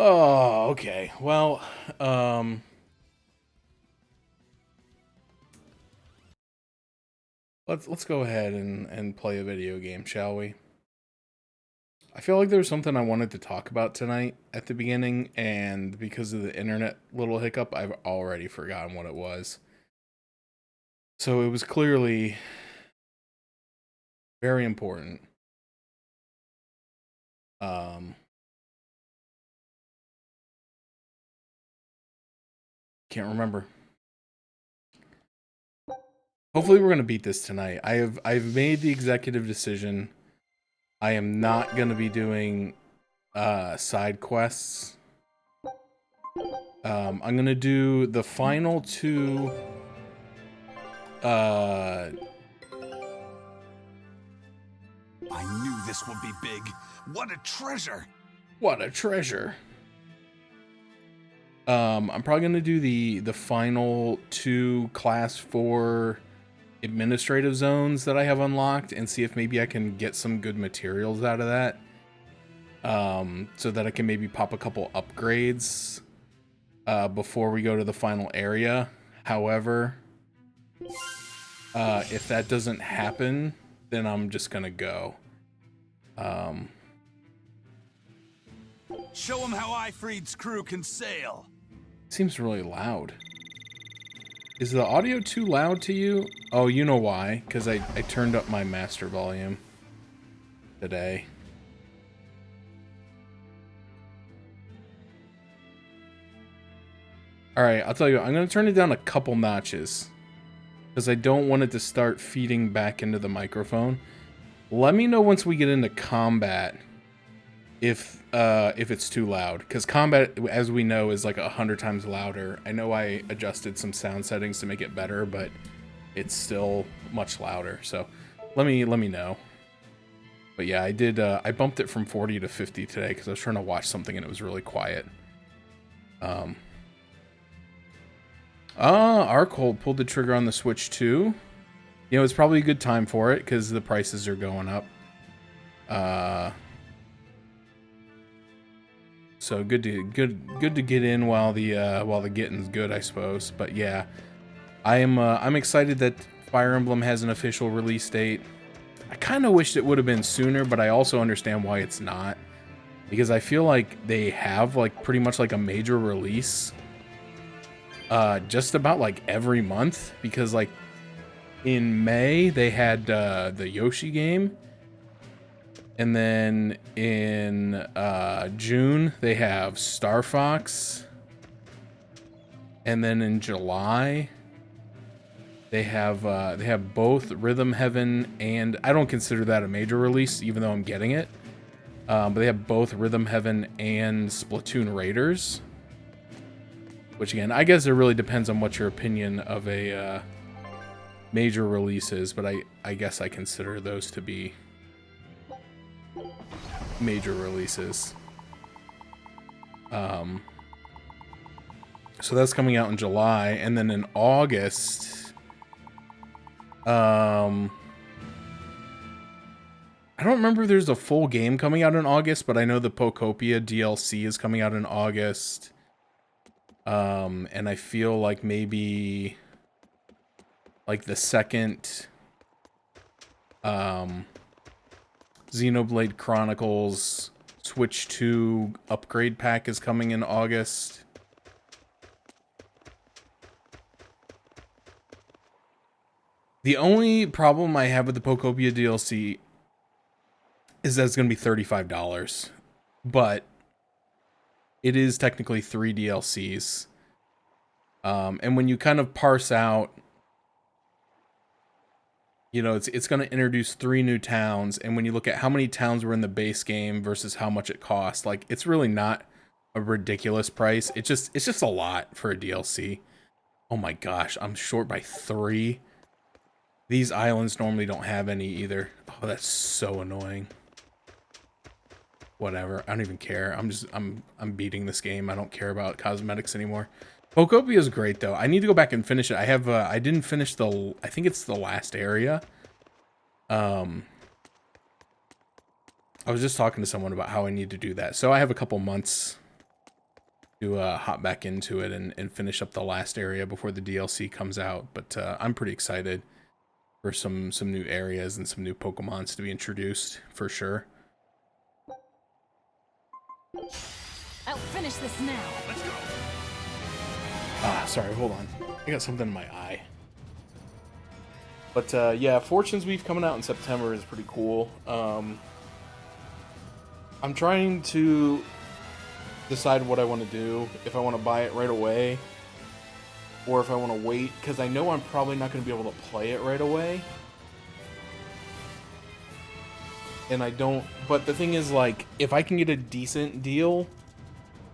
Oh, okay. Well, um, let's go ahead and play a video game, shall we? I feel like there was something I wanted to talk about tonight at the beginning, and because of the internet little hiccup, I've already forgotten what it was. So it was clearly very important. Um, can't remember. Hopefully, we're gonna beat this tonight. I've made the executive decision. I am not gonna be doing side quests. I'm gonna do the final two. Uh, I knew this would be big. What a treasure! what a treasure! I'm probably gonna do the final two class 4 administrative zones that I have unlocked and see if maybe I can get some good materials out of that. So that I can maybe pop a couple upgrades before we go to the final area. However, if that doesn't happen, then I'm just gonna go. Show him how Ifreed's crew can sail. Seems really loud. Is the audio too loud to you? Oh, you know why. Because I turned up my master volume today. Alright, I'll tell you, I'm going to turn it down a couple notches. Because I don't want it to start feeding back into the microphone. Let me know once we get into combat if it's too loud. Because combat, as we know, is like 100 times louder. I know I adjusted some sound settings to make it better, but it's still much louder. So let me know. But yeah, I did. I bumped it from 40 to 50 today because I was trying to watch something and it was really quiet. Archold pulled the trigger on the Switch too. You know, it's probably a good time for it because the prices are going up. So good to get in while the getting's good, I suppose. But yeah, I'm excited that Fire Emblem has an official release date. I kind of wished it would have been sooner, but I also understand why it's not, because I feel like they have like pretty much like a major release just about like every month, because like in May they had the Yoshi game, and then in June they have Star Fox, and then in July they have both Rhythm Heaven, and I don't consider that a major release even though I'm getting it, but they have both Rhythm Heaven and Splatoon Raiders, which again, I guess it really depends on what your opinion of a major release is, but I guess I consider those to be major releases. So that's coming out in July, and then in August, I don't remember if there's a full game coming out in August, but I know the Pokopia DLC is coming out in August. And I feel like maybe like the second Xenoblade Chronicles Switch 2 upgrade pack is coming in August. The only problem I have with the Pokopia DLC is that it's going to be $35, but it is technically 3 DLCs. And when you kind of parse out, you know, it's going to introduce 3 new towns, and when you look at how many towns were in the base game versus how much it costs, like, it's really not a ridiculous price. It's just a lot for a DLC. Oh my gosh, I'm short by 3. These islands normally don't have any either. Oh, that's so annoying. Whatever, I don't even care. I'm beating this game. I don't care about cosmetics anymore. Pokopia is great though. I need to go back and finish it. I didn't finish I think it's the last area. I was just talking to someone about how I need to do that. So I have a couple months to hop back into it and finish up the last area before the DLC comes out. But I'm pretty excited for some new areas and some new Pokemons to be introduced for sure. I'll finish this now. Let's go. Sorry, hold on. I got something in my eye. But yeah, Fortune's Weave coming out in September is pretty cool. I'm trying to decide what I want to do, if I want to buy it right away or if I want to wait, because I know I'm probably not going to be able to play it right away. And I don't, but the thing is, like, if I can get a decent deal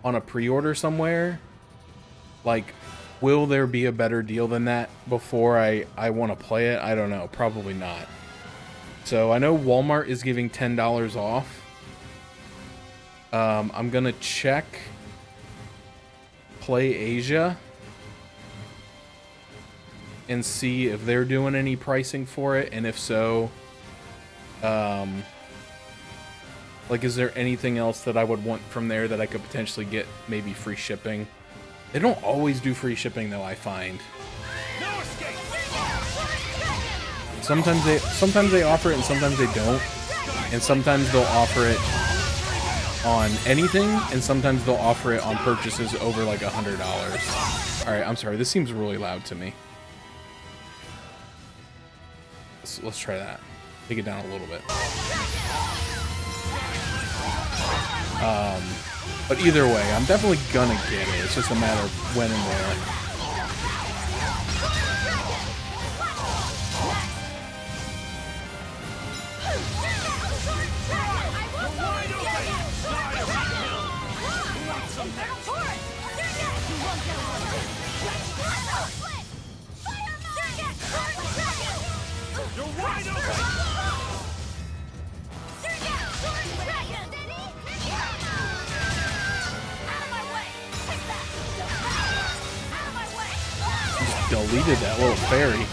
on a pre-order somewhere, like, will there be a better deal than that before I want to play it? I don't know, probably not. So I know Walmart is giving $10 off. I'm gonna check Play Asia and see if they're doing any pricing for it, and if so, like, is there anything else that I would want from there that I could potentially get maybe free shipping? They don't always do free shipping though, I find. No escape. Sometimes they offer it and sometimes they don't. And sometimes they'll offer it on anything, and sometimes they'll offer it on purchases over like $100. Alright, I'm sorry, this seems really loud to me. Let's try that. Take it down a little bit. But either way, I'm definitely gonna get it. It's just a matter of when and where. You're wide open. Deleted that little fairy.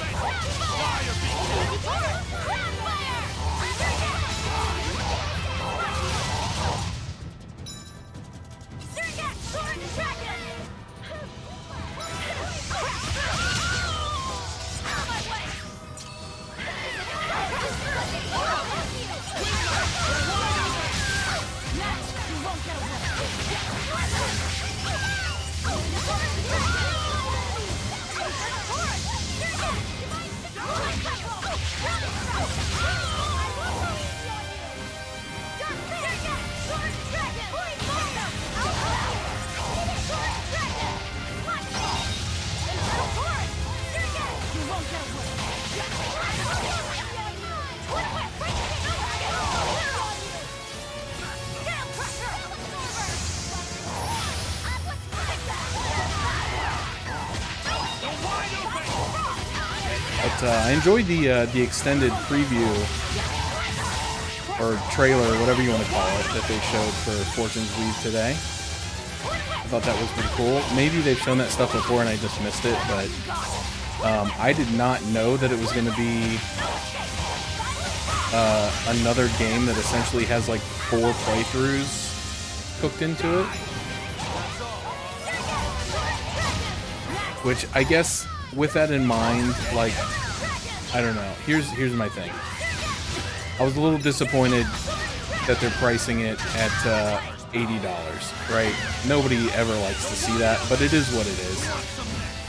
But I enjoyed the extended preview or trailer, whatever you want to call it, that they showed for Fortune's Weave today. I thought that was pretty cool. Maybe they've shown that stuff before and I just missed it, but I did not know that it was going to be another game that essentially has like 4 playthroughs cooked into it. Which I guess with that in mind, like, I don't know. Here's my thing. I was a little disappointed that they're pricing it at $80, right? Nobody ever likes to see that, but it is what it is.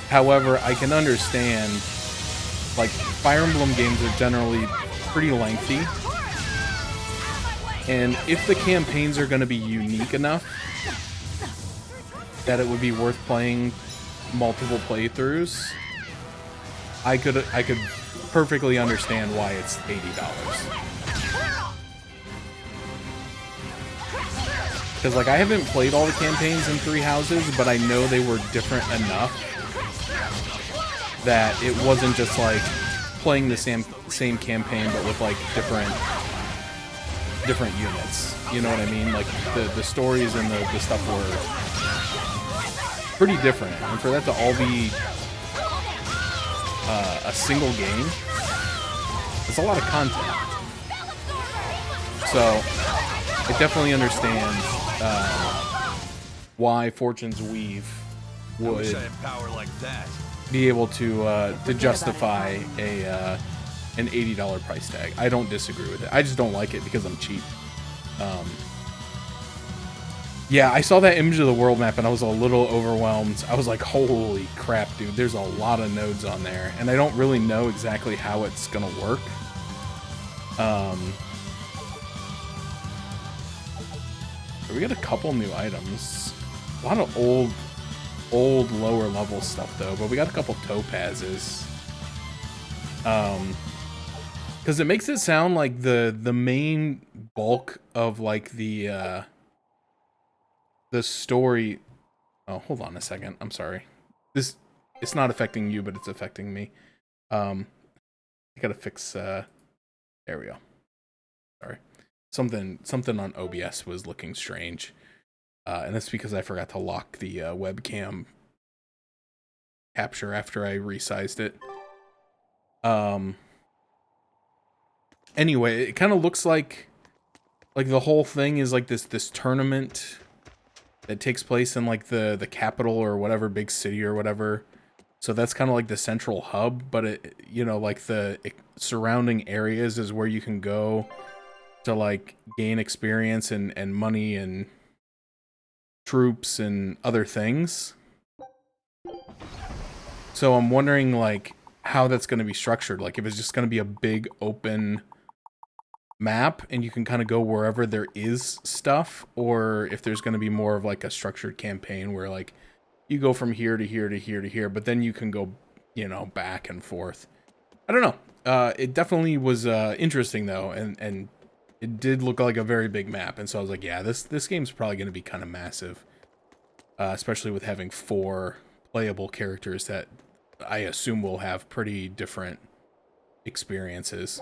However, I can understand, like, Fire Emblem games are generally pretty lengthy, and if the campaigns are going to be unique enough that it would be worth playing multiple playthroughs, I could perfectly understand why it's $80. Because, like, I haven't played all the campaigns in Three Houses, but I know they were different enough that it wasn't just like playing the same campaign but with like different units. You know what I mean? Like the stories and the stuff were pretty different, and for that to all be a single game, it's a lot of content. So I definitely understand why Fortune's Weave I wish would I had power like that. be able to justify an $80 price tag. I don't disagree with it. I just don't like it because I'm cheap. Yeah, I saw that image of the world map and I was a little overwhelmed. I was like, holy crap, dude, there's a lot of nodes on there. And I don't really know exactly how it's gonna work. We got a couple new items. A lot of old lower level stuff though, but we got a couple topazes. Because it makes it sound like the main bulk of like the story. Oh, hold on a second. I'm sorry. It's not affecting you, but it's affecting me. I gotta fix. There we go. Sorry. Something on OBS was looking strange, and that's because I forgot to lock the webcam capture after I resized it. Anyway, it kind of looks like the whole thing is like this tournament that takes place in like the capital or whatever big city or whatever. So that's kind of like the central hub, but it, you know, like the surrounding areas is where you can go to like gain experience and money and troops and other things. So I'm wondering like how that's going to be structured. Like if it's just going to be a big open map and you can kind of go wherever there is stuff, or if there's going to be more of like a structured campaign where like you go from here to here to here to here, but then you can go, you know, back and forth. I don't know. It definitely was interesting though, and it did look like a very big map, and so I was like, yeah, this game's probably going to be kind of massive, especially with having 4 playable characters that I assume will have pretty different experiences.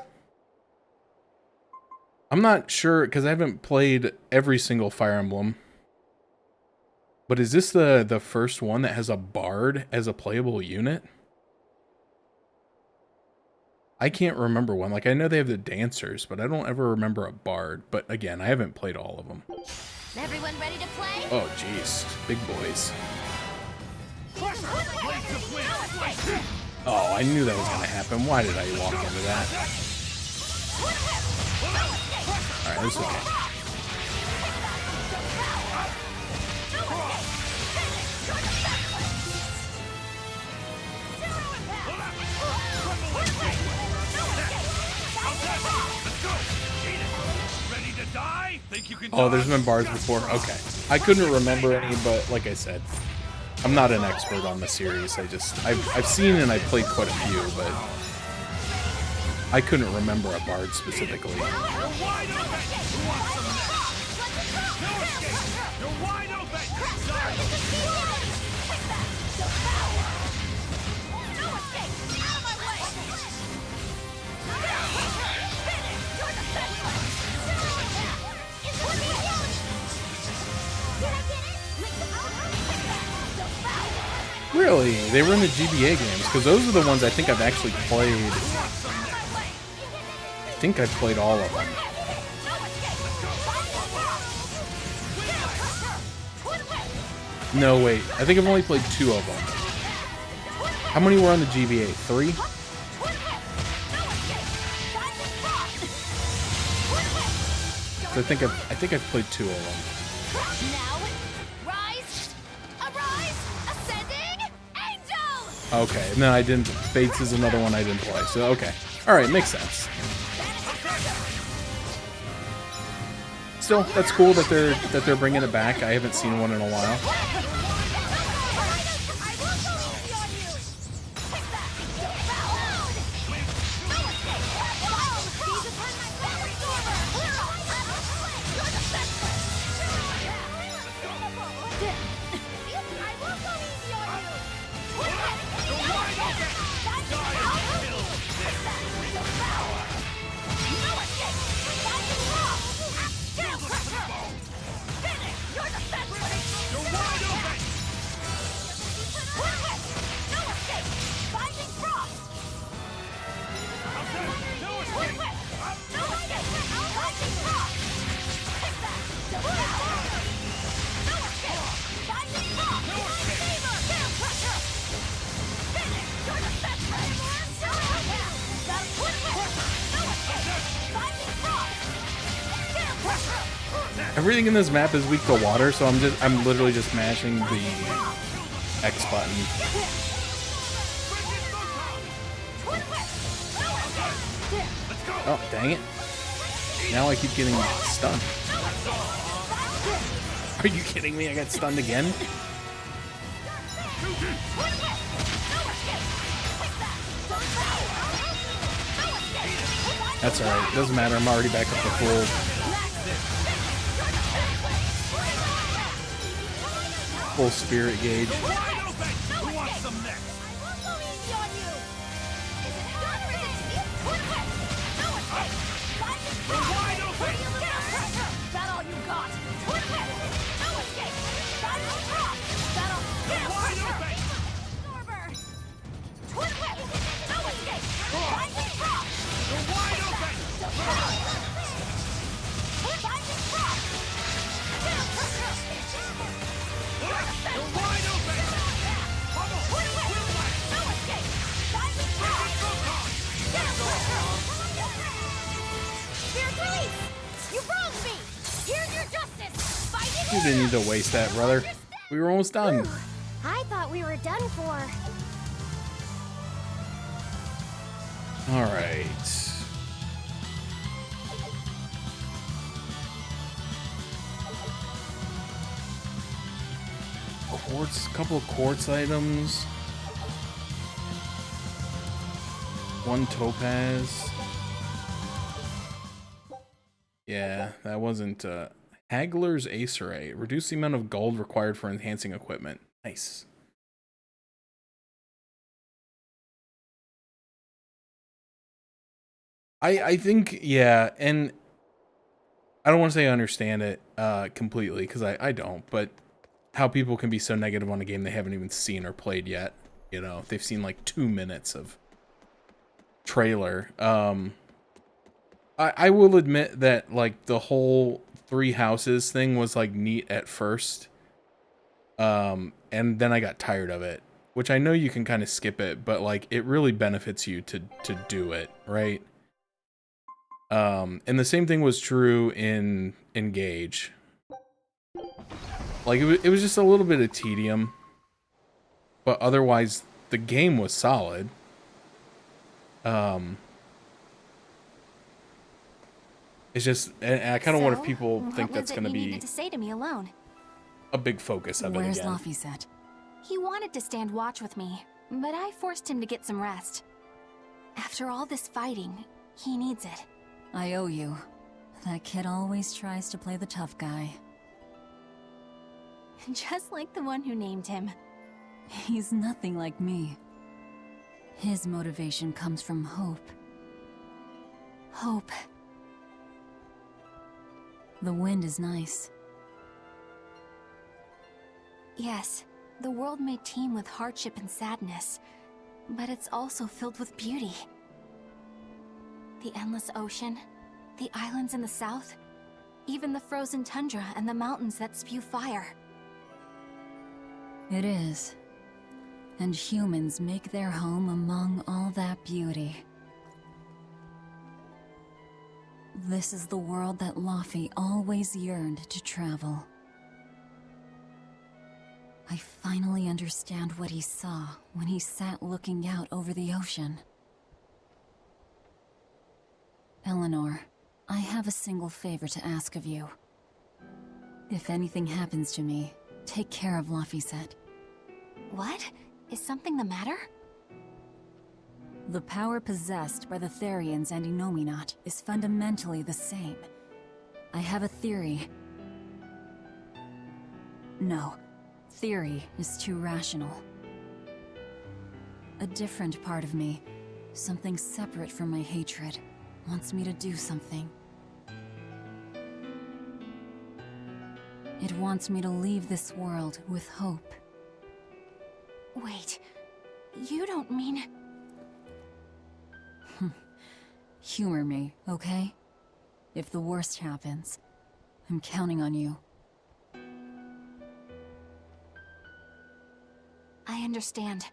I'm not sure, because I haven't played every single Fire Emblem. But is this the first one that has a bard as a playable unit? I can't remember one. Like, I know they have the dancers, but I don't ever remember a bard. But again, I haven't played all of them. Everyone ready to play? Oh, jeez. Big boys. Oh, I knew that was going to happen. Why did I walk into that? Alright, this is okay. Oh, there's been bars before? Okay. I couldn't remember any, but like I said, I'm not an expert on the series. I've seen and I've played quite a few, but I couldn't remember a bard specifically. Really? They were in the GBA games? Because those are the ones I think I've actually played. I think I've played all of them. No, wait. I think I've only played 2 of them. How many were on the GBA? 3? So I think I've played 2 of them. Okay, no, I didn't. Fates is another one I didn't play. So okay, all right, makes sense. Still, that's cool that they're bringing it back. I haven't seen one in a while. Everything in this map is weak to water, so I'm literally just mashing the X button. Oh, dang it. Now I keep getting stunned. Are you kidding me? I got stunned again? That's alright. Doesn't matter. I'm already back up to full. Full spirit gauge. You didn't need to waste that, brother. We were almost done. Whew. I thought we were done for. All right. Quartz, couple of quartz items. One topaz. Yeah, that wasn't Haggler's Acerite. Reduce the amount of gold required for enhancing equipment. Nice. I think, yeah, and I don't want to say I understand it completely, because I don't, but how people can be so negative on a game they haven't even seen or played yet. You know, they've seen like 2 minutes of trailer. I will admit that like the whole 3 houses thing was like neat at first. And then I got tired of it, which I know you can kind of skip it, but like it really benefits you to do it, right? And the same thing was true in Engage. Like it was just a little bit of tedium, but otherwise the game was solid. It's just, and I kind of wonder if people think that's going to be to say to me alone? a big focus of it again. Where's Laphicet? He wanted to stand watch with me, but I forced him to get some rest. After all this fighting, he needs it. I owe you. That kid always tries to play the tough guy. Just like the one who named him. He's nothing like me. His motivation comes from hope. Hope. The wind is nice. Yes, the world may teem with hardship and sadness, but it's also filled with beauty. The endless ocean, the islands in the south, even the frozen tundra and the mountains that spew fire. It is. And humans make their home among all that beauty. This is the world that Laphi always yearned to travel. I finally understand what he saw when he sat looking out over the ocean. Eleanor, I have a single favor to ask of you. If anything happens to me, take care of Laphicet. What? Is something the matter? The power possessed by the Therians and Innominat is fundamentally the same. I have a theory. No, theory is too rational. A different part of me, something separate from my hatred, wants me to do something. It wants me to leave this world with hope. Wait, you don't mean... Humor me, okay? If the worst happens, I'm counting on you. I understand.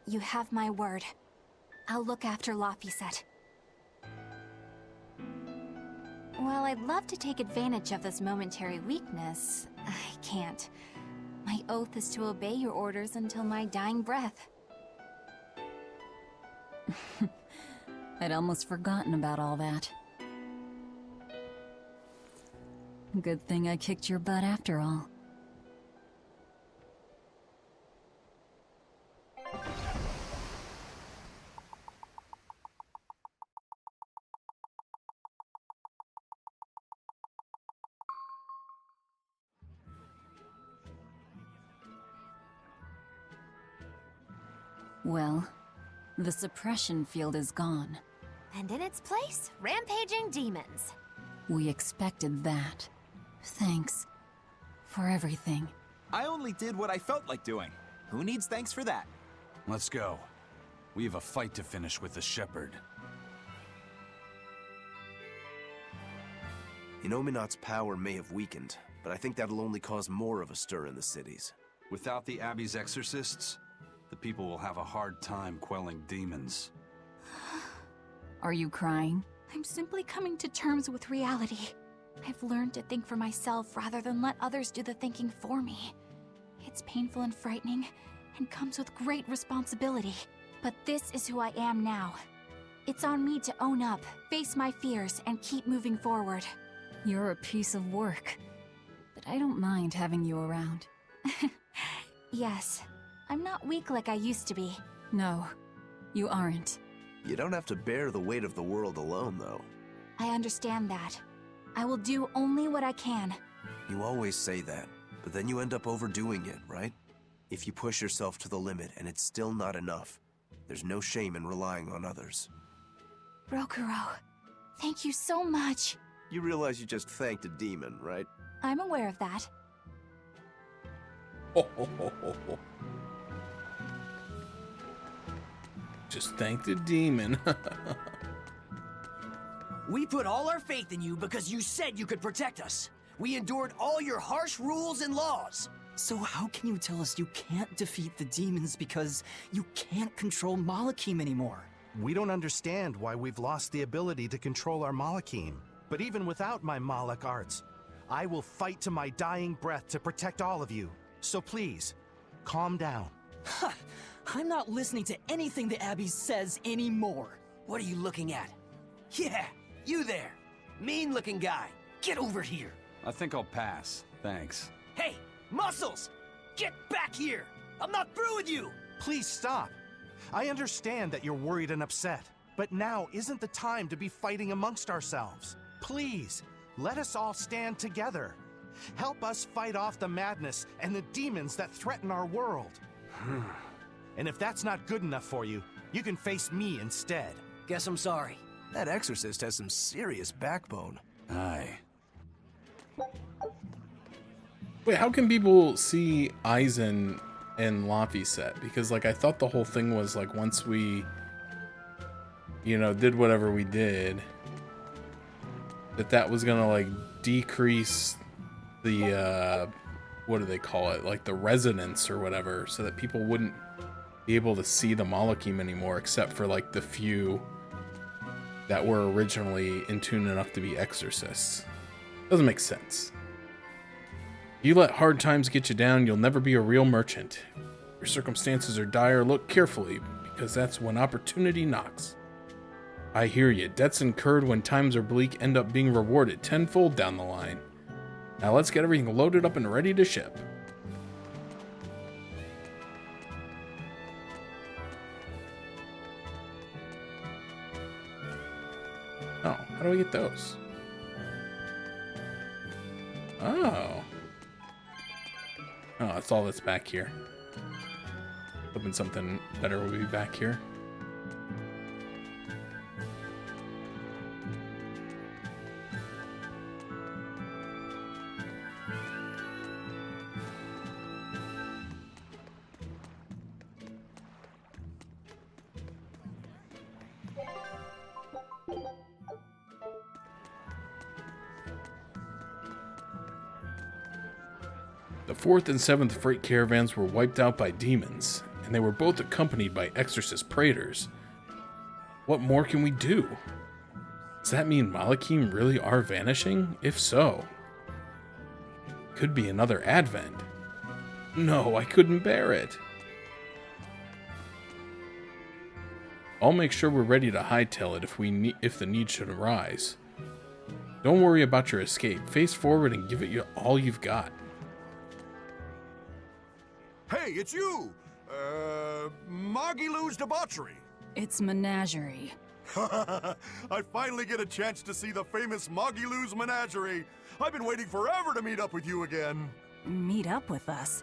You have my word. I'll look after Laphicet. Well, I'd love to take advantage of this momentary weakness. I can't. My oath is to obey your orders until my dying breath. I'd almost forgotten about all that. Good thing I kicked your butt after all. Well, the suppression field is gone. And in its place, rampaging demons. We expected that. Thanks for everything. I only did what I felt like doing. Who needs thanks for that? Let's go. We have a fight to finish with the Shepherd. Inominat's power may have weakened, but I think that'll only cause more of a stir in the cities. Without the Abbey's exorcists, the people will have a hard time quelling demons. Are you crying? I'm simply coming to terms with reality. I've learned to think for myself rather than let others do the thinking for me. It's painful and frightening, and comes with great responsibility. But this is who I am now. It's on me to own up, face my fears, and keep moving forward. You're a piece of work, but I don't mind having you around. Yes, I'm not weak like I used to be. No, you aren't. You don't have to bear the weight of the world alone, though. I understand that. I will do only what I can. You always say that, but then you end up overdoing it, right? If you push yourself to the limit and it's still not enough, there's no shame in relying on others. Rokuro, thank you so much. You realize you just thanked a demon, right? I'm aware of that. Just thank the demon. We put all our faith in you because you said you could protect us. We endured all your harsh rules and laws. So how can you tell us you can't defeat the demons because you can't control Malakim anymore? We don't understand why we've lost the ability to control our Malakim. But even without my Malak arts, I will fight to my dying breath to protect all of you. So please, calm down. Ha! I'm not listening to anything the Abbey says anymore. What are you looking at? Yeah, you there. Mean-looking guy. Get over here. I think I'll pass. Thanks. Hey, Muscles! Get back here! I'm not through with you! Please stop. I understand that you're worried and upset, but now isn't the time to be fighting amongst ourselves. Please, let us all stand together. Help us fight off the madness and the demons that threaten our world. And if that's not good enough for you, you can face me instead. Guess I'm sorry. That exorcist has some serious backbone. Aye. Wait, how can people see Aizen and Laffy set? Because, like, I thought the whole thing was, like, once we, you know, did whatever we did, that was gonna, like, decrease the, what do they call it? Like, the resonance or whatever, so that people wouldn't be able to see the Malakim anymore, except for, like, the few that were originally in tune enough to be exorcists. Doesn't make sense. You let hard times get you down, you'll never be a real merchant. Your circumstances are dire, look carefully, because that's when opportunity knocks. I hear you. Debts incurred when times are bleak end up being rewarded tenfold down the line. Now let's get everything loaded up and ready to ship. Oh, how do we get those? Oh. Oh, that's all that's back here. Hoping something better will be back here. The 4th and 7th freight caravans were wiped out by demons, and they were both accompanied by exorcist praetors. What more can we do? Does that mean Malakim really are vanishing? If so, could be another advent. No, I couldn't bear it. I'll make sure we're ready to hightail it if the need should arise. Don't worry about your escape. Face forward and give it all you've got. Hey, it's you! Magilou's debauchery. It's menagerie. I finally get a chance to see the famous Magilou's menagerie. I've been waiting forever to meet up with you again. Meet up with us?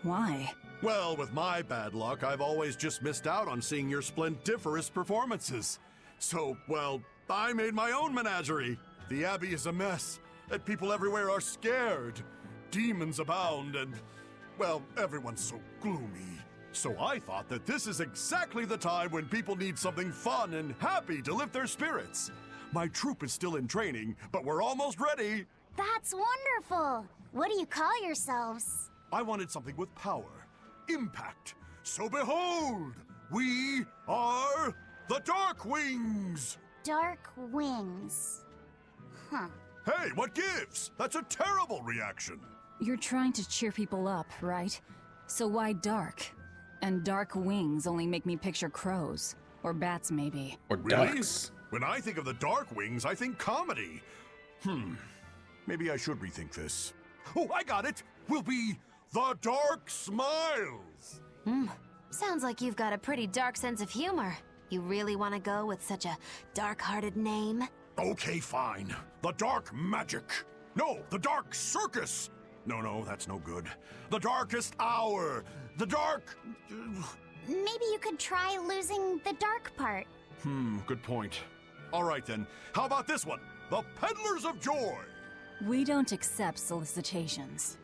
Why? Well, with my bad luck, I've always just missed out on seeing your splendiferous performances. So, well, I made my own menagerie. The Abbey is a mess, and people everywhere are scared. Demons abound, and, well, everyone's so gloomy. So I thought that this is exactly the time when people need something fun and happy to lift their spirits. My troupe is still in training, but we're almost ready. That's wonderful. What do you call yourselves? I wanted something with power, impact. So behold, we are the Dark Wings. Dark Wings. Huh. Hey, what gives? That's a terrible reaction. You're trying to cheer people up, right? So why dark? And dark wings only make me picture crows. Or bats, maybe. Or ducks. When I think of the Dark Wings, I think comedy. Maybe I should rethink this. Oh, I got it! We'll be the Dark Smiles! Sounds like you've got a pretty dark sense of humor. You really want to go with such a dark-hearted name? Okay, fine. The Dark Magic. No, the Dark Circus. No, that's no good. The Darkest Hour. The Dark... Maybe you could try losing the dark part. Good point. All right then, how about this one? The Peddlers of Joy. We don't accept solicitations.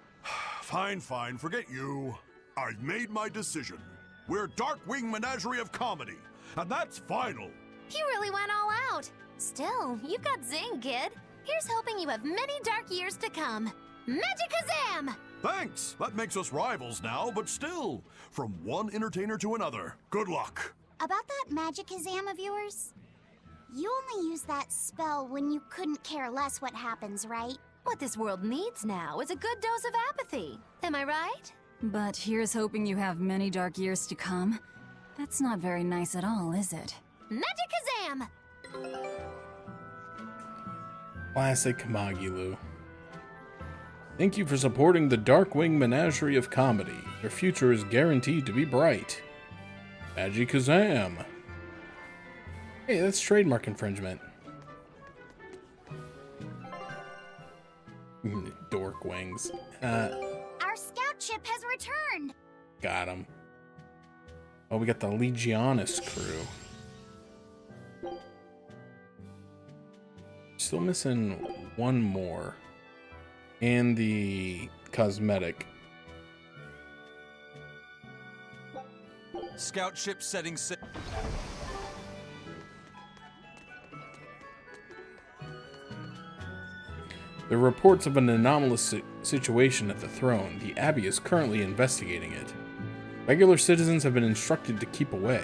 Fine, forget you. I've made my decision. We're Darkwing Menagerie of Comedy, and that's final. You really went all out. Still, you've got zing, kid. Here's hoping you have many dark years to come. Magikazam! Thanks! That makes us rivals now, but still, from one entertainer to another. Good luck. About that Magikazam of yours? You only use that spell when you couldn't care less what happens, right? What this world needs now is a good dose of apathy. Am I right? But here's hoping you have many dark years to come. That's not very nice at all, is it? Magikazam! Classic Magilou. Thank you for supporting the Darkwing Menagerie of Comedy. Their future is guaranteed to be bright. Magikazam! Hey, that's trademark infringement. Dork wings. Our scout ship has returned! Got him. Oh, we got the Legionis crew. Still missing one more. And the cosmetic. Scout ship setting sail. There are reports of an anomalous situation at the throne. The Abbey is currently investigating it. Regular citizens have been instructed to keep away.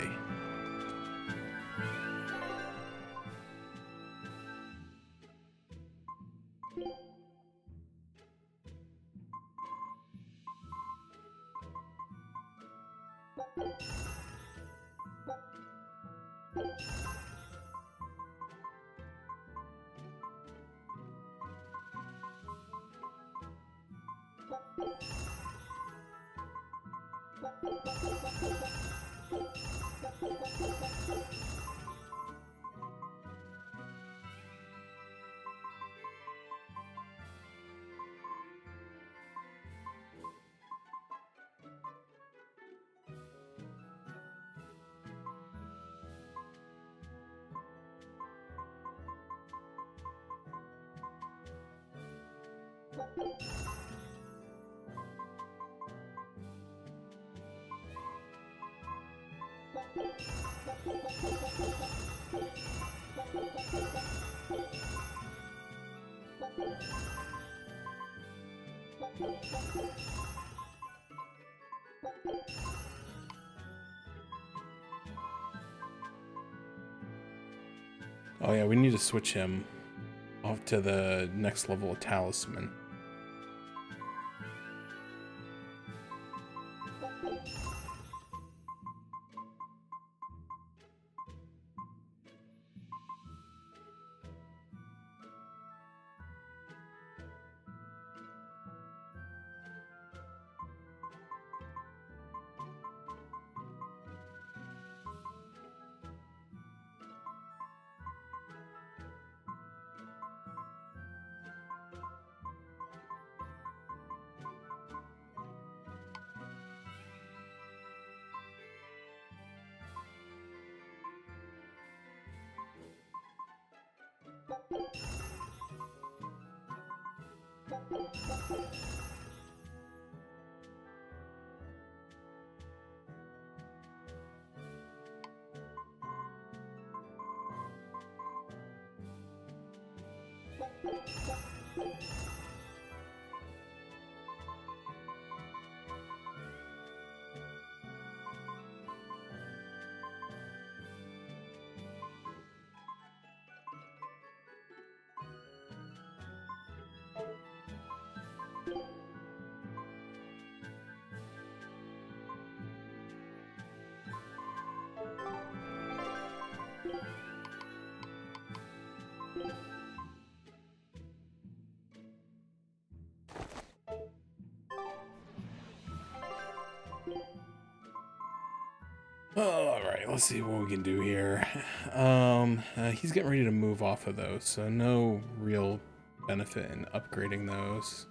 Oh yeah, we need to switch him off to the next level of talisman. All right, let's see what we can do here. He's getting ready to move off of those, so no real benefit in upgrading those.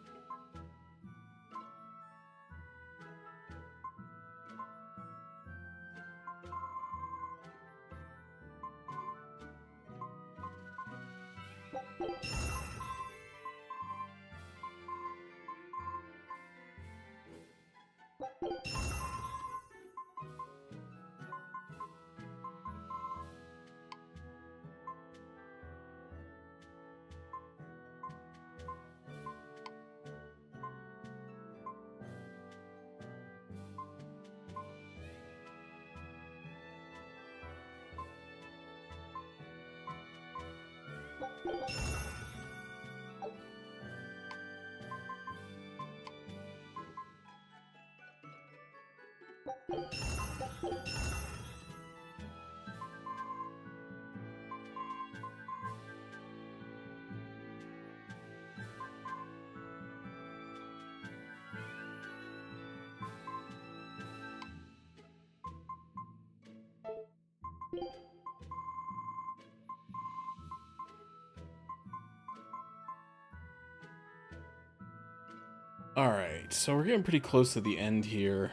All right, so we're getting pretty close to the end here.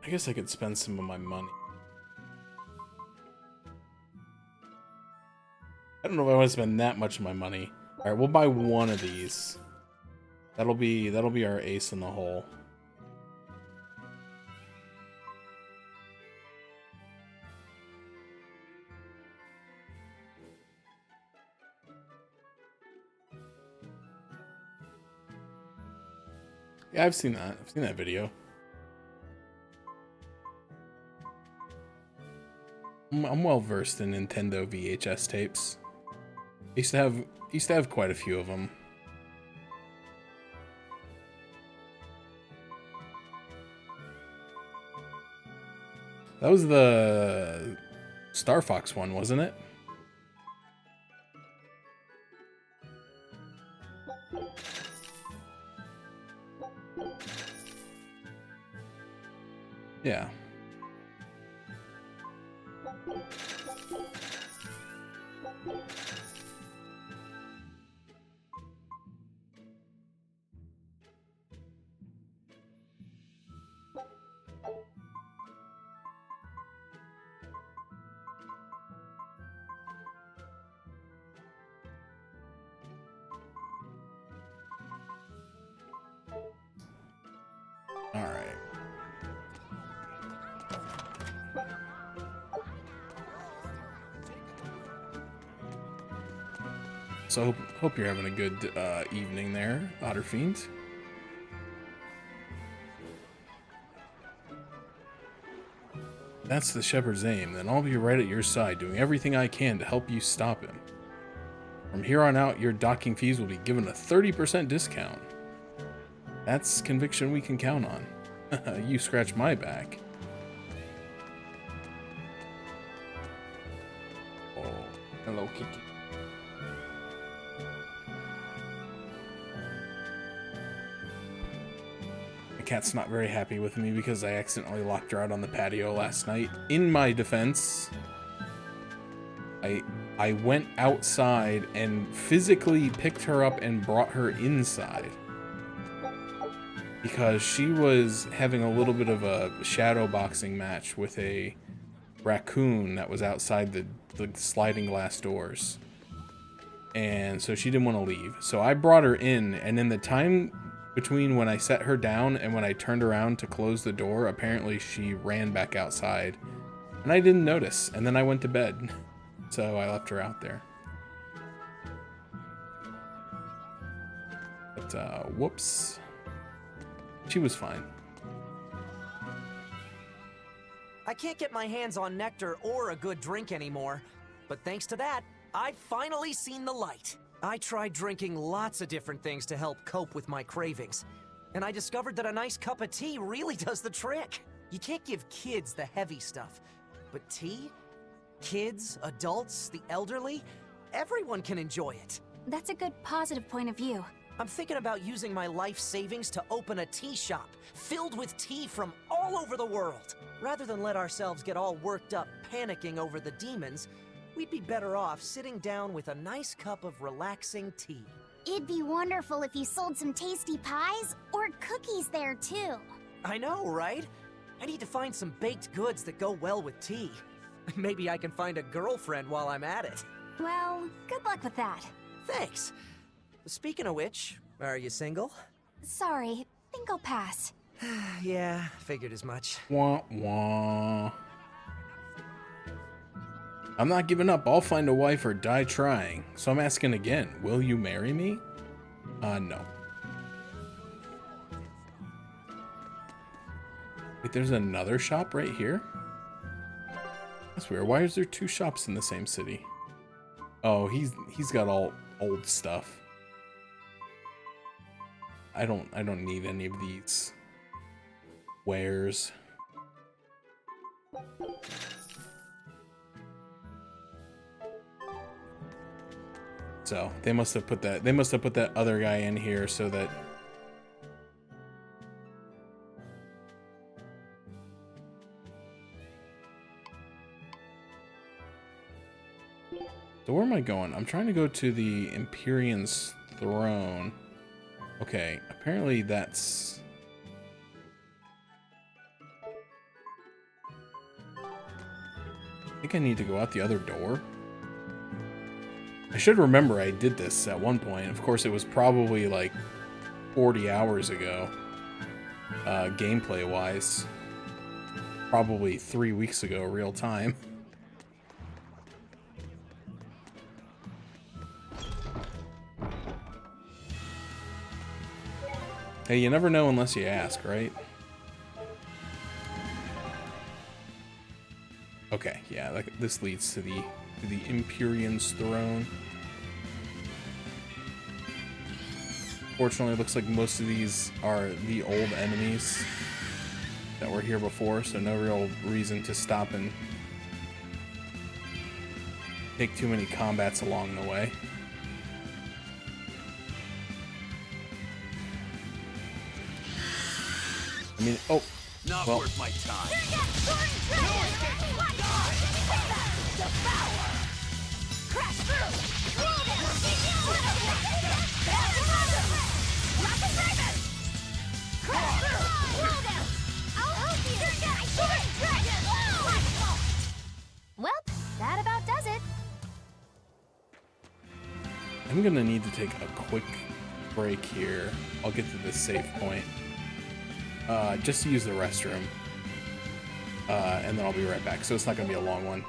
I guess I could spend some of my money. I don't know if I want to spend that much of my money. All right, we'll buy one of these. That'll be our ace in the hole. Yeah, I've seen that. I've seen that video. I'm well versed in Nintendo VHS tapes. I used to have quite a few of them. That was the Star Fox one, wasn't it? Yeah. All right. So hope you're having a good evening there, Otterfiend. that's the Shepherd's aim, then I'll be right at your side, doing everything I can to help you stop him. From here on out, your docking fees will be given a 30% discount. That's conviction we can count on. You scratch my back. Oh, hello, Kiki. My cat's not very happy with me because I accidentally locked her out on the patio last night. In my defense, I went outside and physically picked her up and brought her inside because she was having a little bit of a shadow boxing match with a raccoon that was outside the sliding glass doors. And so she didn't want to leave. So I brought her in, and in the time between when I set her down and when I turned around to close the door, apparently she ran back outside. And I didn't notice, and then I went to bed. So I left her out there. But, whoops. She was fine. I can't get my hands on nectar or a good drink anymore, but thanks to that, I've finally seen the light. I tried drinking lots of different things to help cope with my cravings, and I discovered that a nice cup of tea really does the trick. You can't give kids the heavy stuff, but tea? Kids, adults, the elderly, everyone can enjoy it. That's a good positive point of view. I'm thinking about using my life savings to open a tea shop, filled with tea from all over the world. Rather than let ourselves get all worked up panicking over the demons, we'd be better off sitting down with a nice cup of relaxing tea. It'd be wonderful if you sold some tasty pies or cookies there too. I know, right? I need to find some baked goods that go well with tea. Maybe I can find a girlfriend while I'm at it. Well, good luck with that. Thanks. Speaking of which, are you single? Sorry, think I'll pass. Yeah, figured as much. Wah, wah. I'm not giving up. I'll find a wife or die trying. So I'm asking again, will you marry me? No. Wait, there's another shop right here? That's weird. Why is there two shops in the same city? Oh, he's got all old stuff. I don't need any of these wares. So they must have put that other guy in here so that so where am I going? I'm trying to go to the Empyrean's throne. Okay, apparently that's I think I need to go out the other door. I should remember I did this at one point. Of course, it was probably like 40 hours ago, gameplay-wise. Probably 3 weeks ago, real time. Hey, you never know unless you ask, right? Okay, yeah, this leads to the Empyrean's throne. Fortunately, it looks like most of these are the old enemies that were here before, so no real reason to stop and take too many combats along the way. I mean, oh, Not well. worth my time. Well, that about does it. I'm gonna need to take a quick break here. I'll get to this save point. Just to use the restroom. And then I'll be right back. So it's not gonna be a long one.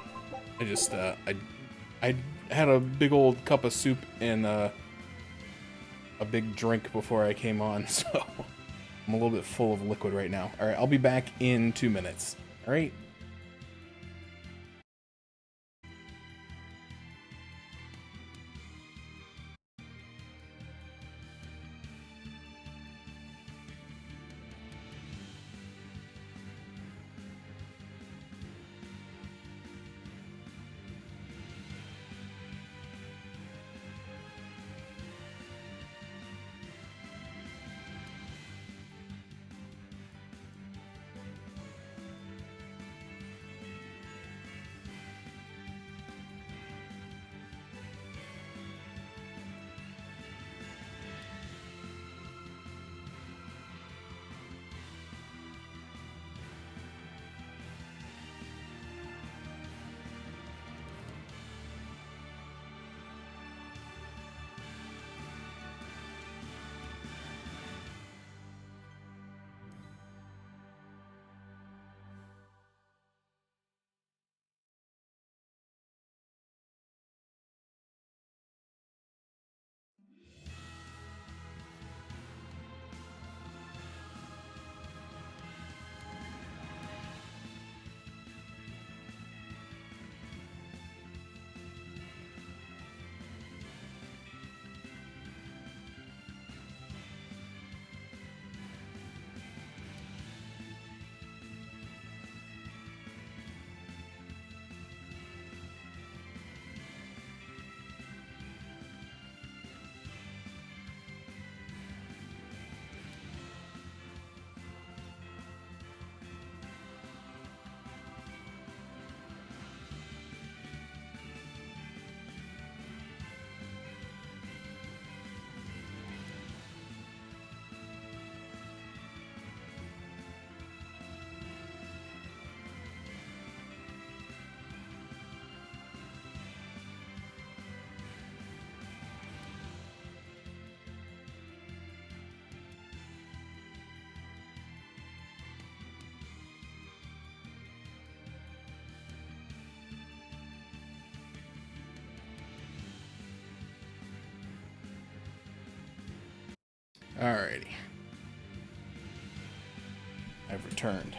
I just, I had a big old cup of soup and a big drink before I came on, so I'm a little bit full of liquid right now. All right, I'll be back in 2 minutes. All right. Alrighty. I've returned.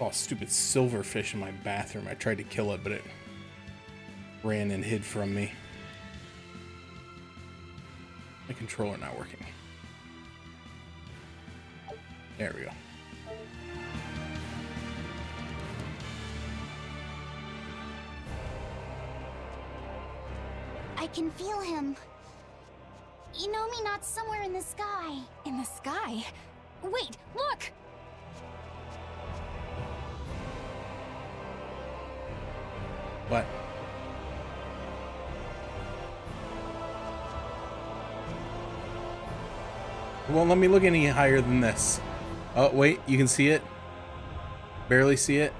Oh, stupid silverfish in my bathroom. I tried to kill it, but it ran and hid from me. My controller not working. There we go. I can feel him. Inomi's somewhere in the sky. In the sky? Wait, look! What? It won't let me look any higher than this. Oh, wait, you can see it? Barely see it?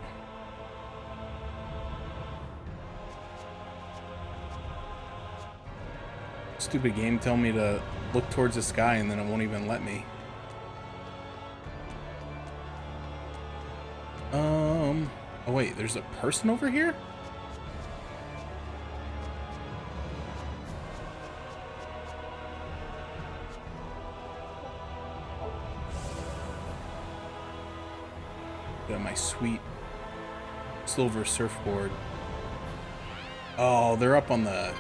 Stupid game telling me to look towards the sky and then it won't even let me. Oh wait, there's a person over here? Got my sweet silver surfboard. Oh, they're up on the...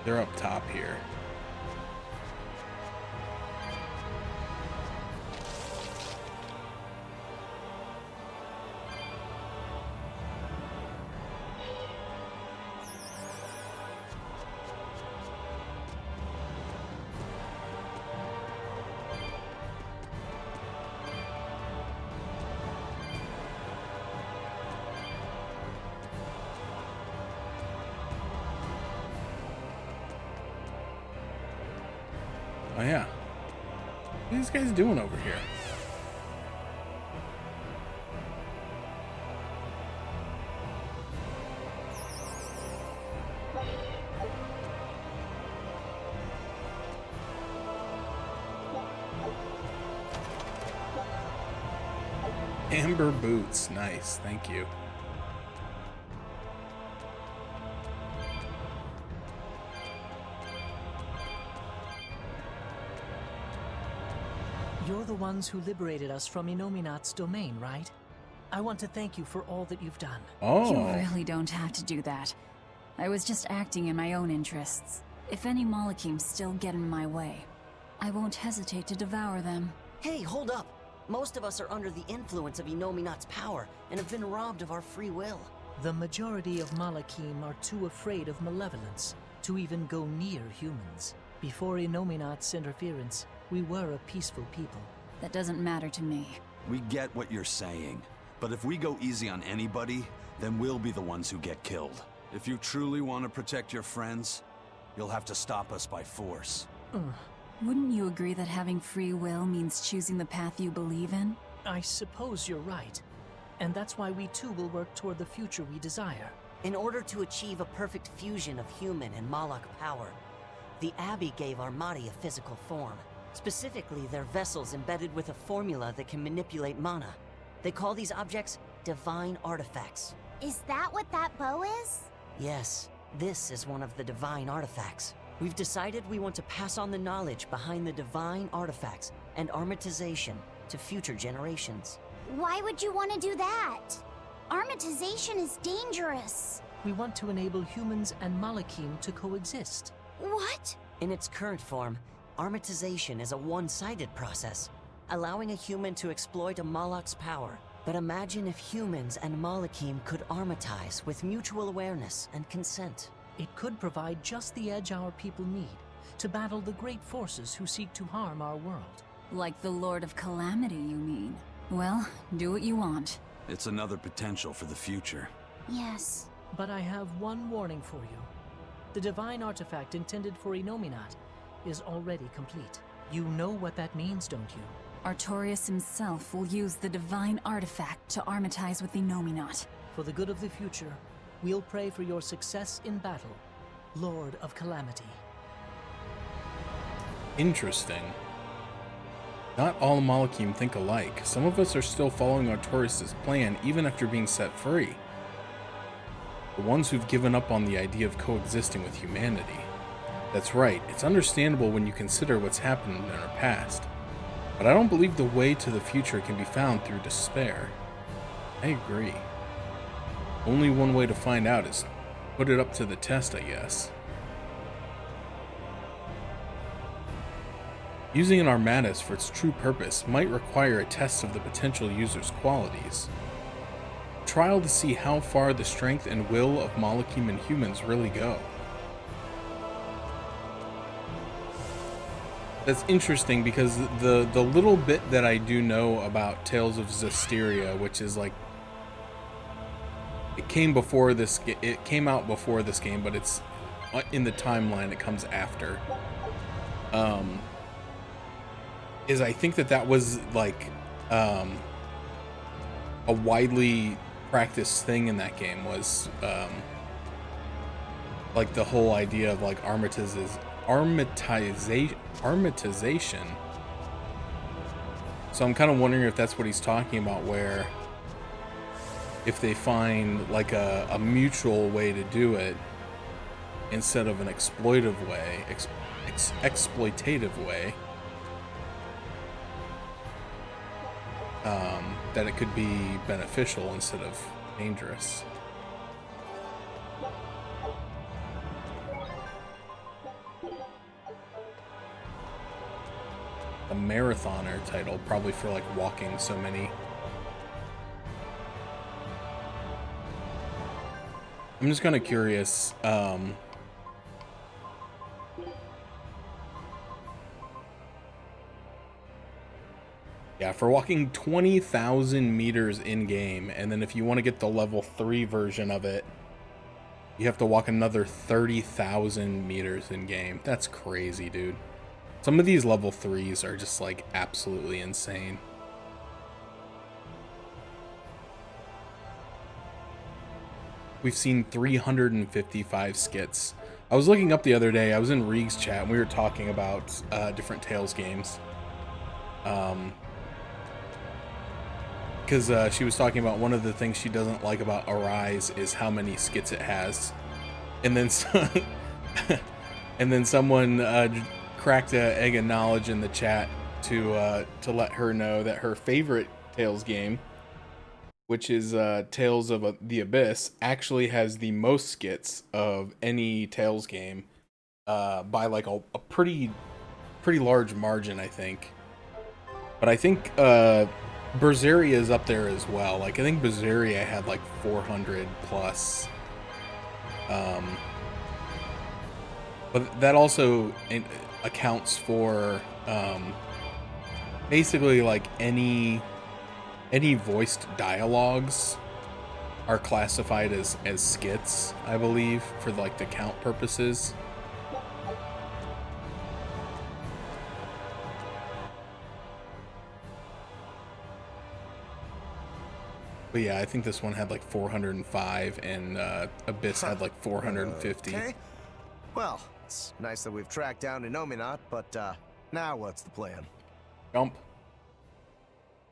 They're up top here. Oh yeah. What are these guys doing over here? Amber boots. Nice. Thank you. You're the ones who liberated us from Inominat's domain, right? I want to thank you for all that you've done. Oh. You really don't have to do that. I was just acting in my own interests. If any Malachims still get in my way, I won't hesitate to devour them. Hey, hold up! Most of us are under the influence of Inominat's power and have been robbed of our free will. The majority of Malachim are too afraid of malevolence to even go near humans. Before Inominat's interference, we were a peaceful people. That doesn't matter to me. We get what you're saying, but if we go easy on anybody, then we'll be the ones who get killed. If you truly want to protect your friends, you'll have to stop us by force. Wouldn't you agree that having free will means choosing the path you believe in? I suppose you're right. And that's why we too will work toward the future we desire. In order to achieve a perfect fusion of human and Malak power, the Abbey gave Armadi a physical form. Specifically, they're vessels embedded with a formula that can manipulate mana. They call these objects divine artifacts. Is that what that bow is? Yes, this is one of the divine artifacts. We've decided we want to pass on the knowledge behind the divine artifacts and armatization to future generations. Why would you want to do that? Armatization is dangerous. We want to enable humans and Malachim to coexist. What? In its current form, armatization is a one-sided process, allowing a human to exploit a Malak's power. But imagine if humans and Malachim could armatize with mutual awareness and consent. It could provide just the edge our people need to battle the great forces who seek to harm our world. Like the Lord of Calamity, you mean? Well, do what you want. It's another potential for the future. Yes. But I have one warning for you. The divine artifact intended for Inominat is already complete. You know what that means, don't you? Artorias himself will use the divine artifact to armatize with Inominat. For the good of the future, we'll pray for your success in battle, Lord of Calamity. Interesting. Not all Malakim think alike. Some of us are still following Artorias' plan even after being set free. The ones who've given up on the idea of coexisting with humanity. That's right, it's understandable when you consider what's happened in our past. But I don't believe the way to the future can be found through despair. I agree. Only one way to find out is put it up to the test, I guess. Using an Armatus for its true purpose might require a test of the potential user's qualities. A trial to see how far the strength and will of Malakim and humans really go. That's interesting because the little bit that I do know about Tales of Zestiria, which is like, it came out before this game, but it's in the timeline, it comes after. Is I think that was like a widely practiced thing in that game was like the whole idea of like armatization. So I'm kind of wondering if that's what he's talking about, where if they find like a mutual way to do it instead of an exploitative way, that it could be beneficial instead of dangerous. A marathoner title, probably for like walking so many. I'm just kind of curious. Yeah, for walking 20,000 meters in game, and then if you want to get the level 3 version of it, you have to walk another 30,000 meters in game. That's crazy, dude. Some of these level 3s are just like absolutely insane. We've seen 355 skits. I was looking up the other day, I was in Reeg's chat, and we were talking about different Tales games. Because she was talking about one of the things she doesn't like about Arise is how many skits it has. And then someone cracked an egg of knowledge in the chat to let her know that her favorite Tales game, which is Tales of the Abyss, actually has the most skits of any Tales game by like a pretty large margin, I think. But I think Berseria is up there as well. Like I think Berseria had like 400 plus. But that also accounts for basically like any voiced dialogues are classified as skits, I believe, for like the count purposes. But yeah, I think this one had like 405 and Abyss had like 450. Okay. Well, it's nice that we've tracked down Inominat, but now what's the plan? Jump.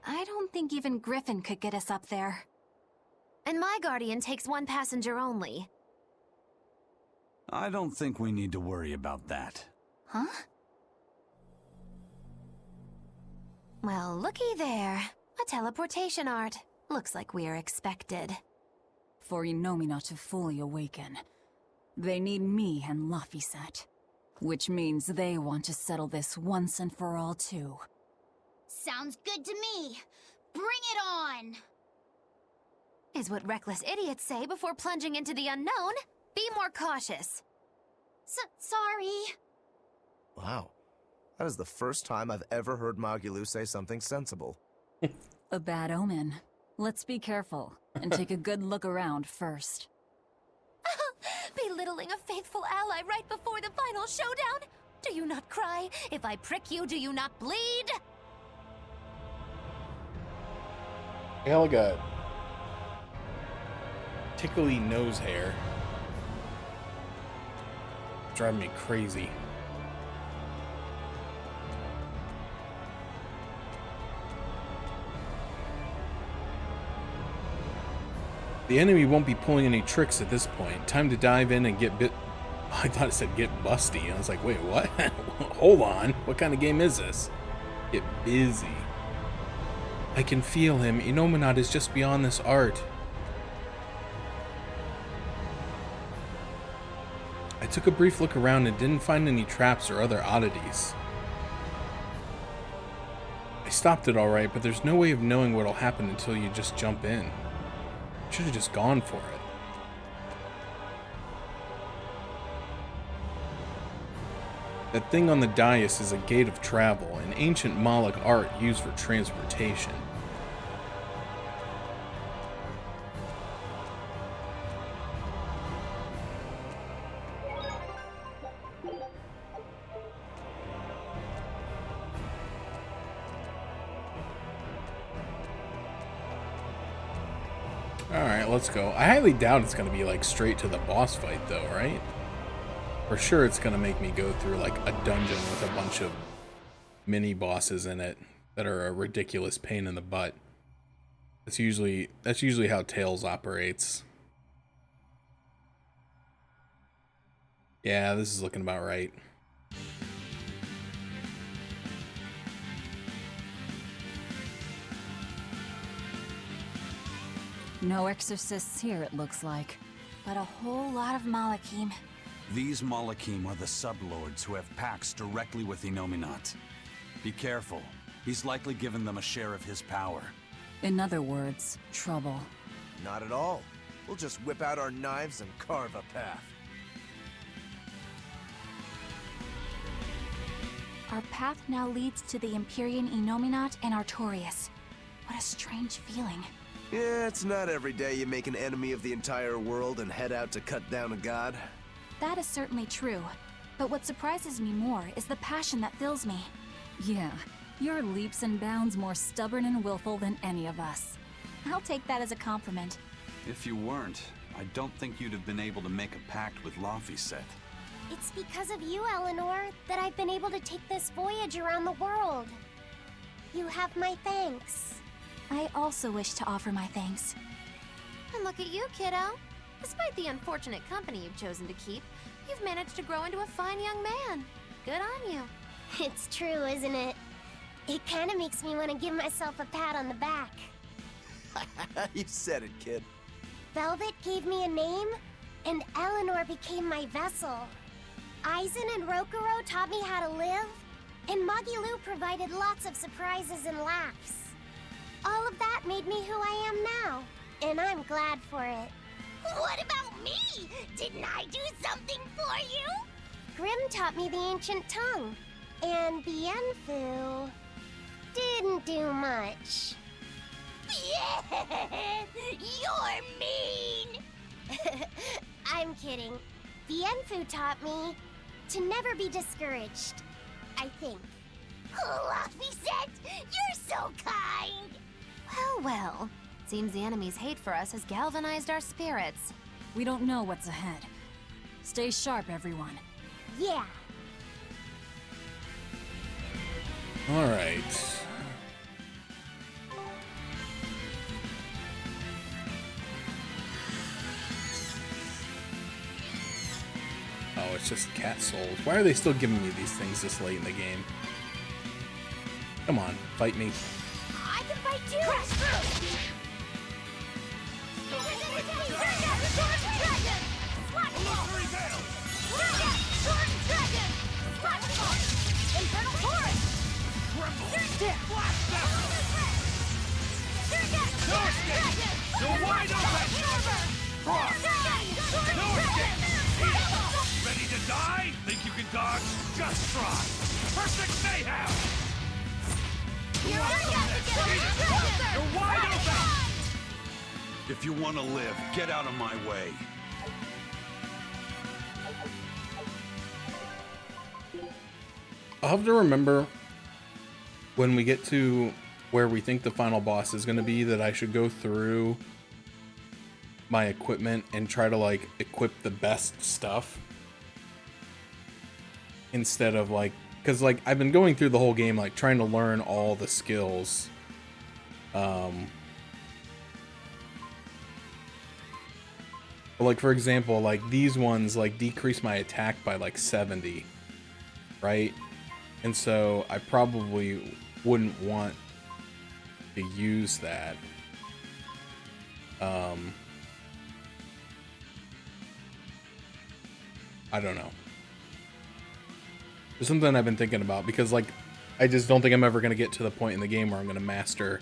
I don't think even Griffin could get us up there. And my Guardian takes one passenger only. I don't think we need to worry about that. Huh? Well, looky there. A teleportation art. Looks like we're expected. For Inomina to fully awaken, they need me and Laphicet. Which means they want to settle this once and for all, too. Sounds good to me. Bring it on! Is what reckless idiots say before plunging into the unknown. Be more cautious. Sorry. Wow. That is the first time I've ever heard Magulu say something sensible. A bad omen. Let's be careful, and take a good look around first. Belittling a faithful ally right before the final showdown? Do you not cry? If I prick you, do you not bleed? Helga. Tickly nose hair. Driving me crazy. The enemy won't be pulling any tricks at this point. Time to dive in and get bit. I thought it said get busty. I was like, wait, what? Hold on. What kind of game is this? Get busy. I can feel him. Inominat is just beyond this art. I took a brief look around and didn't find any traps or other oddities. I stopped it alright, but there's no way of knowing what'll happen until you just jump in. Should have just gone for it. That thing on the dais is a gate of travel, an ancient Moloch art used for transportation. Alright, let's go. I highly doubt it's going to be like straight to the boss fight though, right? For sure it's going to make me go through like a dungeon with a bunch of mini bosses in it that are a ridiculous pain in the butt. That's usually how Tales operates. Yeah, this is looking about right. No exorcists here, it looks like. But a whole lot of Malachim. These Malachim are the sublords who have pacts directly with Inominat. Be careful. He's likely given them a share of his power. In other words, trouble. Not at all. We'll just whip out our knives and carve a path. Our path now leads to the Empyrean Inominat and Artorias. What a strange feeling. Yeah, it's not every day you make an enemy of the entire world and head out to cut down a god. That is certainly true. But what surprises me more is the passion that fills me. Yeah, you're leaps and bounds more stubborn and willful than any of us. I'll take that as a compliment. If you weren't, I don't think you'd have been able to make a pact with Laphicet. It's because of you, Eleanor, that I've been able to take this voyage around the world. You have my thanks. I also wish to offer my thanks. And look at you, kiddo. Despite the unfortunate company you've chosen to keep, you've managed to grow into a fine young man. Good on you. It's true, isn't it? It kind of makes me want to give myself a pat on the back. You said it, kid. Velvet gave me a name, and Eleanor became my vessel. Aizen and Rokuro taught me how to live, and Magilu provided lots of surprises and laughs. All of that made me who I am now, and I'm glad for it. What about me? Didn't I do something for you? Grimm taught me the ancient tongue, and Bienfu didn't do much. Yeah, you're mean! I'm kidding. Bienfu taught me to never be discouraged, I think. Laphicet, you're so kind! Well. Seems the enemy's hate for us has galvanized our spirits. We don't know what's ahead. Stay sharp, everyone. Yeah. All right. Oh, it's just cat souls. Why are they still giving me these things this late in the game? Come on, fight me. I can fight too! Crash through! Infernal Torrent! No escape! You're wide open! Cross! No escape! Ready to die? Think you can dodge? Just try! Perfect mayhem! You're wide open! If you want to live, get out of my way. I'll have to remember when we get to where we think the final boss is going to be that I should go through my equipment and try to like equip the best stuff instead of like, because like I've been going through the whole game like trying to learn all the skills But like, for example, like these ones like decrease my attack by like 70, right? And so I probably wouldn't want to use that. I don't know. There's something I've been thinking about, because like I just don't think I'm ever going to get to the point in the game where I'm going to master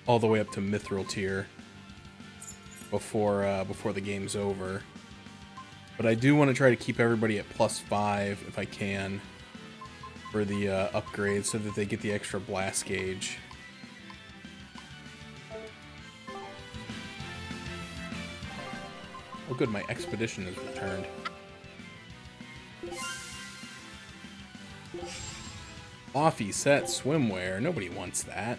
all the way up to mithril tier before the game's over. But I do want to try to keep everybody at +5 if I can for the upgrade, so that they get the extra blast gauge. Oh good, my expedition is returned. Offie set swimwear. Nobody wants that.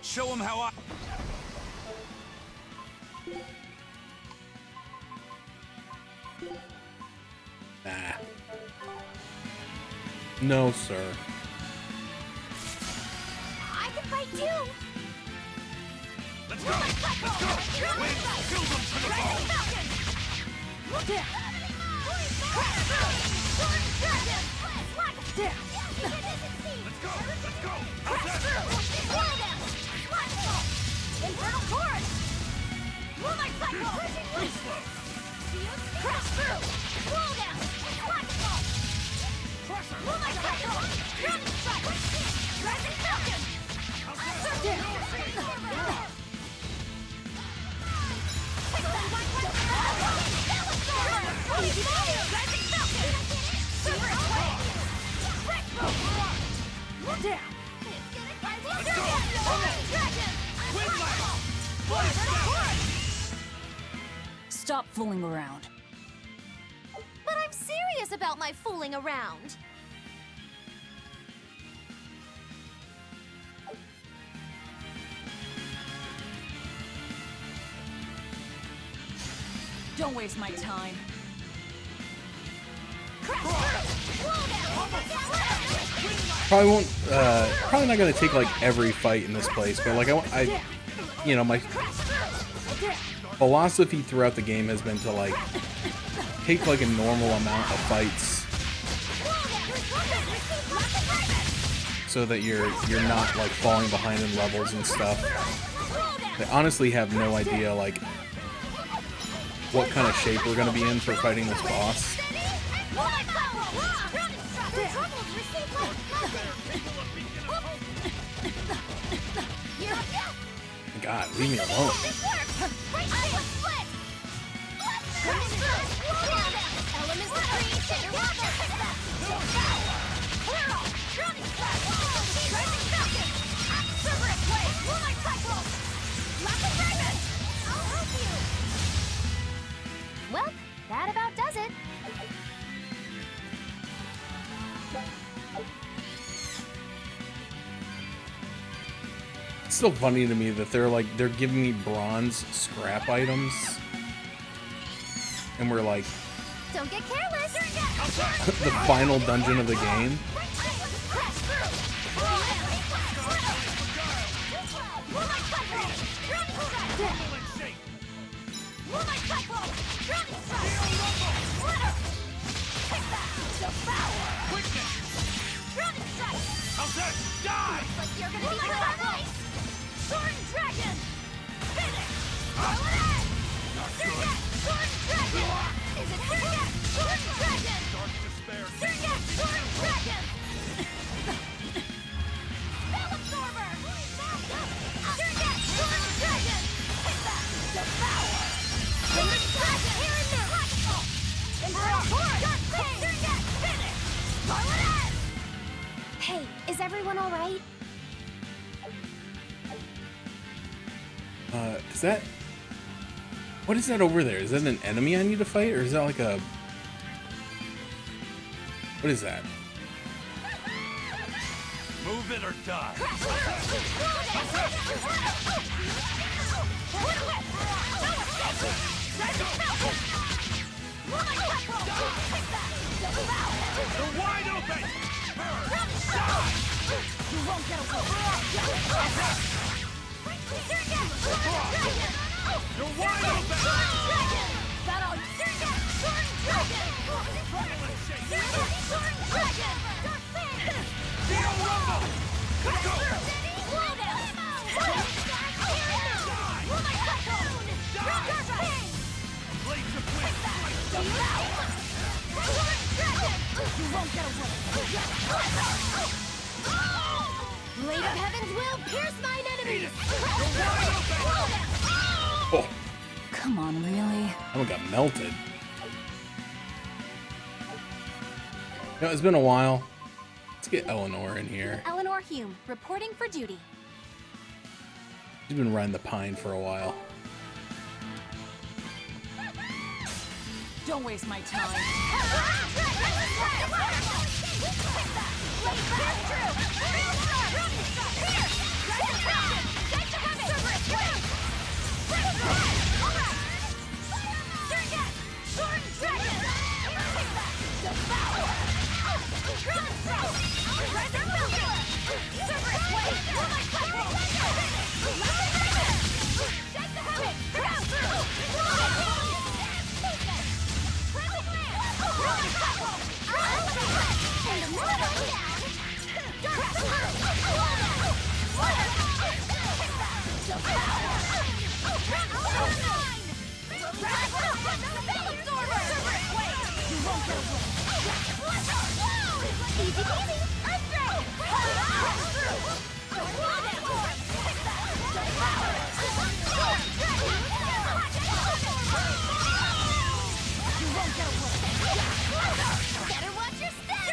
Show him how I... Nah. No, sir. I can fight too! Let's go! Let's go! Wait! Kill them to the bone! Let's go! Let's go! Infernal Torrent! Moonlight Cycle! Crash through! Slow down! Flash! Moonlight Cycle! Grounding Strike! Rising Falcon! Stop fooling around. But I'm serious about my fooling around. Don't waste my time. Probably won't. Probably not gonna take like every fight in this place, but like I, you know, my philosophy throughout the game has been to like take like a normal amount of fights, so that you're not like falling behind in levels and stuff. I honestly have no idea like what kind of shape we're gonna be in for fighting this boss. God, leave me alone. Well, that about does it. It's still funny to me that they're giving me bronze scrap items, and we're like Don't get careless. the final dungeon of the game. How's that? Die! Like you're gonna be nice! Sword and Dragon! Finish! Sword and Dragon! Is it Sword and Dragon? Dark despair! Sword and Dragon! Spell Absorber! Sword and Dragon! Devour! Sword and Dragon! Here and there! Infernal Torrent! Dark Finish! Scarlet Edge! Hey, is everyone alright? Is that... What is that over there? Is that an enemy I need to fight? Or is that like a... What is that? Move it or die! You're wide open! You won't get away! You're wide open! That all you Sword Dragon! Sword Dragon! Dark Fang! Neo Rumble! Go! Slow down! Dark Fang! Blades of Wind! Sword Dragon! You won't get away! Blade of Heaven's will pierce mine enemies! Oh, Come on, really? I got melted. You know, it's been a while. Let's get Eleanor in here. Eleanor Hume, reporting for duty. She's been riding the pine for a while. Don't waste my time. Easy peasy, better watch your step!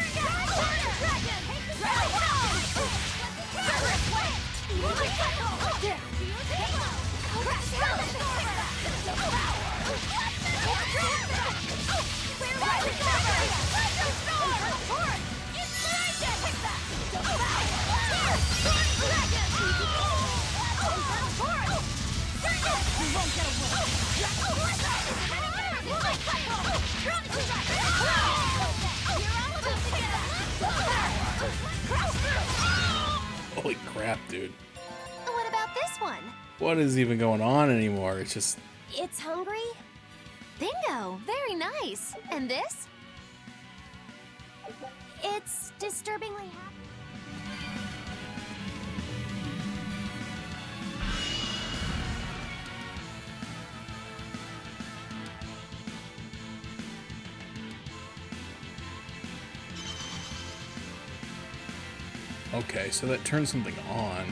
Holy crap, dude. What about this one? What is even going on anymore? It's just... It's hungry? Bingo! Very nice. And this? It's disturbingly happy. Okay, so that turns something on.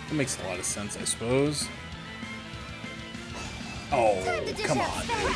That makes a lot of sense, I suppose. Oh, come on, dude.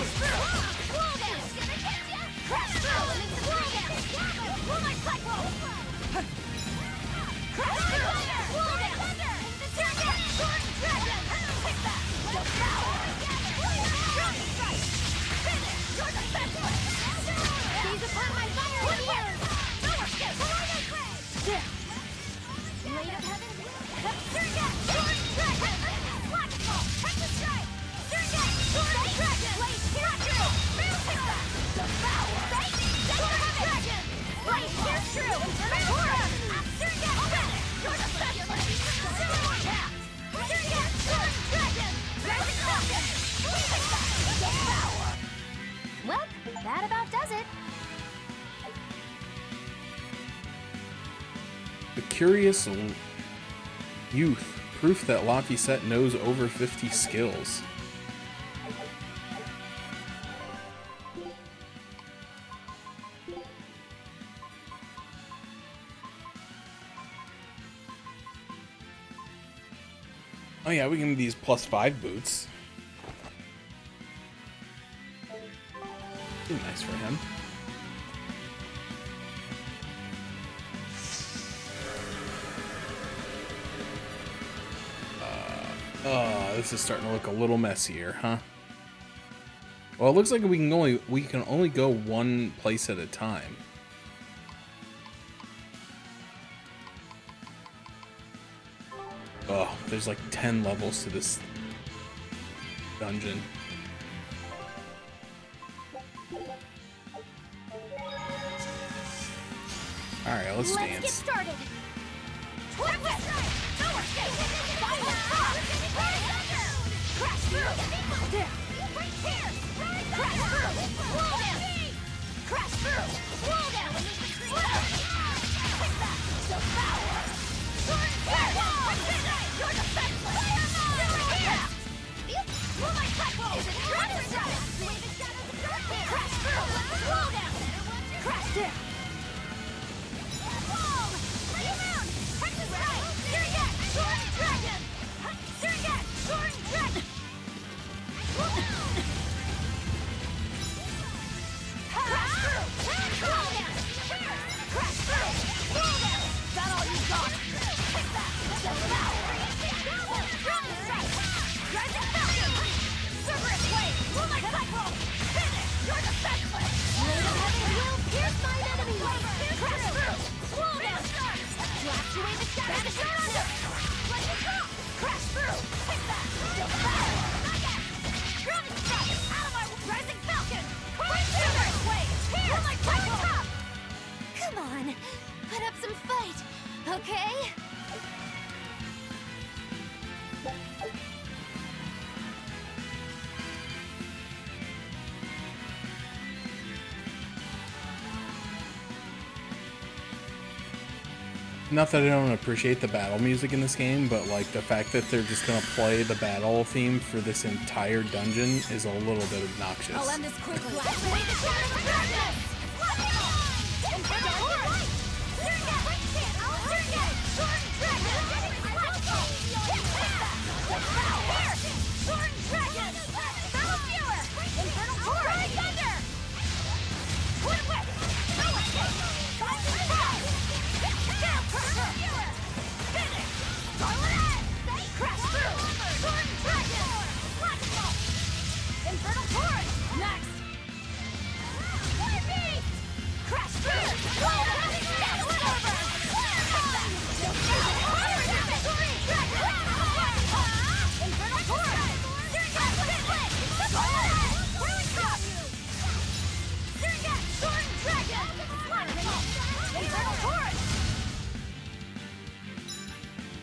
Well, that about does it. The curious youth. Proof that Laphicet knows over 50 skills. Oh yeah, we can do these +5 boots. Be nice for him. This is starting to look a little messier, huh? Well, it looks like we can only go one place at a time. Oh, there's like 10 levels to this dungeon. Alright, let's Let's get dance. started. Twin whip! No escape! Fire cross! Crash through! There! Right here! Crash through! Roll down! Crash through! Roll down! Take that! Devour! Sword fire! You're defenseless! Here! Roll my cycle! Is it Dragon Strike? Crash through! Roll down! Crash down! Come on, put up some fight, okay? Not that I don't appreciate the battle music in this game, but like the fact that they're just gonna play the battle theme for this entire dungeon is a little bit obnoxious. I'll end this quickly.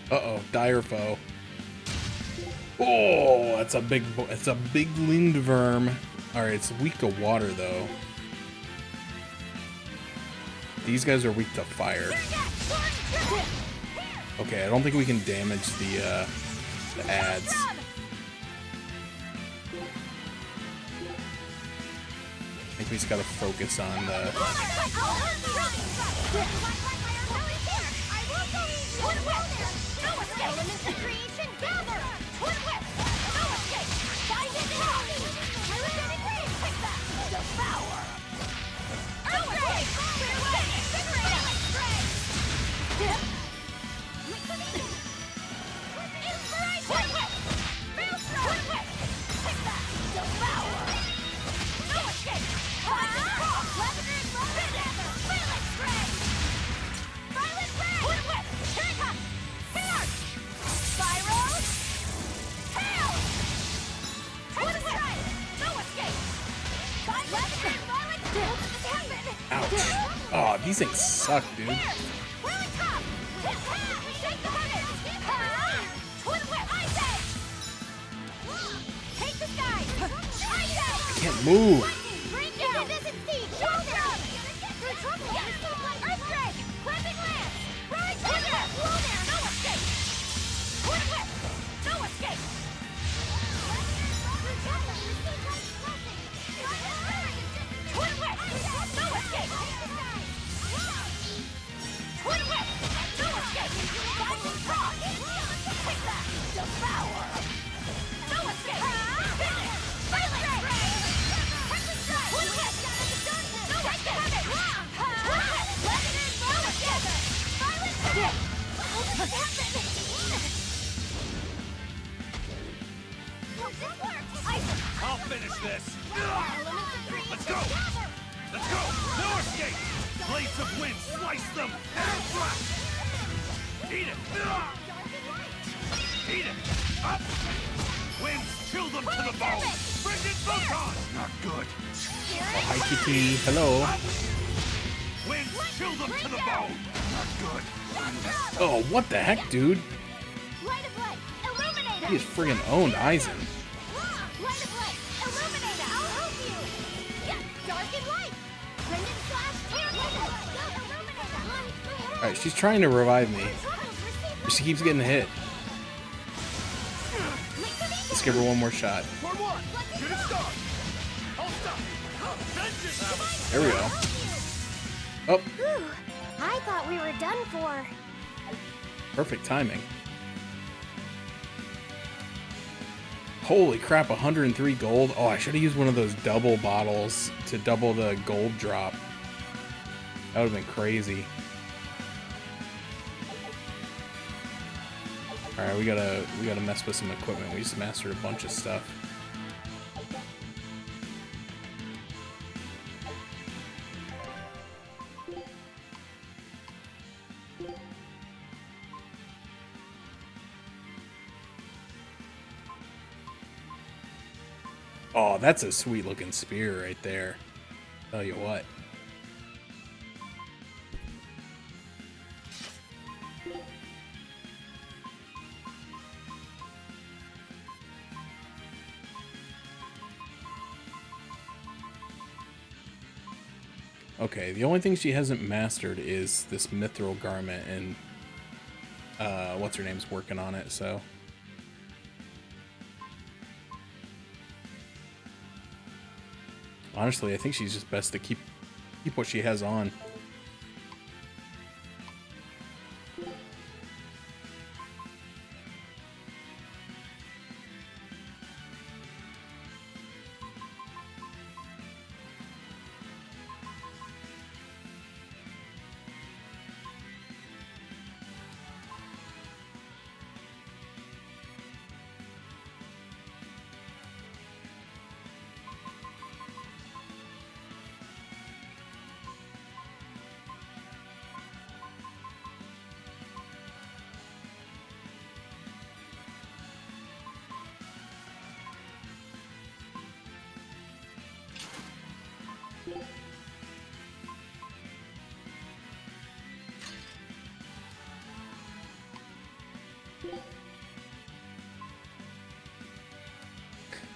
Uh-oh, dire foe. Oh, that's a big lindworm. Alright, it's weak to water though. These guys are weak to fire. Okay, I don't think we can damage the ads. I think we just gotta focus on the... Ouch. Oh, these things suck, dude. I can't move. I'll finish this. Let's go. Let's go. No escape. Blades of wind, slice them. Arrow thrust. Eat it. Eat it. Up. Winds, chill them to the bone. Frigid photon. Not good. Oh, hi, Kitty. Hello. Winds chill them to the bone. Not good. Oh, what the heck, dude? Light of light, illuminator. He is friggin' owned Aizen. Light of light, illuminator. I'll help you. Yeah, dark and light. Crimson slash, light of light, illuminator. Alright, she's trying to revive me. But she keeps getting hit. Let's give her one more shot. Turn one. Get it started. I'll stop. Vengeance. There we go. Oh, Whew. I thought we were done for. perfect timing. Holy crap, 103 gold. Oh, I should have used one of those double bottles to double the gold drop. That would have been crazy. Alright, we gotta mess with some equipment. We just mastered a bunch of stuff. Oh, that's a sweet looking spear right there. Tell you what. Okay, the only thing she hasn't mastered is this mithril garment, and what's her name's working on it, so. Honestly, I think she's just best to keep what she has on.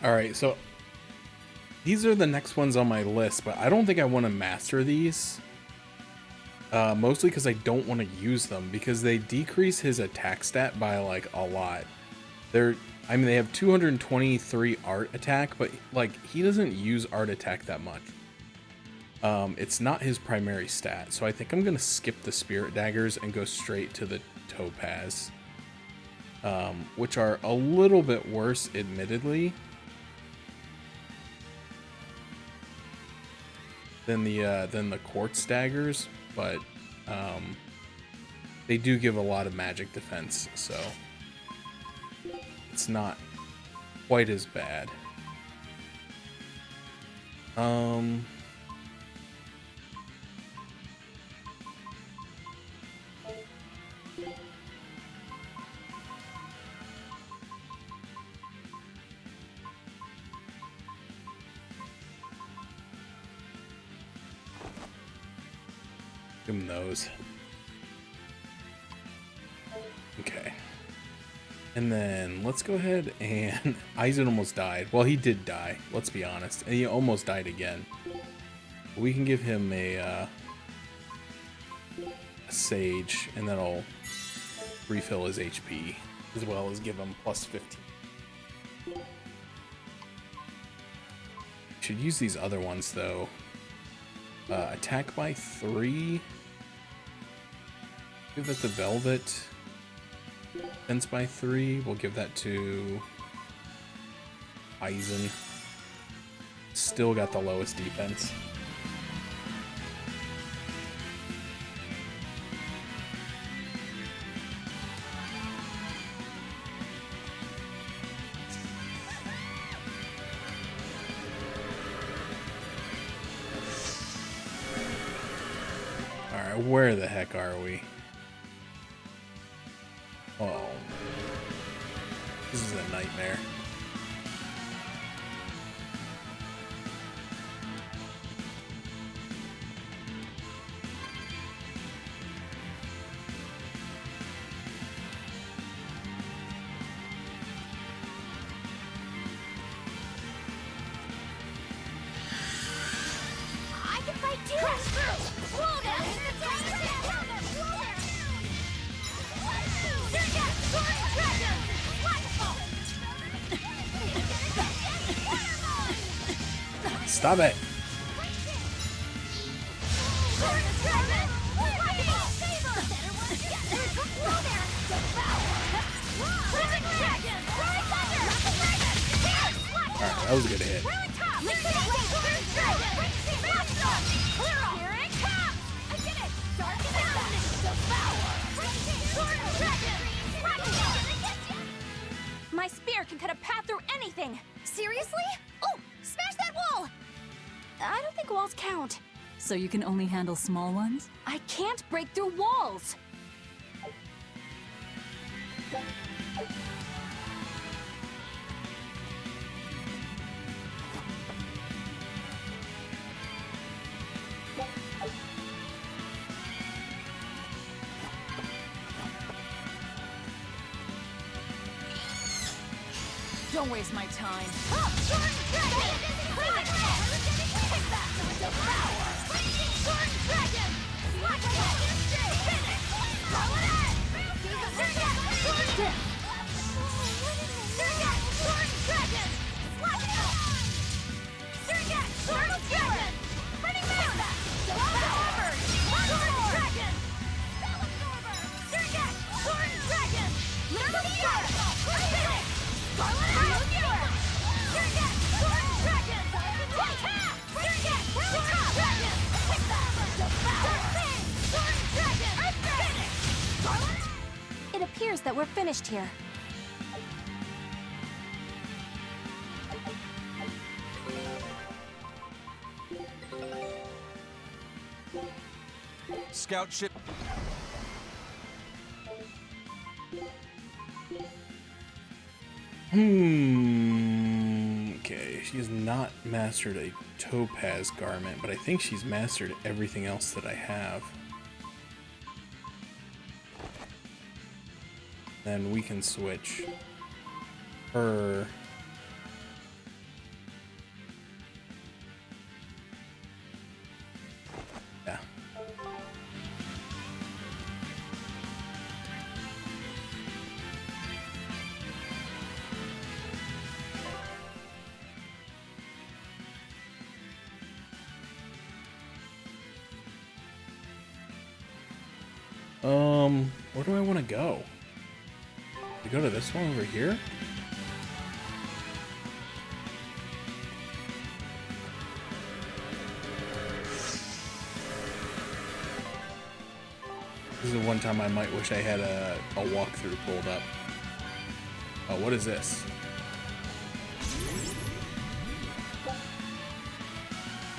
Alright, so these are the next ones on my list, but I don't think I want to master these. Mostly because I don't want to use them, because they decrease his attack stat by like a lot. They have 223 art attack, but like he doesn't use art attack that much. It's not his primary stat, so I think I'm gonna skip the spirit daggers and go straight to the topaz, which are a little bit worse, admittedly, than the quartz daggers, but they do give a lot of magic defense, so it's not quite as bad. Give him those. Okay. And then let's go ahead and Aizen almost died. Well, he did die, let's be honest. And he almost died again. We can give him a sage, and that'll refill his HP, as well as give him plus 15. Should use these other ones though. Attack by 3. Give that to Velvet. Defense by 3. We'll give that to Aizen. Still got the lowest defense. Alright, where the heck are we? Oh. This is a nightmare. Stop it. Alright, that was a good hit. My spear can cut a path through anything! Seriously? Oh, smash that wall! I don't think walls count. So you can only handle small ones? I can't break through walls! Don't waste my time. It appears that we're finished here. Scout ship. Okay, she has not mastered a topaz garment, but I think she's mastered everything else that I have. Then we can switch her. Yeah. Where do I want to go? To go to this one over here? This is the one time I might wish I had a walkthrough pulled up. Oh, what is this?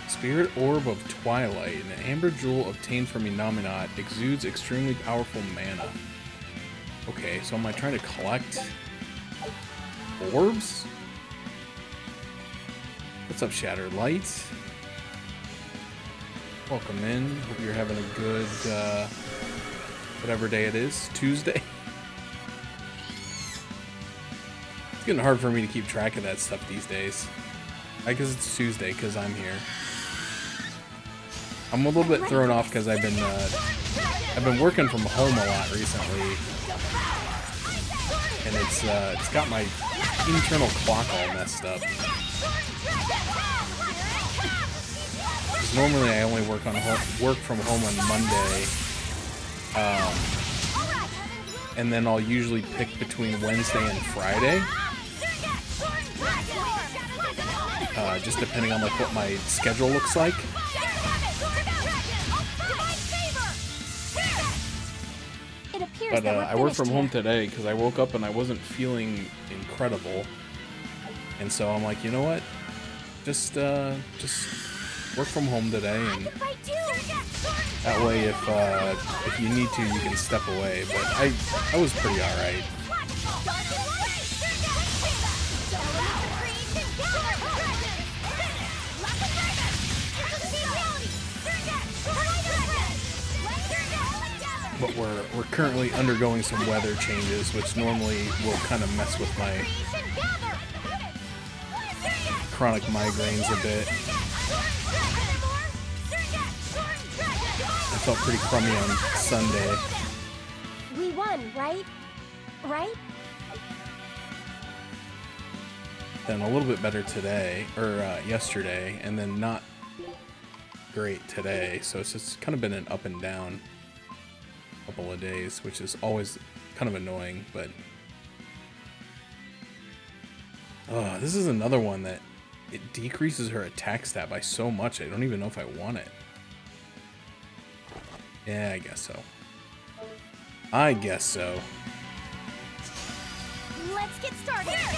Spirit Orb of Twilight, an amber jewel obtained from Enominat, exudes extremely powerful mana. Okay, so am I trying to collect orbs? What's up, Shattered Light? Welcome in. Hope you're having a good, whatever day it is. Tuesday? It's getting hard for me to keep track of that stuff these days. I guess it's Tuesday because I'm here. I'm a little bit thrown off because I've been working from home a lot recently, and it's got my internal clock all messed up. 'Cause normally I only work from home on Monday, and then I'll usually pick between Wednesday and Friday, just depending on like what my schedule looks like. But I worked from home today because I woke up and I wasn't feeling incredible, and so I'm like, you know what? Just work from home today, and that way, if you need to, you can step away. But I was pretty all right. But we're currently undergoing some weather changes, which normally will kind of mess with my chronic migraines a bit. I felt pretty crummy on Sunday. We won, right? Right? then a little bit better today, or yesterday, and then not great today. So it's just kind of been an up and down couple of days, which is always kind of annoying, but this is another one that it decreases her attack stat by so much I don't even know if I want it. Yeah, I guess so. I guess so. Let's get started. Here.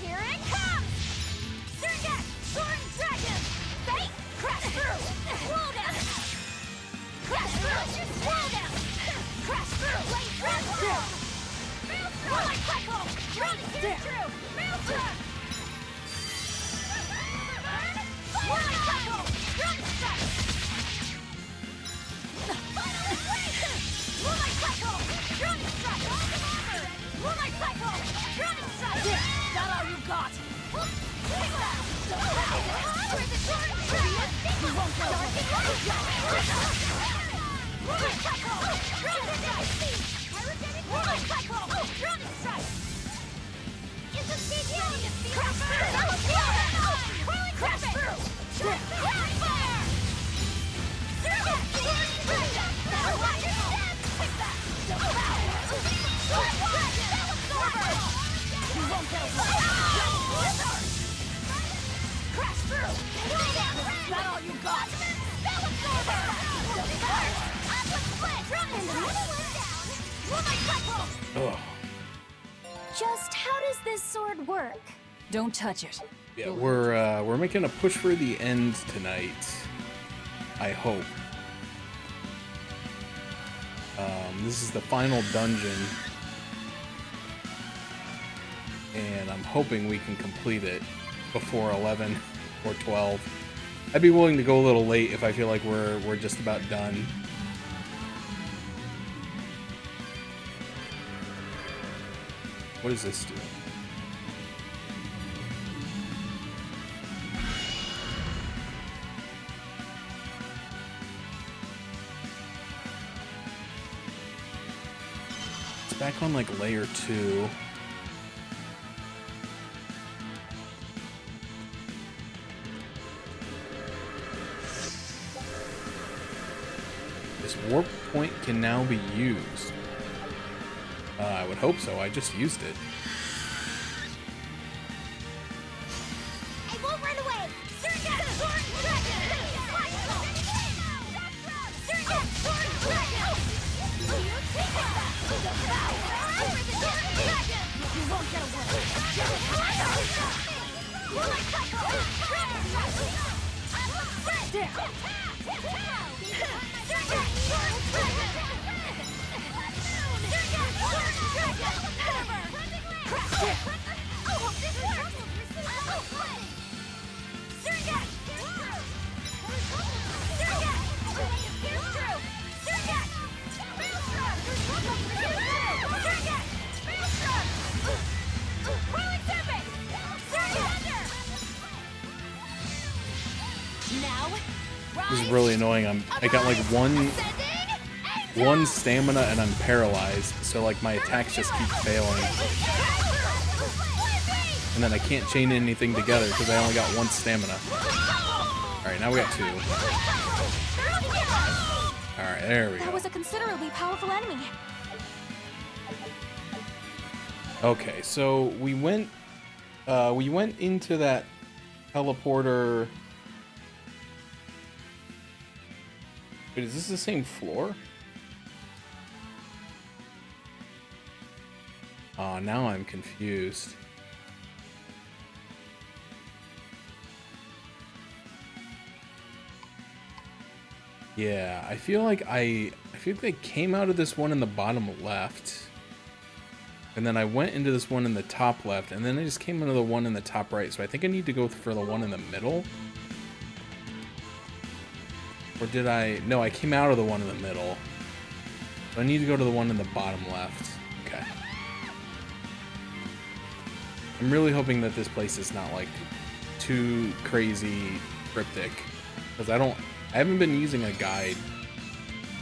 Here it comes! Surget! Sword and Dragon! Fate! Crash through! Roll down! Crash through! Roll down! Crash through! Blade crash through! Rolling cycle! Running through! Maelstrom! Rolling cycle! Running strike! Rolling cycle! Running strike! Rolling cycle! Running strike! That all you got? Take that! Where's the sword? You won't go! Rolling cycle! Running strike! Rolling cycle! Running strike! It's a CG! Crash through! Crash through! Rolling fire! Just how does this sword work? Don't touch it. Yeah, we're making a push for the end tonight. I hope. This is the final dungeon, and I'm hoping we can complete it before 11 or 12. I'd be willing to go a little late if I feel like we're just about done. What does this do? Back on like layer 2. This warp point can now be used. I would hope so. I just used it. I won't run away! Surget! Sword Dragon! Surget! Sword Dragon! You take that! You won't get away! Rolling cycle! Down! Surget! Sword Dragon! Surget! Sword Dragon! Crash it! I hope this works! Surget! Surget! Here's through! Surget! Maelstrom! Surget! Maelstrom! Rolling Serpent! Surget! Now, This is really annoying. I got like one stamina and I'm paralyzed, so like my attacks just keep failing. And then I can't chain anything together because I only got one stamina. Alright, now we got 2. Alright, there we go. That was a considerably powerful enemy. Okay, so we went into that teleporter. Wait, is this the same floor? Oh, now I'm confused. Yeah, I feel like I came out of this one in the bottom left. And then I went into this one in the top left, and then I just came into the one in the top right. So I think I need to go for the one in the middle. Or did I? No, I came out of the one in the middle. So I need to go to the one in the bottom left. Okay. I'm really hoping that this place is not like too crazy cryptic, because I haven't been using a guide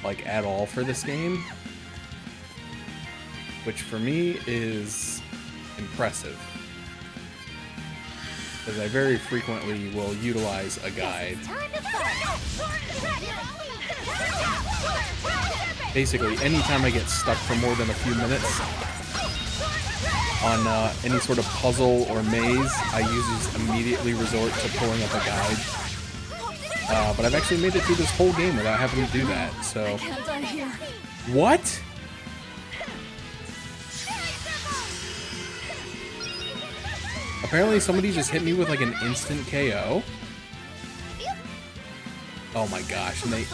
like at all for this game, which for me is impressive, because I very frequently will utilize a guide. Basically, anytime I get stuck for more than a few minutes on any sort of puzzle or maze, I usually immediately resort to pulling up a guide. But I've actually made it through this whole game without having to do that, so... What? Apparently somebody just hit me with like an instant KO. Oh my gosh, and they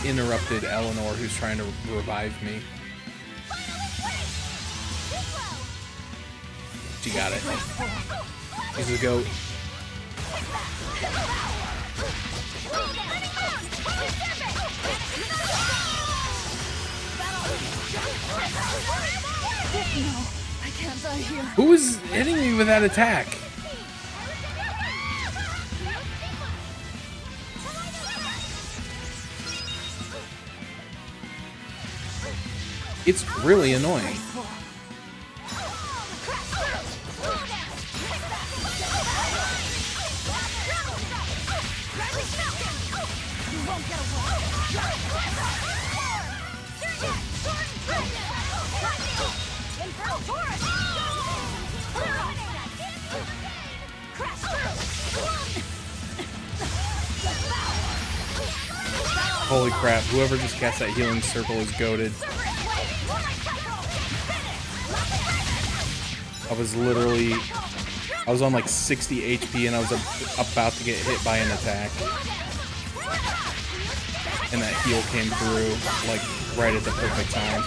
interrupted Eleanor, who's trying to revive me. She got it. She's a goat. No, I can't die here. Who is hitting me with that attack? It's really annoying. Holy crap, whoever just cast that healing circle is goated. I was on like 60 HP and I was about to get hit by an attack. And that heal came through like right at the perfect time.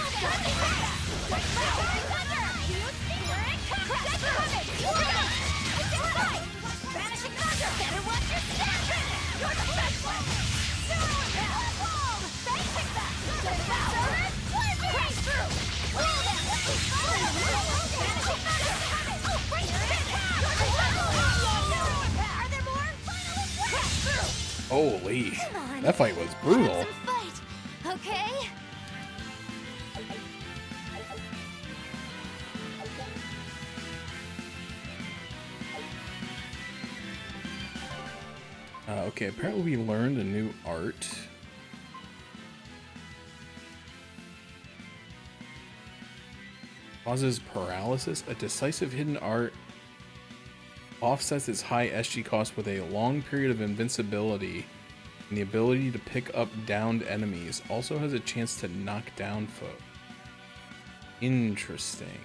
Holy, that fight was brutal. Okay? Okay, apparently we learned a new art. Causes paralysis. A decisive hidden art offsets its high SG cost with a long period of invincibility and the ability to pick up downed enemies. Also has a chance to knock down foe. Interesting.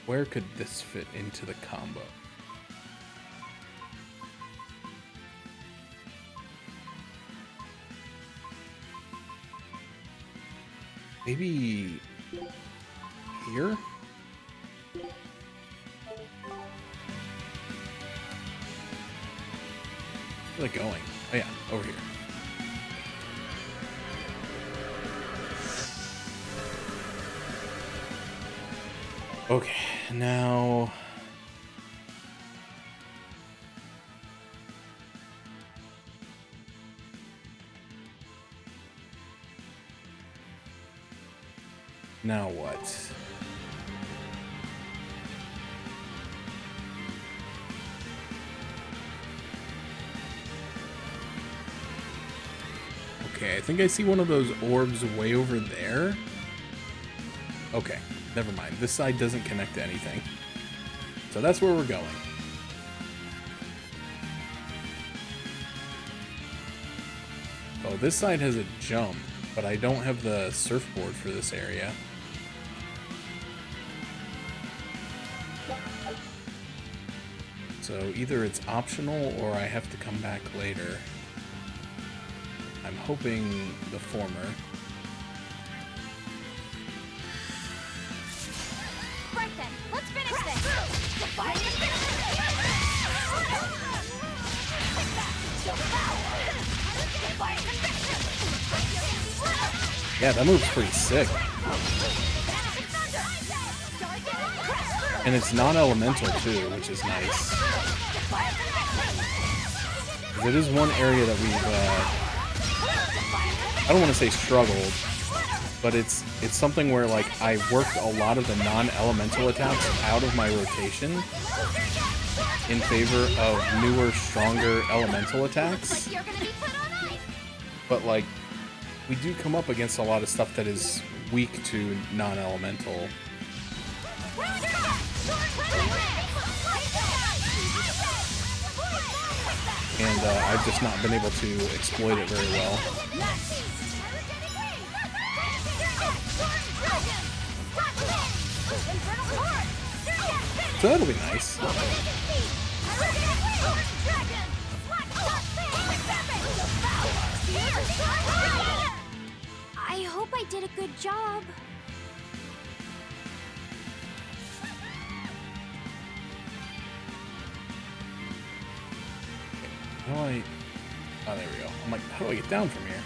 Where could this fit into the combo? Maybe here? Where are they going? Oh yeah, over here. Okay, now... Now what? Okay, I think I see one of those orbs way over there. Okay, never mind. This side doesn't connect to anything. So that's where we're going. Oh, this side has a jump, but I don't have the surfboard for this area. So either it's optional or I have to come back later. I'm hoping the former. Right then, let's finish this. Yeah, that move's pretty sick. And it's non-elemental too, which is nice. 'Cause it is one area that we've I don't want to say struggled, but it's something where like I worked a lot of the non-elemental attacks out of my rotation in favor of newer, stronger elemental attacks. But like, we do come up against a lot of stuff that is weak to non-elemental. And I've just not been able to exploit it very well. So that'll be nice. I hope I did a good job. How do I... Oh, there we go. I'm like, how do I get down from here?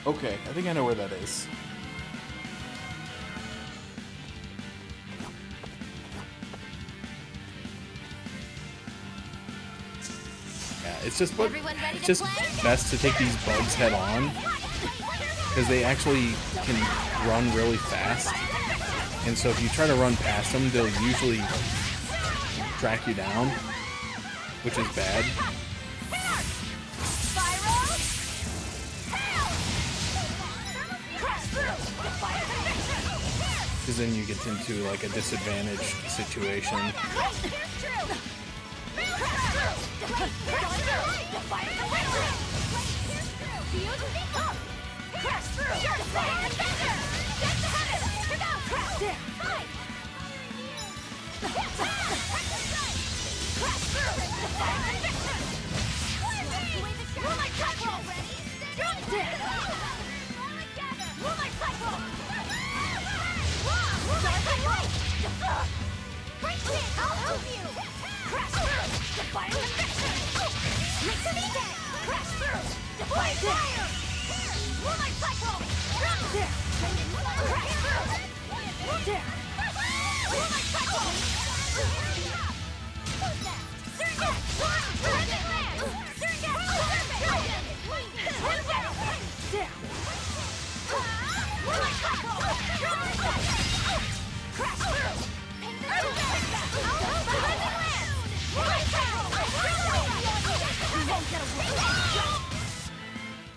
Okay, I think I know where that is. Yeah, it's just best to take these bugs head on because they actually can run really fast. And so if you try to run past them, they'll usually track you down, which is bad. Because then you get into like a disadvantaged situation.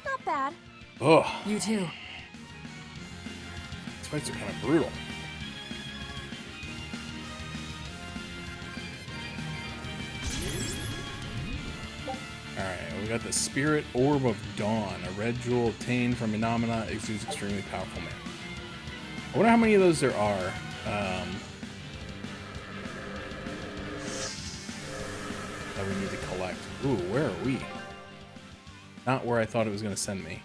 Not bad. Ugh. You too. These fights are kind of brutal. Alright, we got the Spirit Orb of Dawn. A red jewel obtained from Phenomena exudes extremely powerful mana. I wonder how many of those there are. That we need to collect. Ooh, where are we? Not where I thought it was going to send me.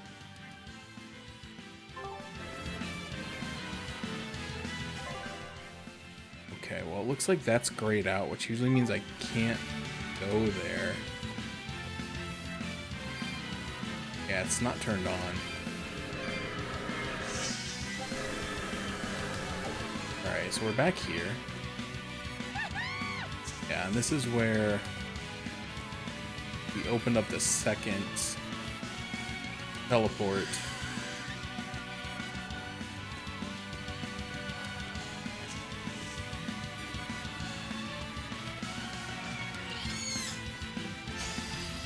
Okay, well it looks like that's grayed out, which usually means I can't go there. Yeah, it's not turned on. Alright, so we're back here. Yeah, and this is where we opened up the second teleport.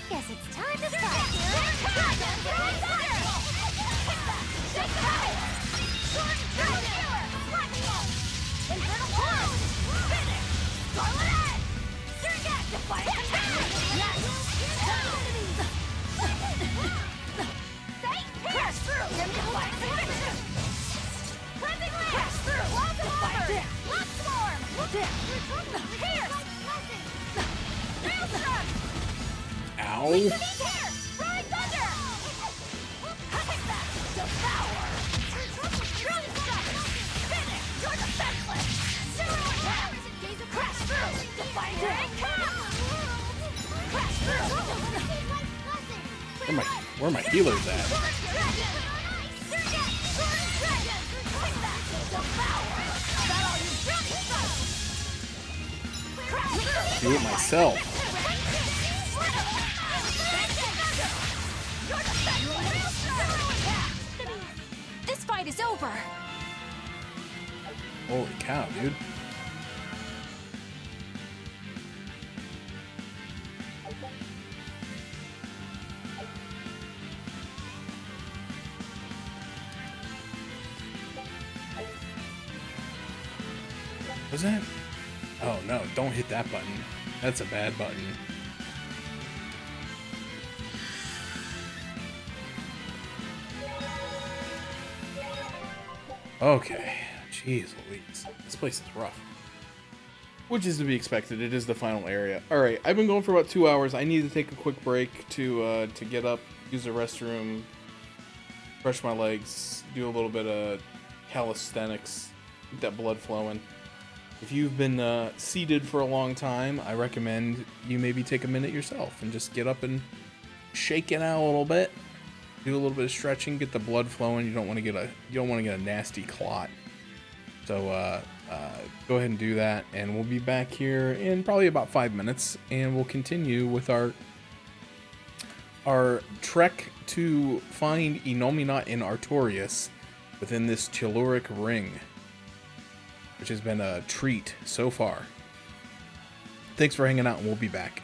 Guess it's time to fight. Ow. Where are my healers at? Do it myself. This fight is over. Holy cow, dude. Was that? Oh no, don't hit that button. That's a bad button. Okay. Jeez Louise. This place is rough. Which is to be expected. It is the final area. Alright, I've been going for about 2 hours. I need to take a quick break to get up, use the restroom, stretch my legs, do a little bit of calisthenics, get that blood flowing. If you've been seated for a long time, I recommend you maybe take a minute yourself and just get up and shake it out a little bit. Do a little bit of stretching, get the blood flowing. You don't want to get a nasty clot. So go ahead and do that, and we'll be back here in probably about 5 minutes, and we'll continue with our trek to find Innominat and Artorias within this telluric ring, which has been a treat so far. Thanks for hanging out, and we'll be back.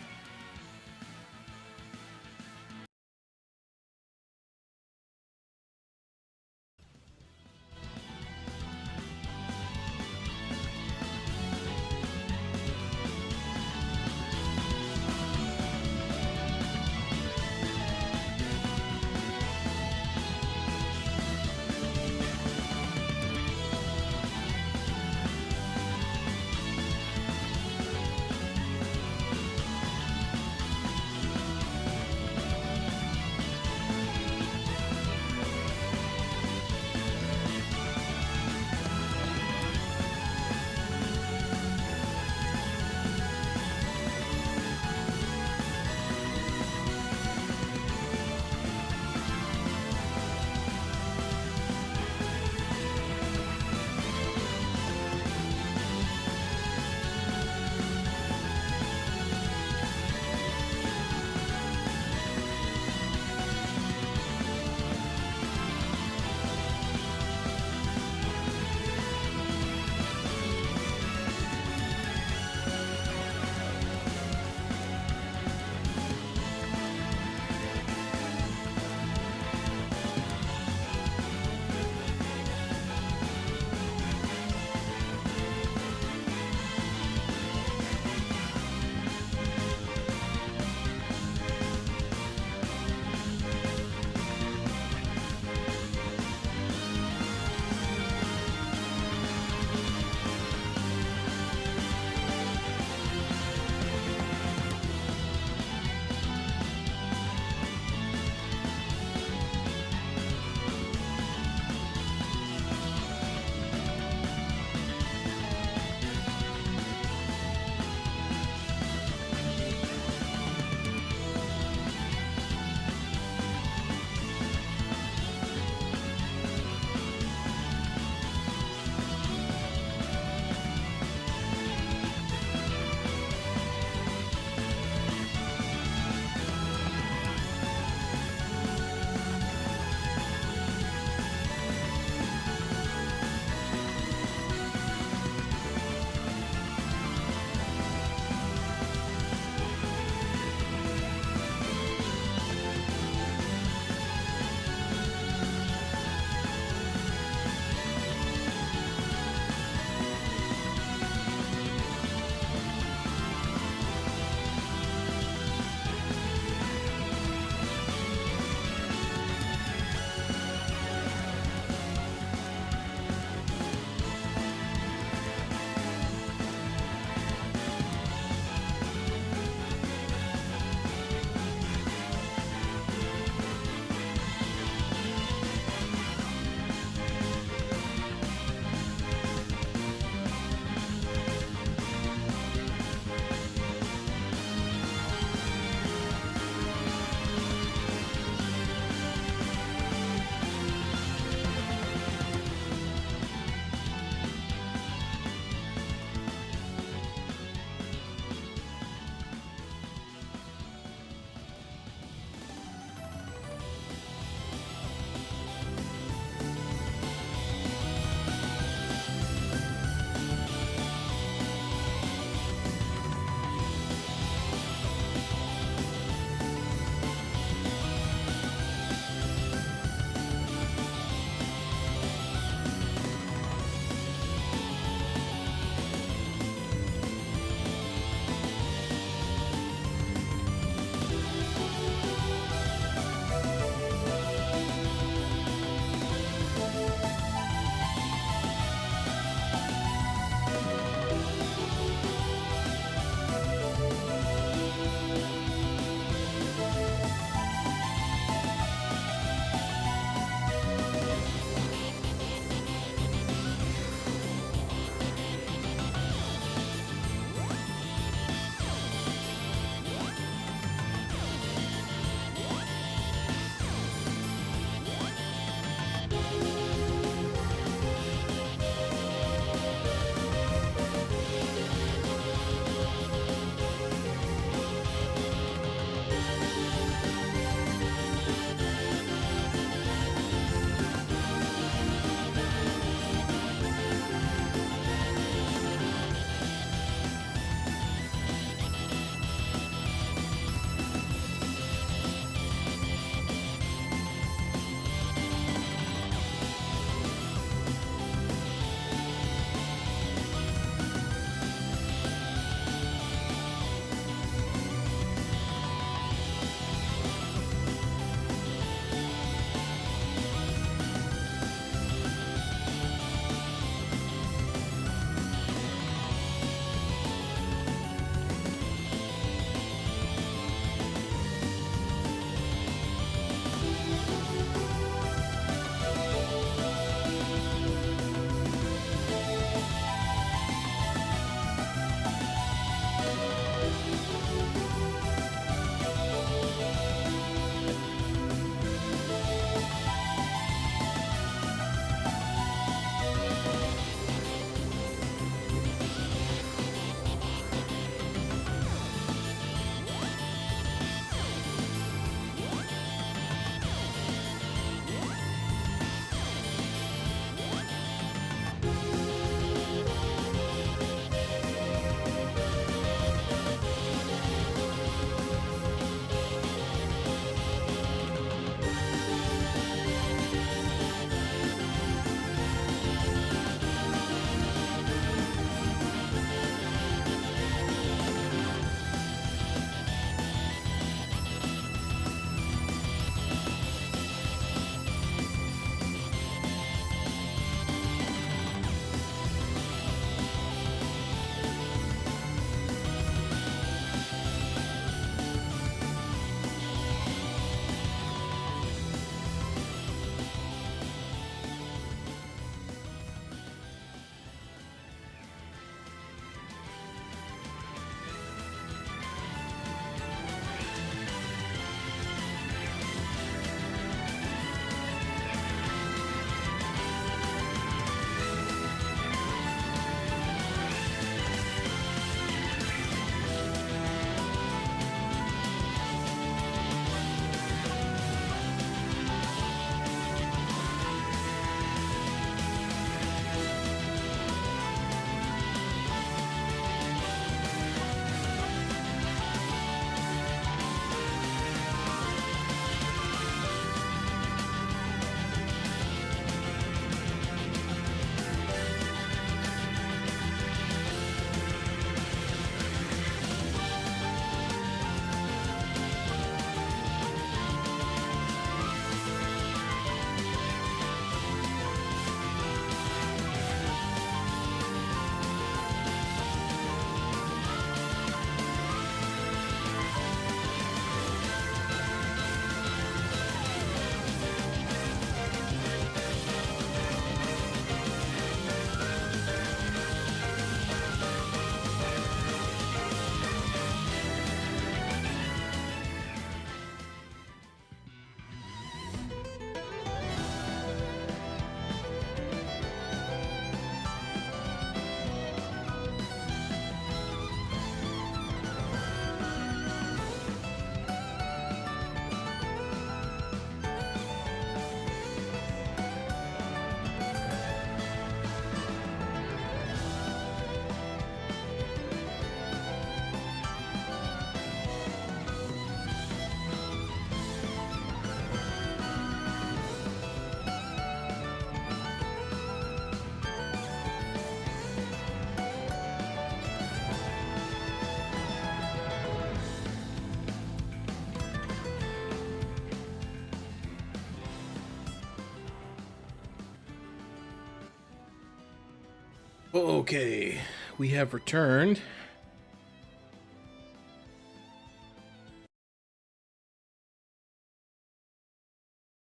Okay, we have returned.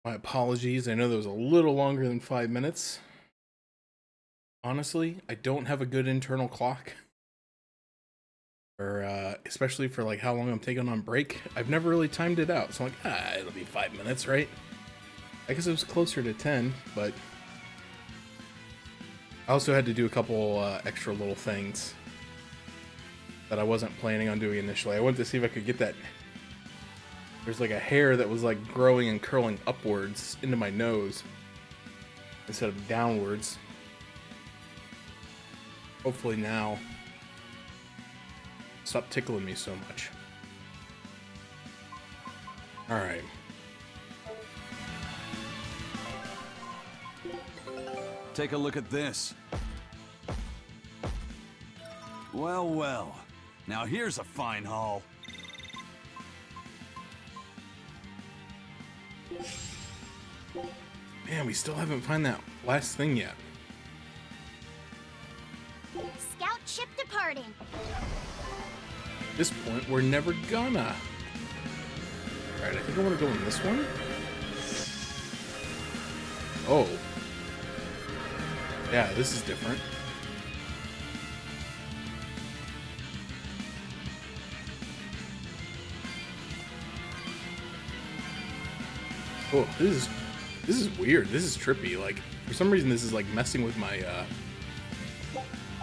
My apologies. I know that was a little longer than 5 minutes. Honestly, I don't have a good internal clock. Or, especially for like how long I'm taking on break. I've never really timed it out. So I'm like, it'll be 5 minutes, right? I guess it was closer to 10, but I also had to do a couple extra little things that I wasn't planning on doing initially. I wanted to see if I could get that. There's like a hair that was like growing and curling upwards into my nose instead of downwards. Hopefully now, stop tickling me so much. All right. Take a look at this. Well, well. Now here's a fine haul. Man, we still haven't found that last thing yet. Scout ship departing. At this point, we're never gonna. Alright, I think I want to go in this one. Oh. Yeah, this is different. Oh, this is weird. This is trippy. Like, for some reason, this is like messing with my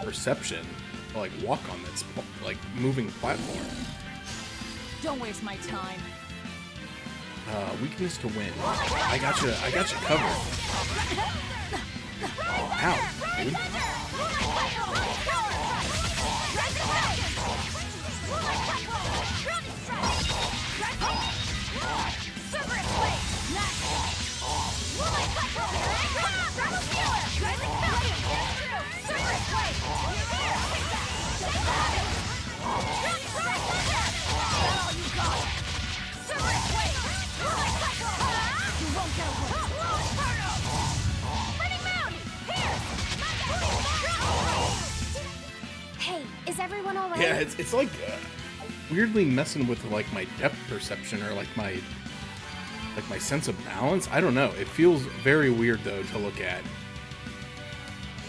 perception to like walk on this like moving platform. Don't waste my time. Weakness to wind. I got you covered. Ow, dude. Hey, is everyone alright? Yeah, it's like weirdly messing with like my depth perception or like my sense of balance. I don't know. It feels very weird though to look at.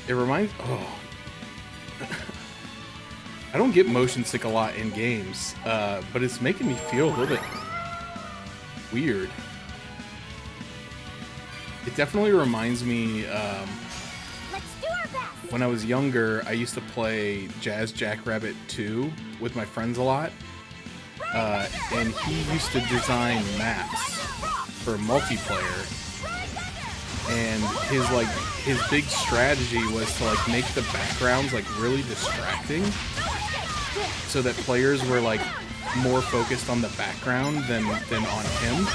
It reminds. Oh, I don't get motion sick a lot in games, but it's making me feel a little bit weird. It definitely reminds me. Let's do our best. When I was younger, I used to play Jazz Jackrabbit 2 with my friends a lot, and he used to design maps for multiplayer. And his big strategy was to like make the backgrounds like really distracting, so that players were like more focused on the background than on him.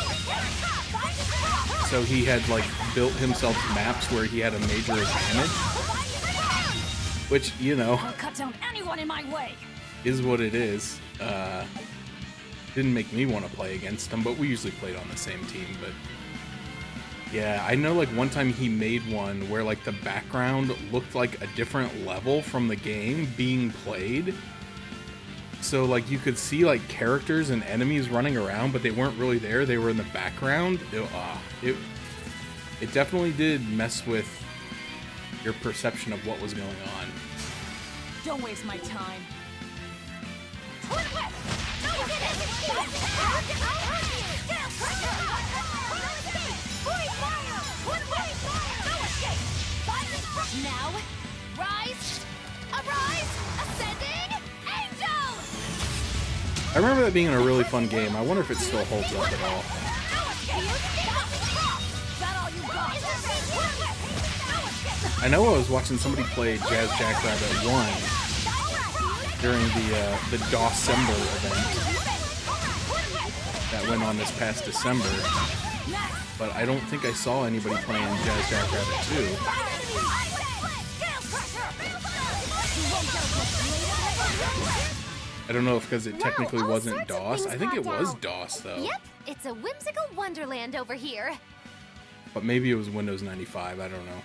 So he had like built himself maps where he had a major advantage, which, you know, I'll cut down anyone in my way. is what it is. Didn't make me want to play against him, but we usually played on the same team. But yeah, I know like one time he made one where like the background looked like a different level from the game being played. So like you could see like characters and enemies running around, but they weren't really there. They were in the background. It definitely did mess with your perception of what was going on. Don't waste my time. Now, rise, arise, ascending angel! I remember that being a really fun game. I wonder if it still holds up at all. I know I was watching somebody play Jazz Jackrabbit 1 during the Dawsember event that went on this past December, but I don't think I saw anybody playing Jazz Jackrabbit 2. I don't know if because it technically wasn't DOS. I think it was DOS though. Yep, it's a whimsical wonderland over here. But maybe it was Windows 95, I don't know.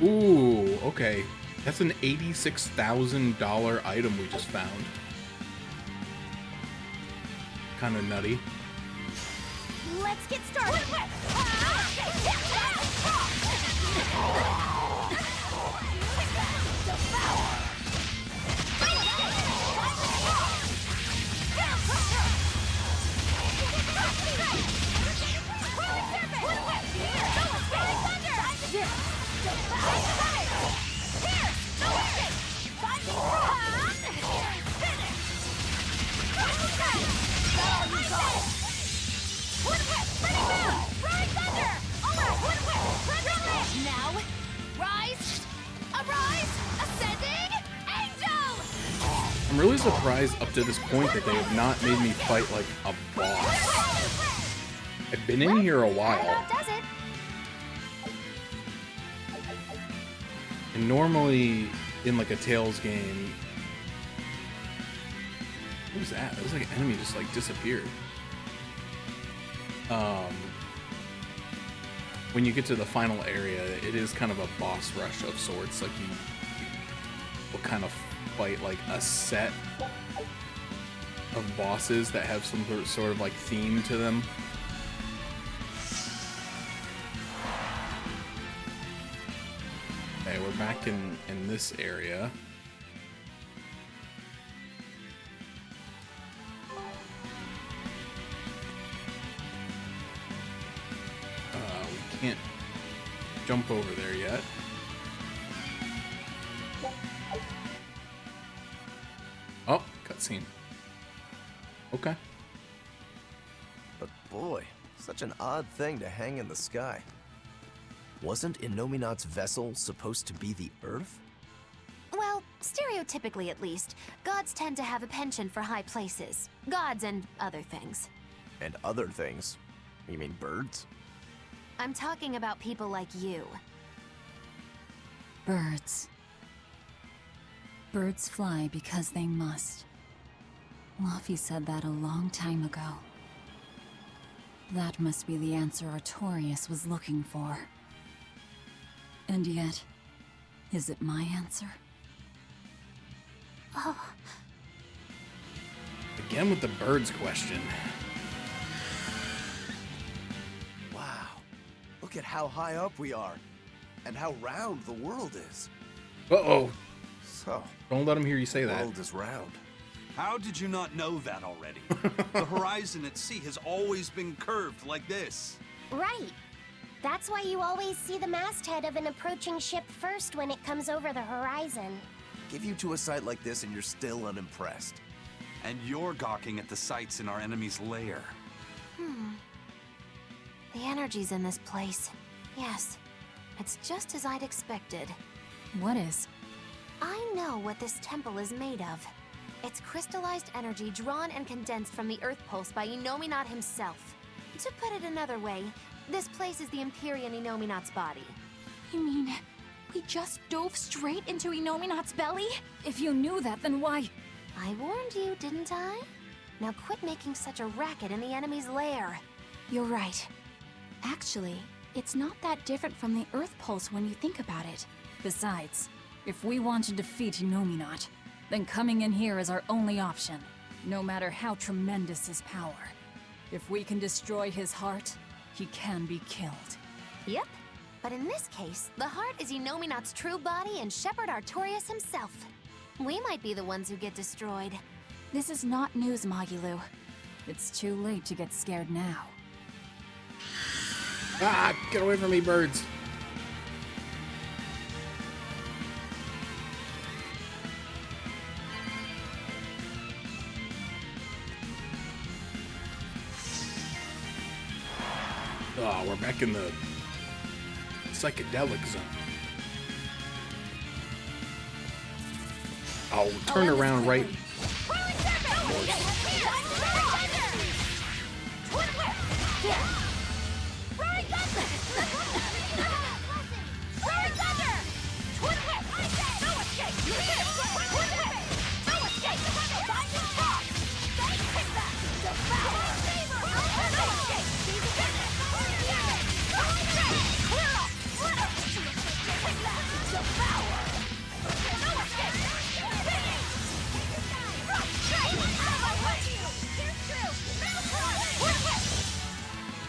Ooh, okay. That's an $86,000 item we just found. Kind of nutty. Let's get started. Now, rise, arise, ascending, angel! I'm really surprised up to this point that they have not made me fight like a boss. I've been in here a while. That does it. And normally in like a Tales game, what was that? It was like an enemy just like disappeared. When you get to the final area, it is kind of a boss rush of sorts. Like you will kind of fight like a set of bosses that have some sort of like theme to them. Okay, we're back in this area. We can't jump over there yet. Oh, cutscene. Okay. But boy, such an odd thing to hang in the sky. Wasn't Innominat's vessel supposed to be the Earth? Well, stereotypically at least, gods tend to have a penchant for high places. Gods and other things. And other things? You mean birds? I'm talking about people like you. Birds. Birds fly because they must. Laufey said that a long time ago. That must be the answer Artorias was looking for. And yet, is it my answer? Oh. Again with the birds question. Wow. Look at how high up we are. And how round the world is. Uh-oh. So, don't let him hear you say that. The world is round. How did you not know that already? The horizon at sea has always been curved like this. Right. That's why you always see the masthead of an approaching ship first when it comes over the horizon. Give you to a sight like this and you're still unimpressed. And you're gawking at the sights in our enemy's lair. The energy's in this place. Yes. It's just as I'd expected. What is? I know what this temple is made of. It's crystallized energy drawn and condensed from the Earth Pulse by Innominat himself. To put it another way, this place is the Empyrean Innominat's body. You mean, we just dove straight into Innominat's belly? If you knew that, then why? I warned you, didn't I? Now quit making such a racket in the enemy's lair. You're right. Actually, it's not that different from the Earth Pulse when you think about it. Besides, if we want to defeat Innominat, then coming in here is our only option, no matter how tremendous his power. If we can destroy his heart, he can be killed. Yep. But in this case, the heart is Innominat's true body and Shepherd Artorias himself. We might be the ones who get destroyed. This is not news, Magilu. It's too late to get scared now. Ah, get away from me, birds. Oh, we're back in the psychedelic zone. I'll turn around right.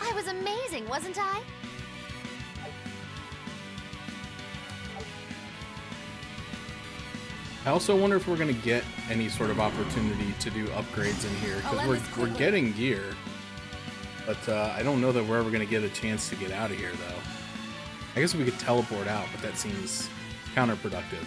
I was amazing, wasn't I? I also wonder if we're gonna get any sort of opportunity to do upgrades in here, because we're getting gear, but I don't know that we're ever gonna get a chance to get out of here though. I guess we could teleport out, but that seems counterproductive.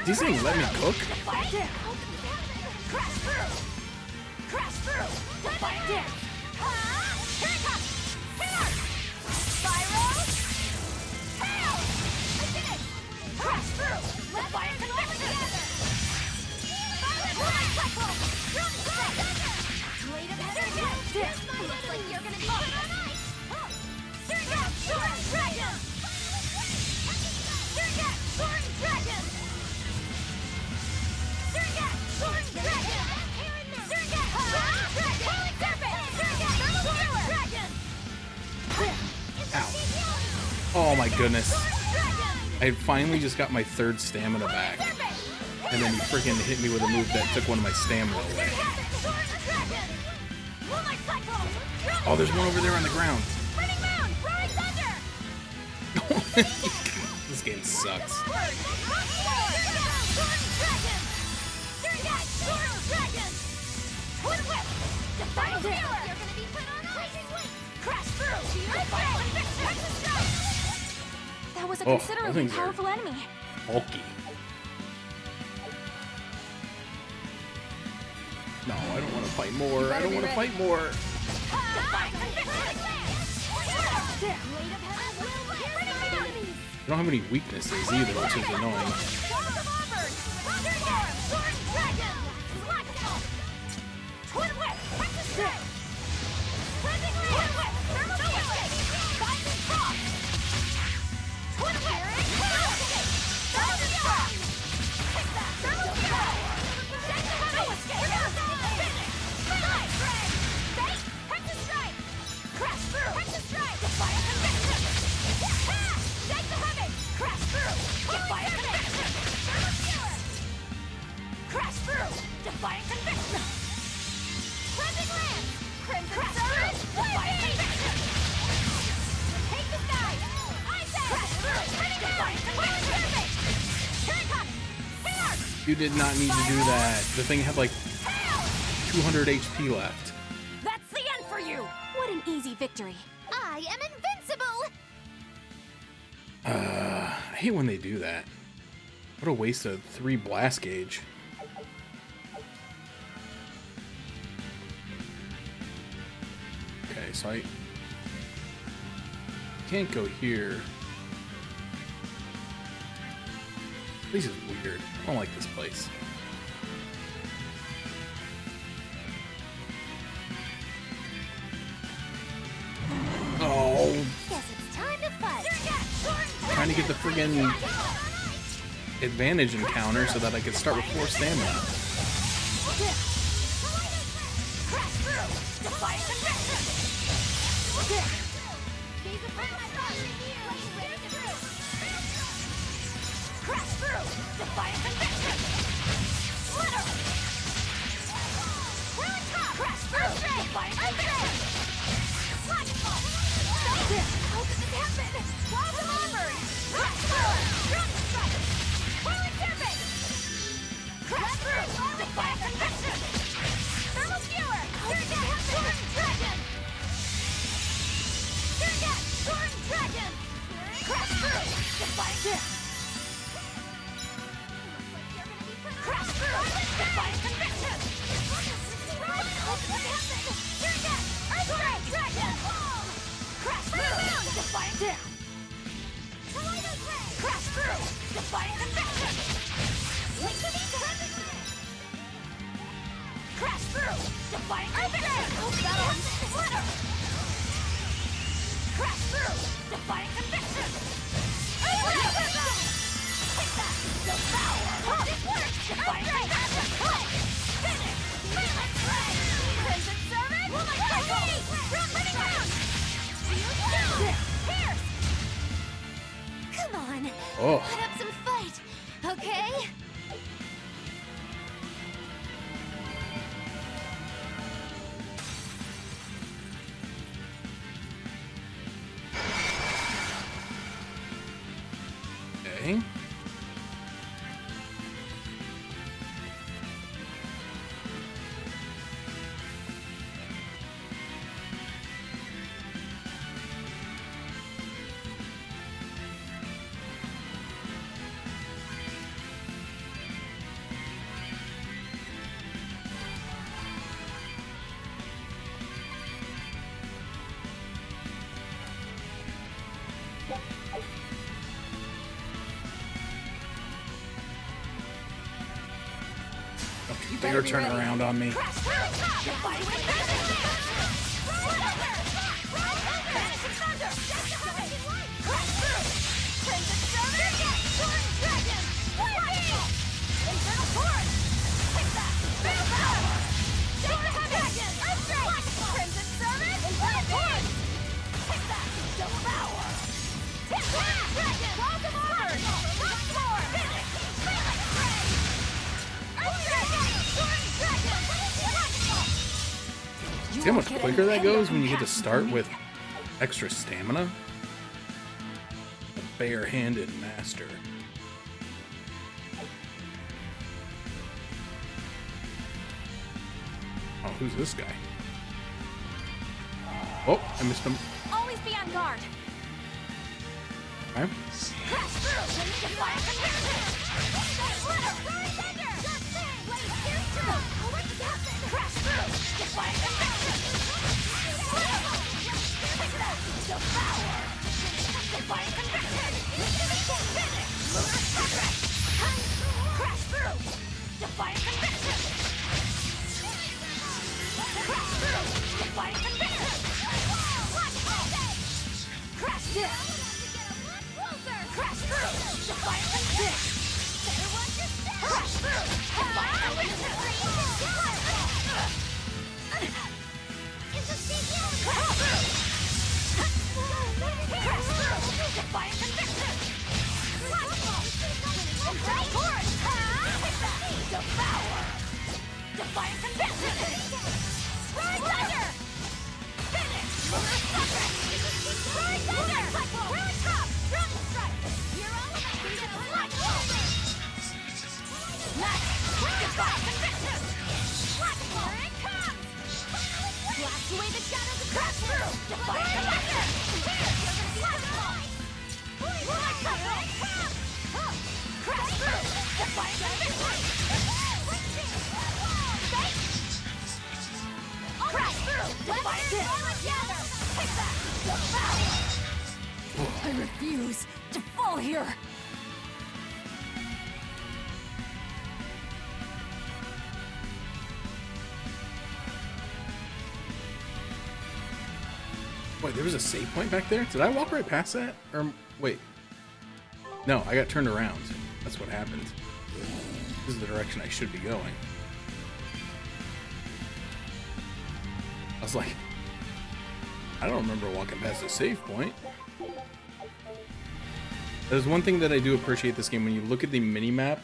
These things let me cook? Crash through! Crash through! Defy dance! Here it comes! Here! Spyro! Tail! I did it! Crash through! Defy conviction! Violet cycle! Drum strike! Blade of heaven! Looks like you're gonna be put on ice! Surgat! Soaring dragon! Surgat! Soaring dragon! Surgat! Soaring dragon! Surgat! Soaring dragon! Howling serpent! Surgat! Soaring dragon! Ow. Oh my goodness. I finally just got my 3rd stamina back. And then he freaking hit me with a move that took one of my stamina away. Oh, there's one over there on the ground. This game sucks. That was a considerably powerful enemy. Bulky. No, I don't want to fight more. I don't want to fight more. I don't have any weaknesses either, which is annoying. You did not need to do that. The thing had like 200 HP left. That's the end for you! What an easy victory. I am invincible! I hate when they do that. What a waste of 3 blast gauge. Okay, so I can't go here. This is weird. I don't like this place. Oh. Guess it's time to fight. Trying to get the friggin' advantage encounter so that I could start with 4 stamina. Defying conviction! Splitter! Crash through! Defying conviction! Take that! Devour! This works! Defying conviction! Finish! Melee strike! Crimson Servant! Running round! Pierce! Come on. Oh. Put up some fight, okay? Okay. They are turning around on me. See how much quicker that goes when you get to start with extra stamina? A bare-handed master. Oh, who's this guy? Oh, I missed him. Always be on guard. Okay. Crash through! Defying conviction! Splitter! Thunder! Blaze pierce through! Crash through! Defying conviction! Splitter! Devour! Defying conviction! Finish! Lunar Secret! Crash through! Defying conviction! Crash through! Defying conviction! Crash down! Crash through! Defying conviction! Crash through! Defying conviction! Crash through! Crash through! Defying conviction! Devour! Defying conviction! Ride Thunder! Finish! Lunar Secret! Ride Thunder! Round top! Round strike! You're all about to Next! Defying conviction! Here it comes! Blast away the shadows of Crash through! Defying conviction! Crash through! Defying conviction! Crash through! Defying conviction! Take that! Devour! I refuse to fall here. Wait, there was a save point back there? Did I walk right past that? Or wait. No, I got turned around. That's what happened. This is the direction I should be going. I was like, I don't remember walking past the save point. There's one thing that I do appreciate this game. When you look at the mini-map,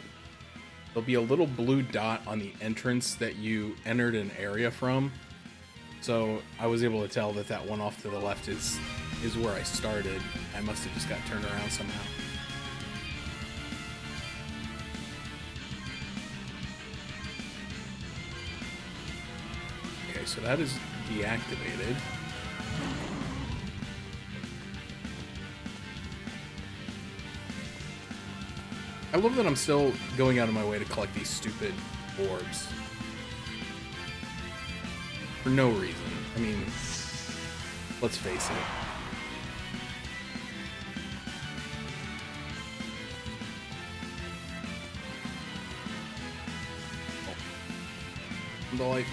there'll be a little blue dot on the entrance that you entered an area from. So I was able to tell that that one off to the left is where I started. I must have just got turned around somehow. Okay, so that is deactivated. I love that I'm still going out of my way to collect these stupid orbs. For no reason. I mean, let's face it. Oh. The life.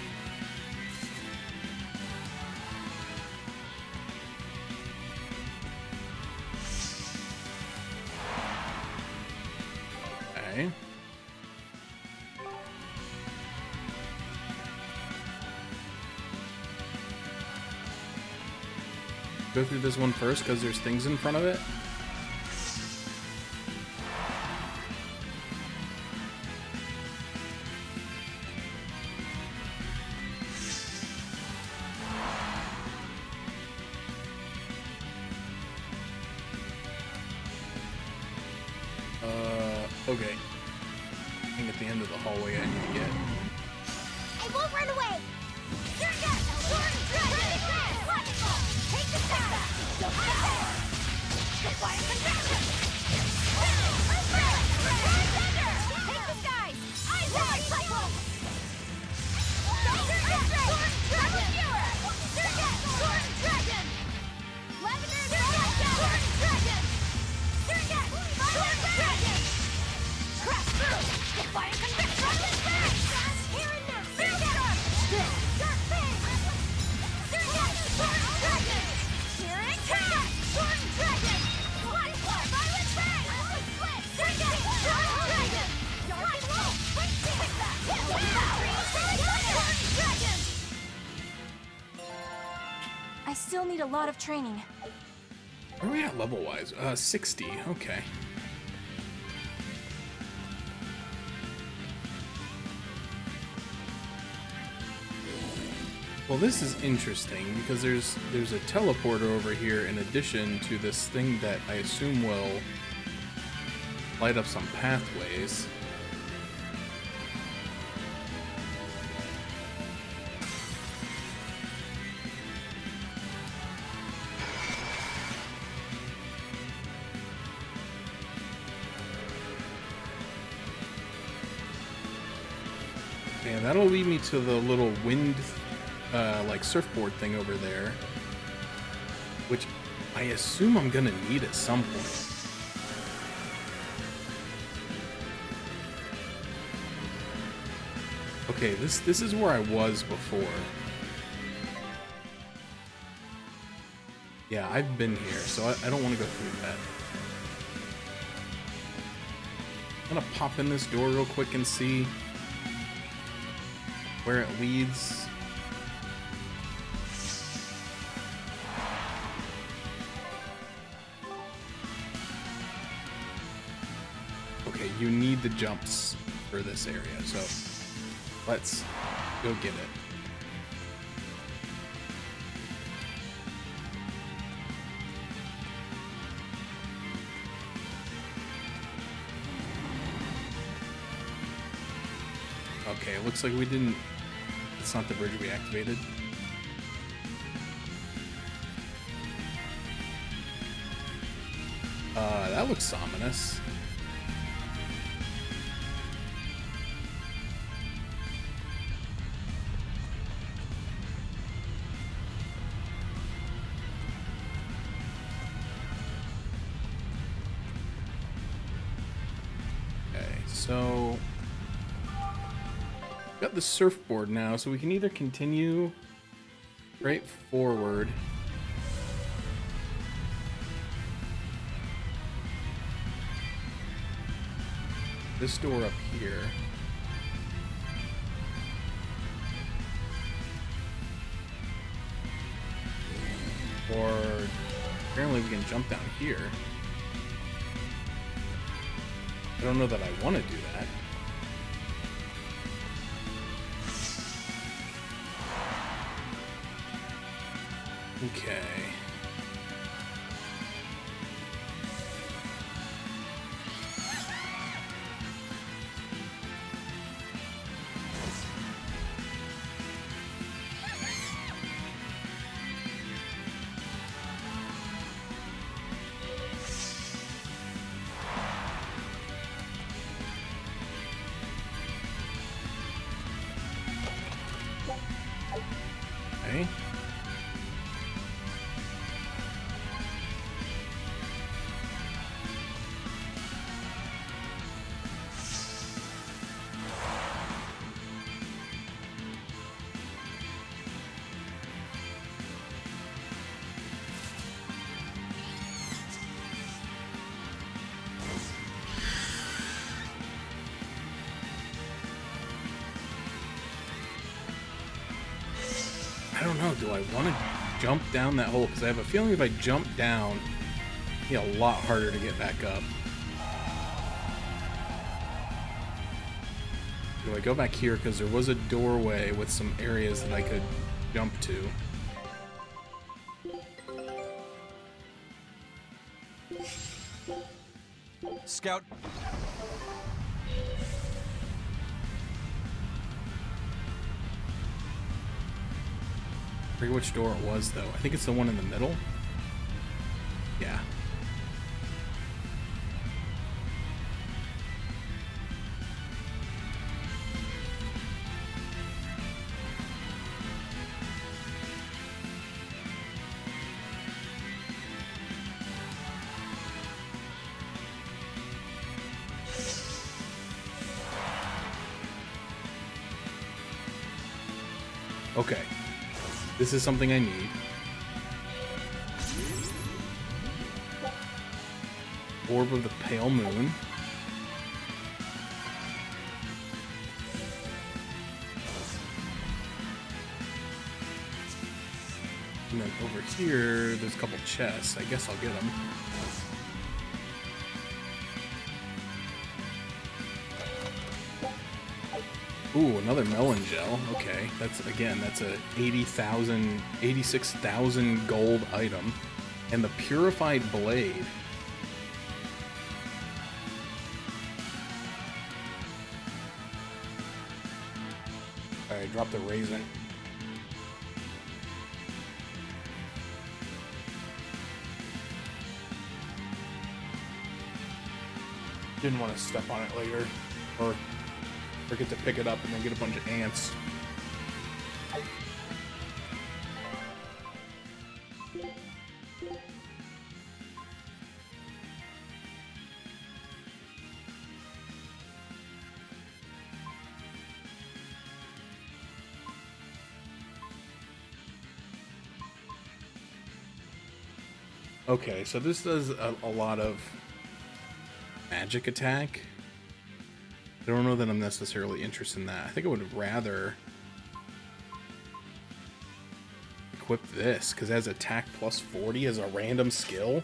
Go through this one first because there's things in front of it. Okay. I think at the end of the hallway I need to get. I won't run away! Take the sky! Take the skies! I still need a lot of training. Where are we at level-wise? 60. Okay. Well, this is interesting because there's a teleporter over here in addition to this thing that I assume will light up some pathways. And that'll lead me to the little wind, like surfboard thing over there, which I assume I'm gonna need at some point. Okay, this is where I was before. Yeah, I've been here, so I don't want to go through that. I'm gonna pop in this door real quick and see where it leads. Okay, you need the jumps for this area, so let's go get it. Okay, it looks like we didn't... It's not the bridge we activated. That looks ominous. Okay, so... Got the surfboard now, so we can either continue right forward. This door up here. Or apparently we can jump down here. I don't know that I want to do that. Okay. Okay. I don't know, do I want to jump down that hole, because I have a feeling if I jump down, it'll be a lot harder to get back up. Do I go back here? Because there was a doorway with some areas that I could jump to. Scout. I forget which door it was, though. I think it's the one in the middle. Yeah. Okay. This is something I need. Orb of the Pale Moon. And then over here, there's a couple chests. I guess I'll get them. Ooh, another melon gel. Okay, that's a 86,000 gold item. And the purified blade. Alright, drop the raisin. Didn't want to step on it later, or forget to pick it up and then get a bunch of ants. Okay, so this does a lot of magic attack. I don't know that I'm necessarily interested in that. I think I would rather equip this, because it has attack plus 40 as a random skill.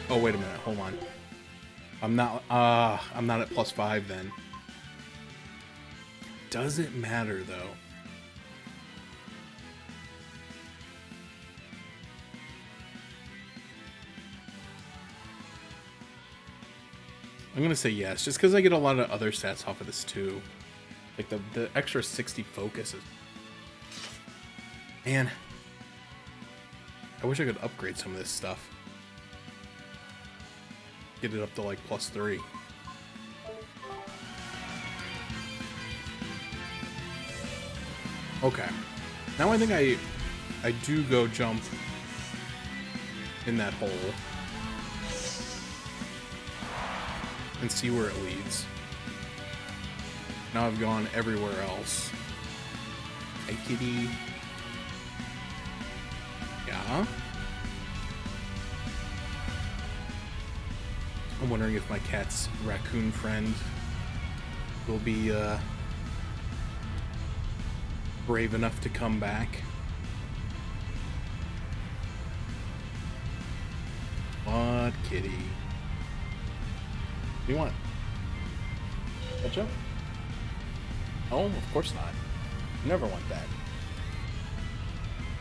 Oh, wait a minute, hold on. I'm not at plus 5 then. Does it matter though? I'm gonna say yes, just because I get a lot of other stats off of this too. Like the extra 60 focus is... Man. I wish I could upgrade some of this stuff. Get it up to like plus 3. Okay. Now I think I do go jump in that hole. And see where it leads. Now I've gone everywhere else. Hey, kitty. Yeah? I'm wondering if my cat's raccoon friend will be brave enough to come back. What, kitty? What do you want? Ketchup? Oh, of course not. Never want that.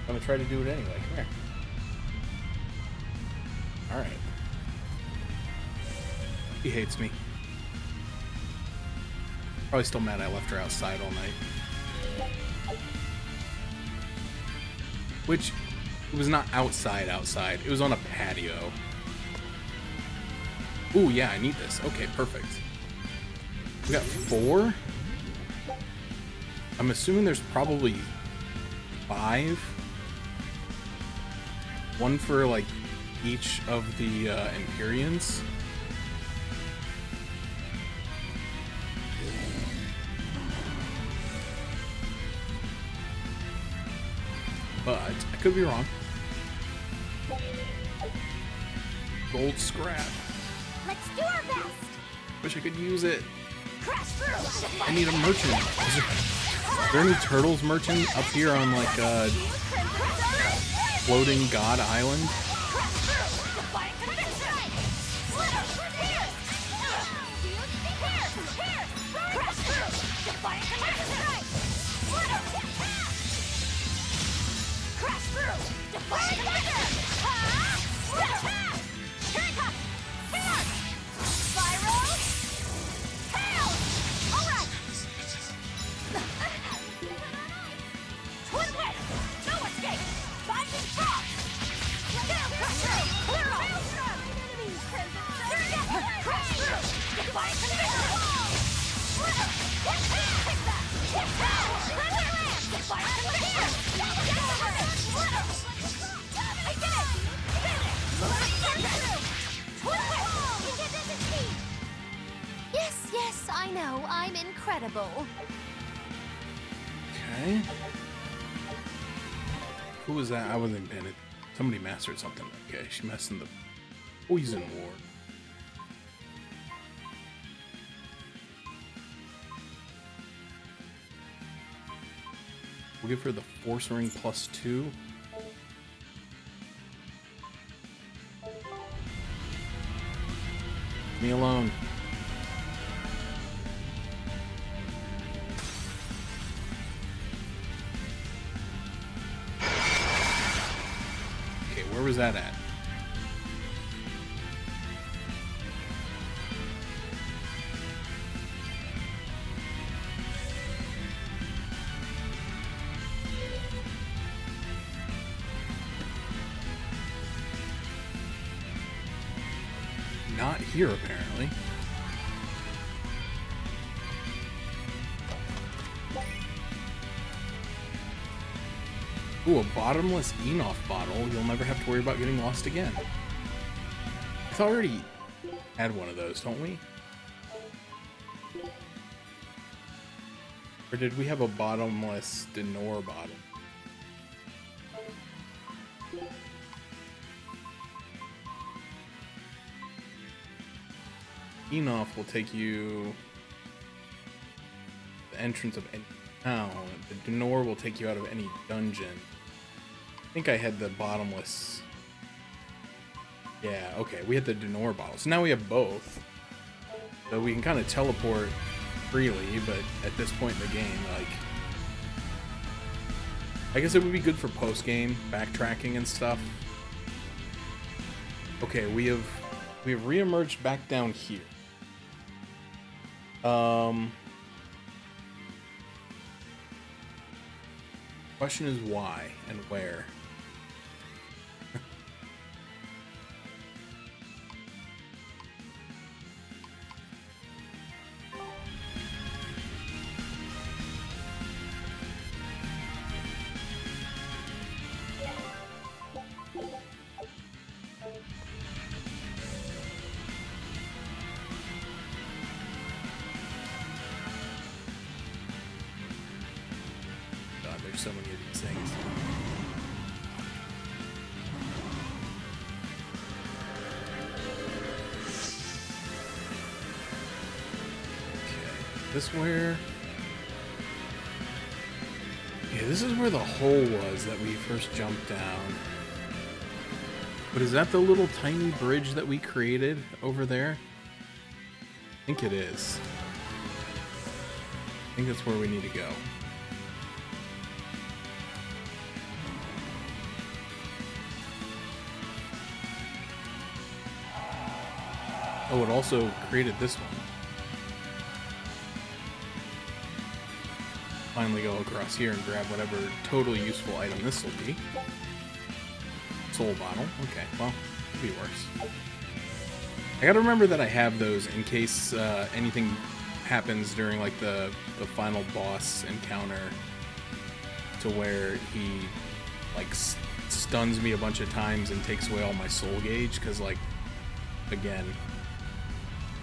I'm gonna try to do it anyway. Come here. Alright. He hates me. Probably still mad I left her outside all night. Which, it was not outside. It was on a patio. Ooh, yeah, I need this. Okay, perfect. We got 4. I'm assuming there's probably 5. 1 for, like, each of the Empyreans. But I could be wrong. Gold scrap. Let's do our best. Wish I could use it. Crash through. I need a merchant. Is there any turtles merchant up here on like floating god island. Yes, yes, I know. I'm incredible. Okay. Who was that? I wasn't paying it. Somebody mastered something. Okay, she messed in the poison war. We'll give her the force ring +2. Leave me alone. Okay, where was that at? Not here, apparently. Ooh, a bottomless Enough bottle. You'll never have to worry about getting lost again. I already had one of those, don't we? Or did we have a bottomless Denor bottle? Enough will take you the entrance of any town. The Denor will take you out of any dungeon. I think I had the bottomless. Yeah, okay, we had the Denor bottle. So now we have both. So we can kind of teleport freely, but at this point in the game, like, I guess it would be good for post-game backtracking and stuff. Okay, we have re-emerged back down here. Question is why and where. So many of these things. Okay, this where? Yeah, this is where the hole was that we first jumped down. But is that the little tiny bridge that we created over there? I think it is. I think that's where we need to go. Oh, it also created this one. Finally go across here and grab whatever totally useful item this will be. Soul bottle. Okay, well, could be worse. I gotta remember that I have those in case anything happens during like the final boss encounter, to where he like stuns me a bunch of times and takes away all my soul gauge, because like, again,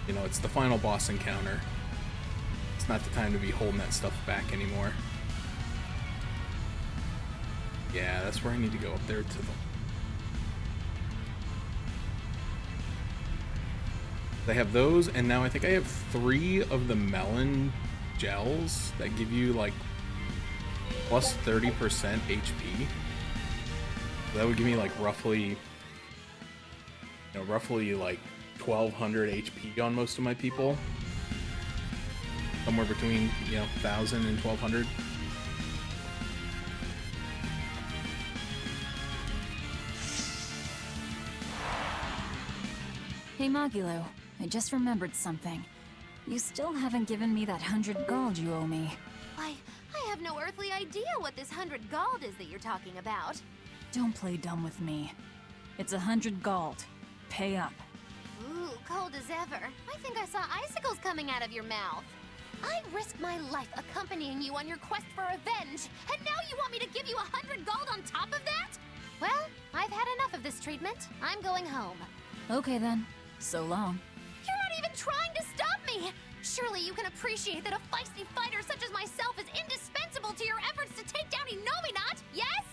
you know, it's the final boss encounter. It's not the time to be holding that stuff back anymore. Yeah, that's where I need to go, up there to the... I have those, and now I think I have 3 of the melon gels that give you like plus 30% HP. That would give me like roughly like 1200 HP on most of my people. Somewhere between, 1000 and 1200. Hey Magilo, I just remembered something. You still haven't given me that 100 gold you owe me. Why, I have no earthly idea what this 100 gold is that you're talking about. Don't play dumb with me. It's 100 gold. Pay up. Ooh, cold as ever. I think I saw icicles coming out of your mouth. I risked my life accompanying you on your quest for revenge, and now you want me to give you 100 gold on top of that? Well, I've had enough of this treatment. I'm going home. Okay then. So long. You're not even trying to stop me! Surely you can appreciate that a feisty fighter such as myself is indispensable to your efforts to take down Inominat, yes?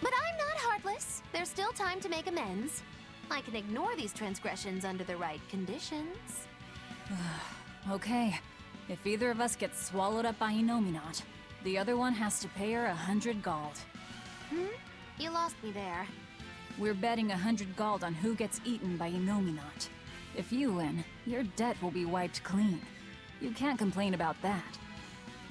But I'm not heartless. There's still time to make amends. I can ignore these transgressions under the right conditions. Okay. If either of us gets swallowed up by Inominat, the other one has to pay her 100 gold. You lost me there. We're betting 100 gold on who gets eaten by Inominat. If you win, your debt will be wiped clean. You can't complain about that.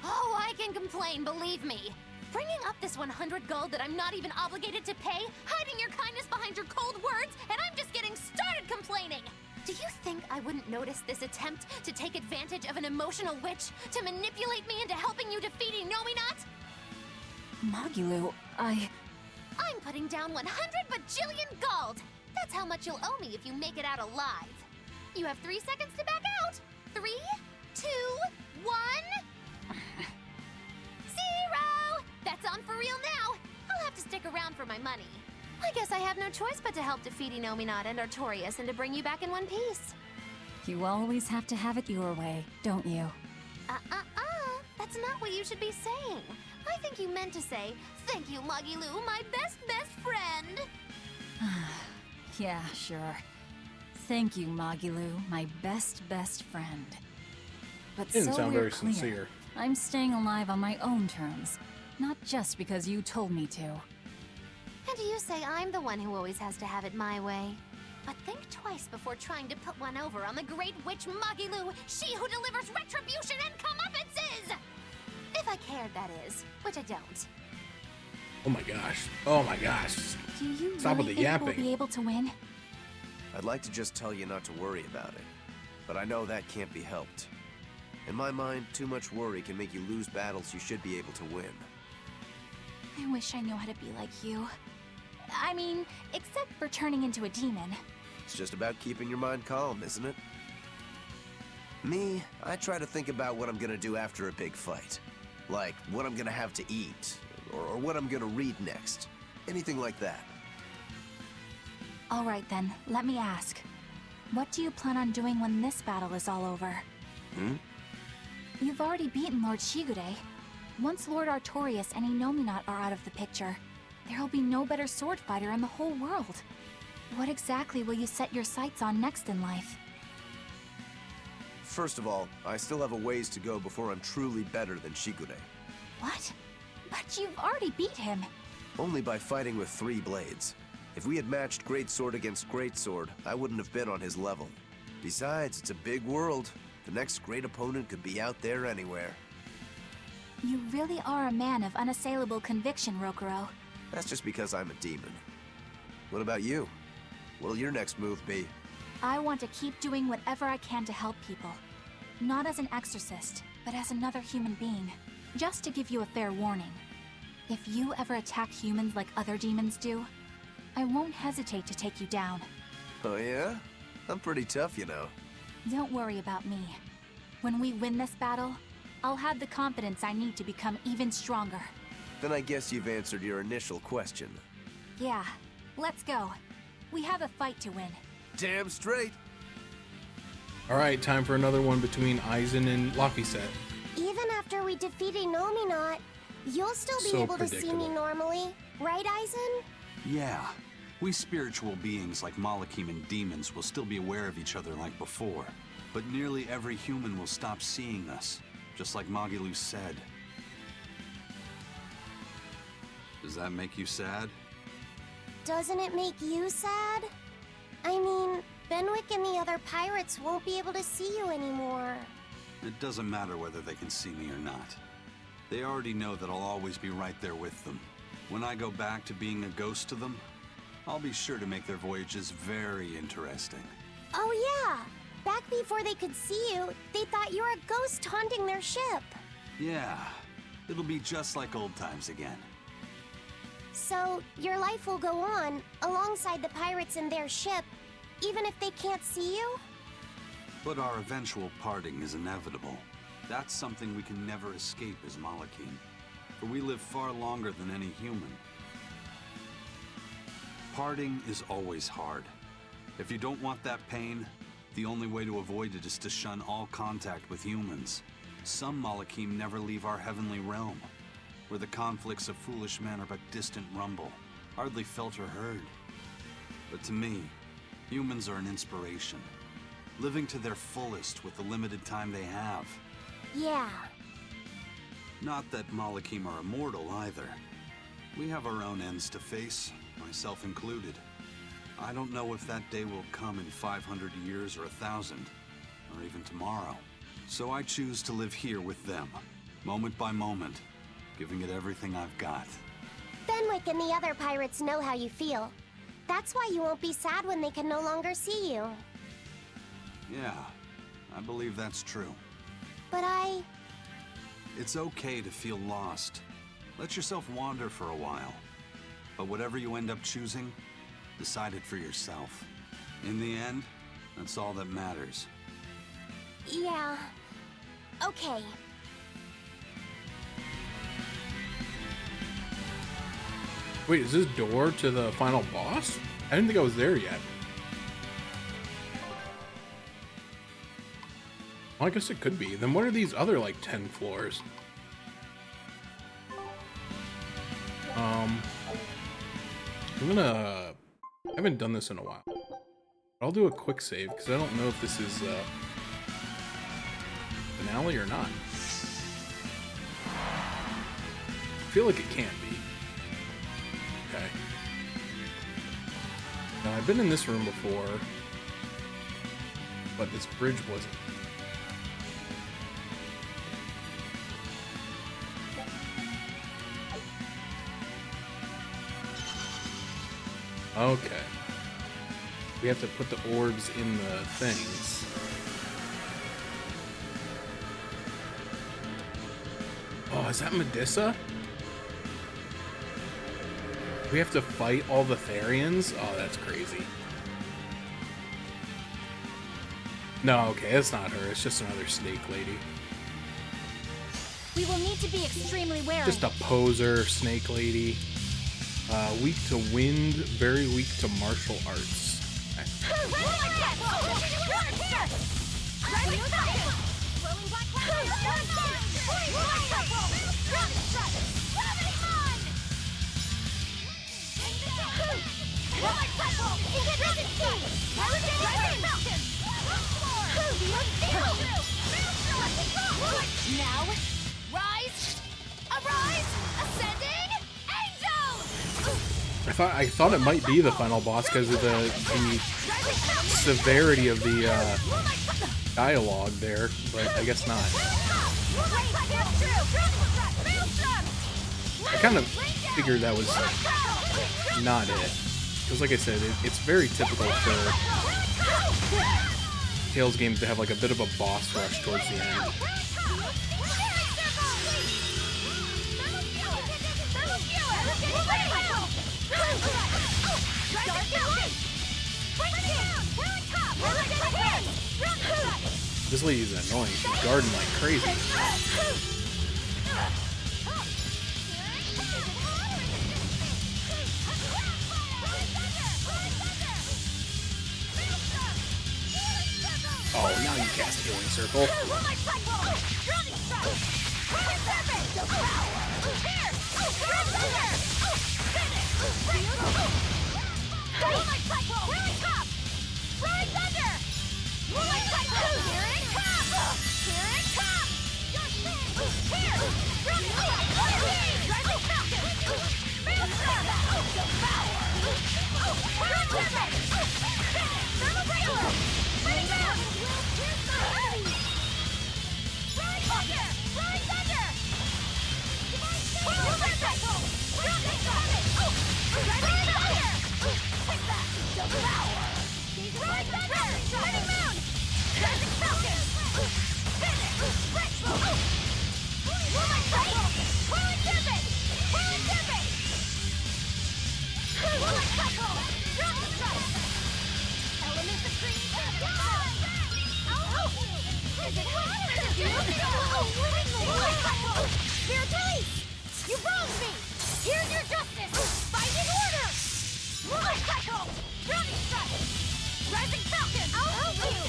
Oh, I can complain, believe me. Bringing up this 100 gold that I'm not even obligated to pay, hiding your kindness behind your cold words, and I'm just getting started complaining. Do you think I wouldn't notice this attempt to take advantage of an emotional witch to manipulate me into helping you defeat Inominat? Magilo, I'm putting down 100 bajillion gold! That's how much you'll owe me if you make it out alive. You have 3 seconds to back out. 3, 2, 1... 0! That's on for real now. I'll have to stick around for my money. I guess I have no choice but to help defeat Inominat and Artorias and to bring you back in one piece. you always have to have it your way, don't you? That's not what you should be saying. I think you meant to say, thank you, Magilou, my best friend. Yeah, sure. Thank you, Magilou, my best friend. But Didn't so sound we're very clear. sincere. I'm staying alive on my own terms, not just because you told me to. And you say I'm the one who always has to have it my way. But think twice before trying to put one over on the great witch Magilou, she who delivers retribution and comeuppances! If I cared, that is, which I don't. Oh my gosh. Oh my gosh. Do you Stop with really the think we'll yapping. be able to win? I'd like to just tell you not to worry about it, but I know that can't be helped. In my mind, too much worry can make you lose battles you should be able to win. I wish I knew how to be like you. I mean, except for turning into a demon. It's just about keeping your mind calm, isn't it? Me, I try to think about what I'm gonna do after a big fight. Like, what I'm gonna have to eat, or what I'm gonna read next. Anything like that. All right then, let me ask. What do you plan on doing when this battle is all over? You've already beaten Lord Shigure. Once Lord Artorias and Inominat are out of the picture, there'll be no better sword fighter in the whole world. What exactly will you set your sights on next in life? First of all, I still have a ways to go before I'm truly better than Shigure. What? But you've already beat him. Only by fighting with 3 blades. If we had matched Greatsword against Greatsword, I wouldn't have been on his level. Besides, it's a big world. The next great opponent could be out there anywhere. You really are a man of unassailable conviction, Rokuro. That's just because I'm a demon. What about you? What'll your next move be? I want to keep doing whatever I can to help people. Not as an exorcist, but as another human being. Just to give you a fair warning. If you ever attack humans like other demons do, I won't hesitate to take you down. Oh yeah? I'm pretty tough, you know. Don't worry about me. When we win this battle, I'll have the confidence I need to become even stronger. Then I guess you've answered your initial question. Yeah, let's go. We have a fight to win. Damn straight. All right, time for another one between Aizen and Lakiset. Even after we defeat Inominat, you'll still be So able to see me predictable. normally, right, Aizen? Yeah. We spiritual beings like Malakim and demons will still be aware of each other like before. But nearly every human will stop seeing us, just like Magilou said. Does that make you sad? doesn't it make you sad? I mean, Benwick and the other pirates won't be able to see you anymore. It doesn't matter whether they can see me or not. They already know that I'll always be right there with them. When I go back to being a ghost to them, I'll be sure to make their voyages very interesting. Oh yeah! Back before they could see you, they thought you were a ghost haunting their ship. Yeah, it'll be just like old times again. So, your life will go on, alongside the pirates and their ship, even if they can't see you? But our eventual parting is inevitable. That's something we can never escape as Malachim, for we live far longer than any human. Parting is always hard. If you don't want that pain, the only way to avoid it is to shun all contact with humans. Some Malachim never leave our heavenly realm, where the conflicts of foolish men are but distant rumble, hardly felt or heard. But to me, humans are an inspiration, living to their fullest with the limited time they have. Yeah. Not that Malachim are immortal either. We have our own ends to face, myself included. I don't know if that day will come in 500 years or 1,000, or even tomorrow. So I choose to live here with them, moment by moment, giving it everything I've got. Benwick and the other pirates know how you feel. That's why you won't be sad when they can no longer see you. Yeah, I believe that's true. But It's okay to feel lost. Let yourself wander for a while. But whatever you end up choosing, decide it for yourself. In the end, that's all that matters. Yeah. Okay. Wait, is this door to the final boss? I didn't think I was there yet. Well, I guess it could be. Then what are these other, like, 10 floors? I haven't done this in a while. I'll do a quick save, because I don't know if this is, finale or not. I feel like it can't be. Okay. Now, I've been in this room before, but this bridge wasn't. Okay. We have to put the orbs in the things. Oh, is that Medusa? We have to fight all the Therians? Oh, that's crazy. No, okay, it's not her. It's just another snake lady. We will need to be extremely wary. Just a poser snake lady. Weak to wind, very weak to martial arts. Now, rise, arise, ascending, angels! I thought it might be the final boss because of the severity of the dialogue there, but I guess not. I kind of figured that was not it. Because like I said, it's very typical for Tales games to have like a bit of a boss rush towards the end. This lady's annoying. She's guarding like crazy. Oh, now you cast Healing Circle. You wronged me! Here's your justice! Fight in order! Roller cycle! Drowning strike! Rising falcon! I'll help you!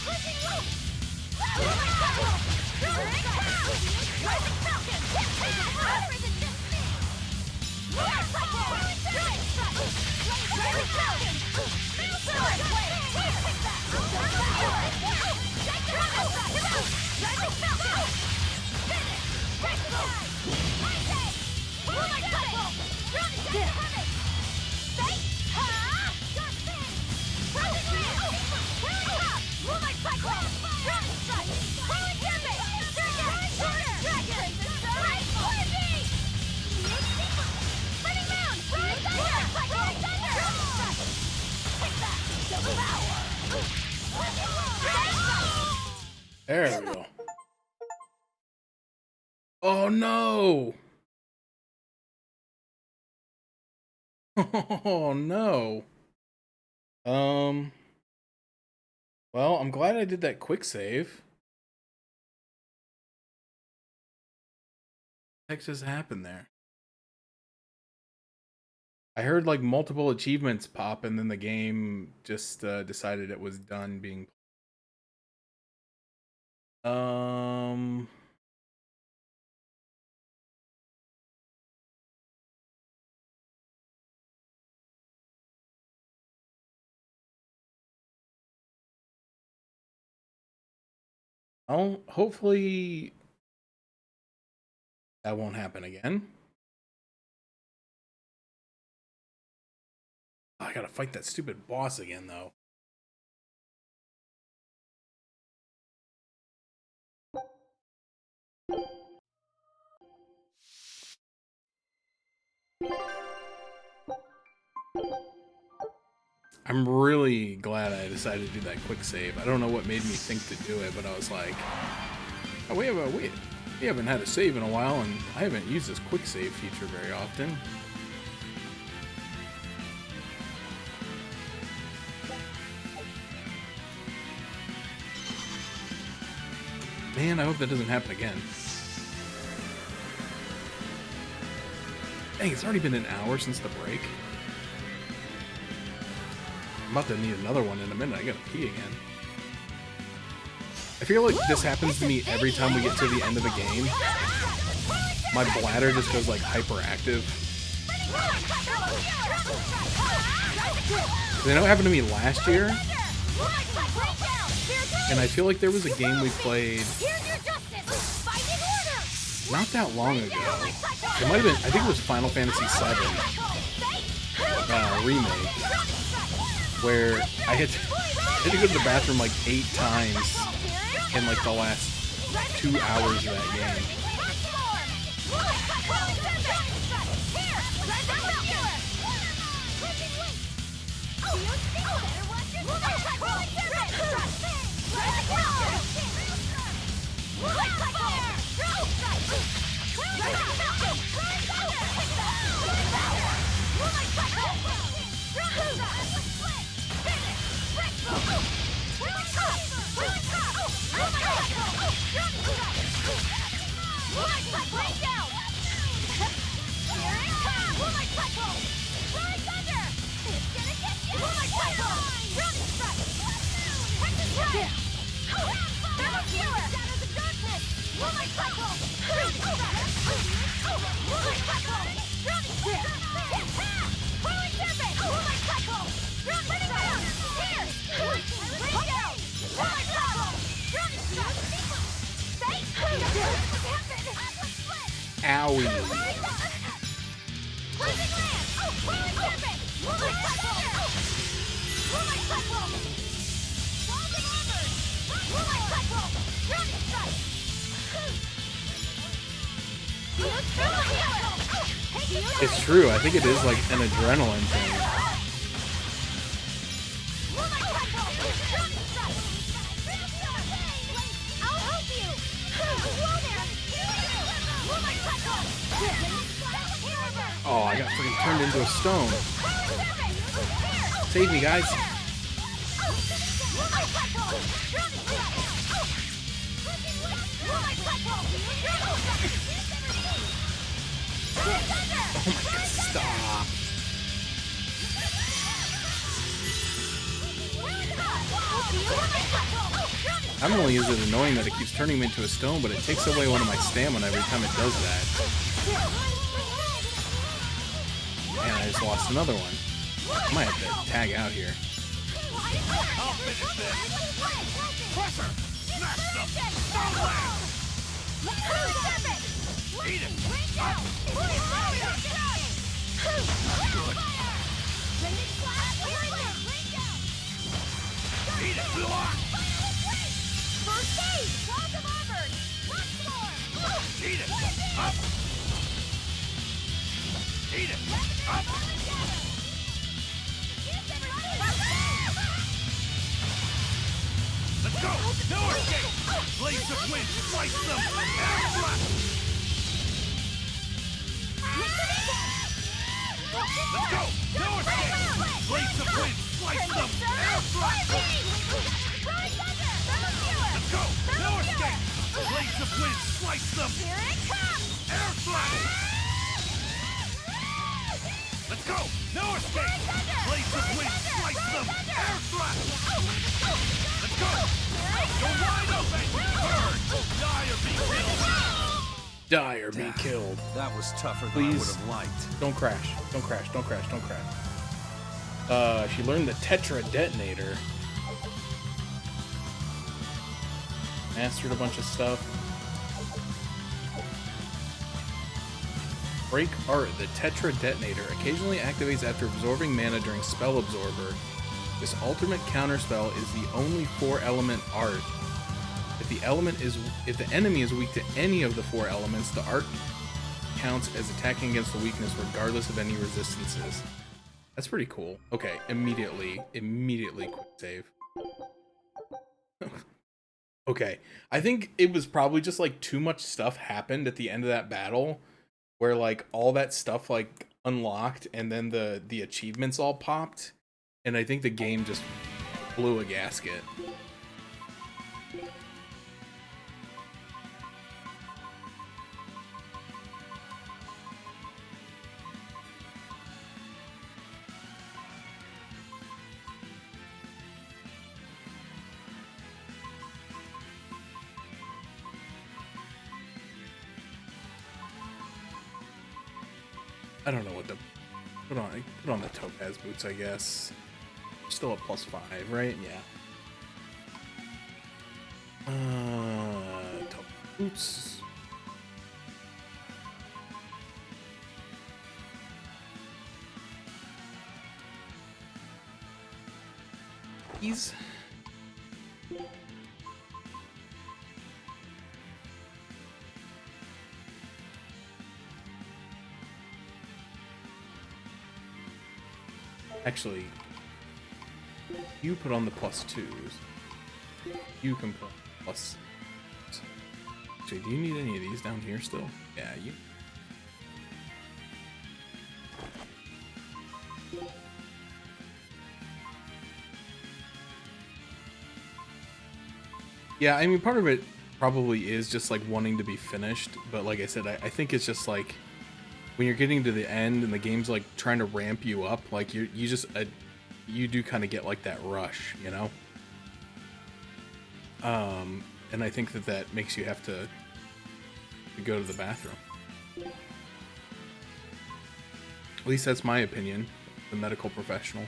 Pushing loop! Roller cycle! Drowning strike! Rising falcon! Or is it just me? Roller cycle! Drowning strike! Rising falcon! Sword blade! Take that! Rising falcon! Finish! Break the line! I say! Roller cycle! Drowning strike coming! Say! Ha! Got this! Rising land! Whirling top! Roller cycle! Drowning strike! Whirling tempest! Circus! Order! Dragon! Right! Orgy! Spinning moon! Rolling thunder! Rolling thunder! Drowning strike! Take that! Double power! There we go. Oh no! Oh no. Well, I'm glad I did that quick save. What the heck just happened there? I heard like multiple achievements pop and then the game just decided it was done being oh, hopefully that won't happen again. I gotta fight that stupid boss again, though. I'm really glad I decided to do that quick save. I don't know what made me think to do it, but I was like, oh, we haven't had a save in a while, and I haven't used this quick save feature very often. Man, I hope that doesn't happen again. Dang, it's already been an hour since the break. I'm about to need another one in a minute. I gotta pee again. I feel like this happens to me every time we get to the end of the game. My bladder just goes like hyperactive. I know it happened to me last year. And I feel like there was a game we played not that long ago. It might have been, I think it was Final Fantasy VII remake, where I had to go to the bathroom like 8 times in like the last 2 hours of that game. Owie. It's true. I think it is like an adrenaline thing. Oh, I got freaking turned into a stone. Save me, guys. Oh my god, stop. Not only is it annoying that it keeps turning me into a stone, but it takes away one of my stamina every time it does that. And I just lost another one. I might have to tag out here. I'll finish this. Crusher! Smash them! Stone blast! Eat it! Eat it, block! First aid! Welcome Auburn! Once more! Eat it! Up! Eat it! Up! Let's go! No escape! Blades of wind! Slice them! Air blast! Let's go! No escape! Blades of wind! Slice them! Air blast! Let's go! No escape! Blades of wind! Slice them! Here it comes! Air blast! Let's go! No escape! Blades of wind! Slice them! Air blast! Let's go! Go wide open! Burn! Die or be killed! Die or be killed. That was tougher than Please. I would have liked. Don't crash. Don't crash. Don't crash. Don't crash. She learned the Tetra detonator. Mastered a bunch of stuff. Break Art, the Tetra detonator, occasionally activates after absorbing mana during Spell Absorber. This ultimate counterspell is the only 4-element art. If the enemy is weak to any of the 4 elements, the art counts as attacking against the weakness regardless of any resistances. That's pretty cool. Okay, immediately quick save. Okay, I think it was probably just like too much stuff happened at the end of that battle where like all that stuff like unlocked and then the achievements all popped, and I think the game just blew a gasket. I don't know what to put on the topaz boots, I guess. Still a +5, right? Yeah. Topaz boots. These. Actually, you put on the +2s. You can put plus. Actually, do you need any of these down here still? Yeah, you. Yeah, I mean, part of it probably is just like wanting to be finished, but like I said, I think it's just like when you're getting to the end and the game's like trying to ramp you up, like you do kind of get like that rush, you know? And I think that makes you have to go to the bathroom. At least that's my opinion, the medical professional.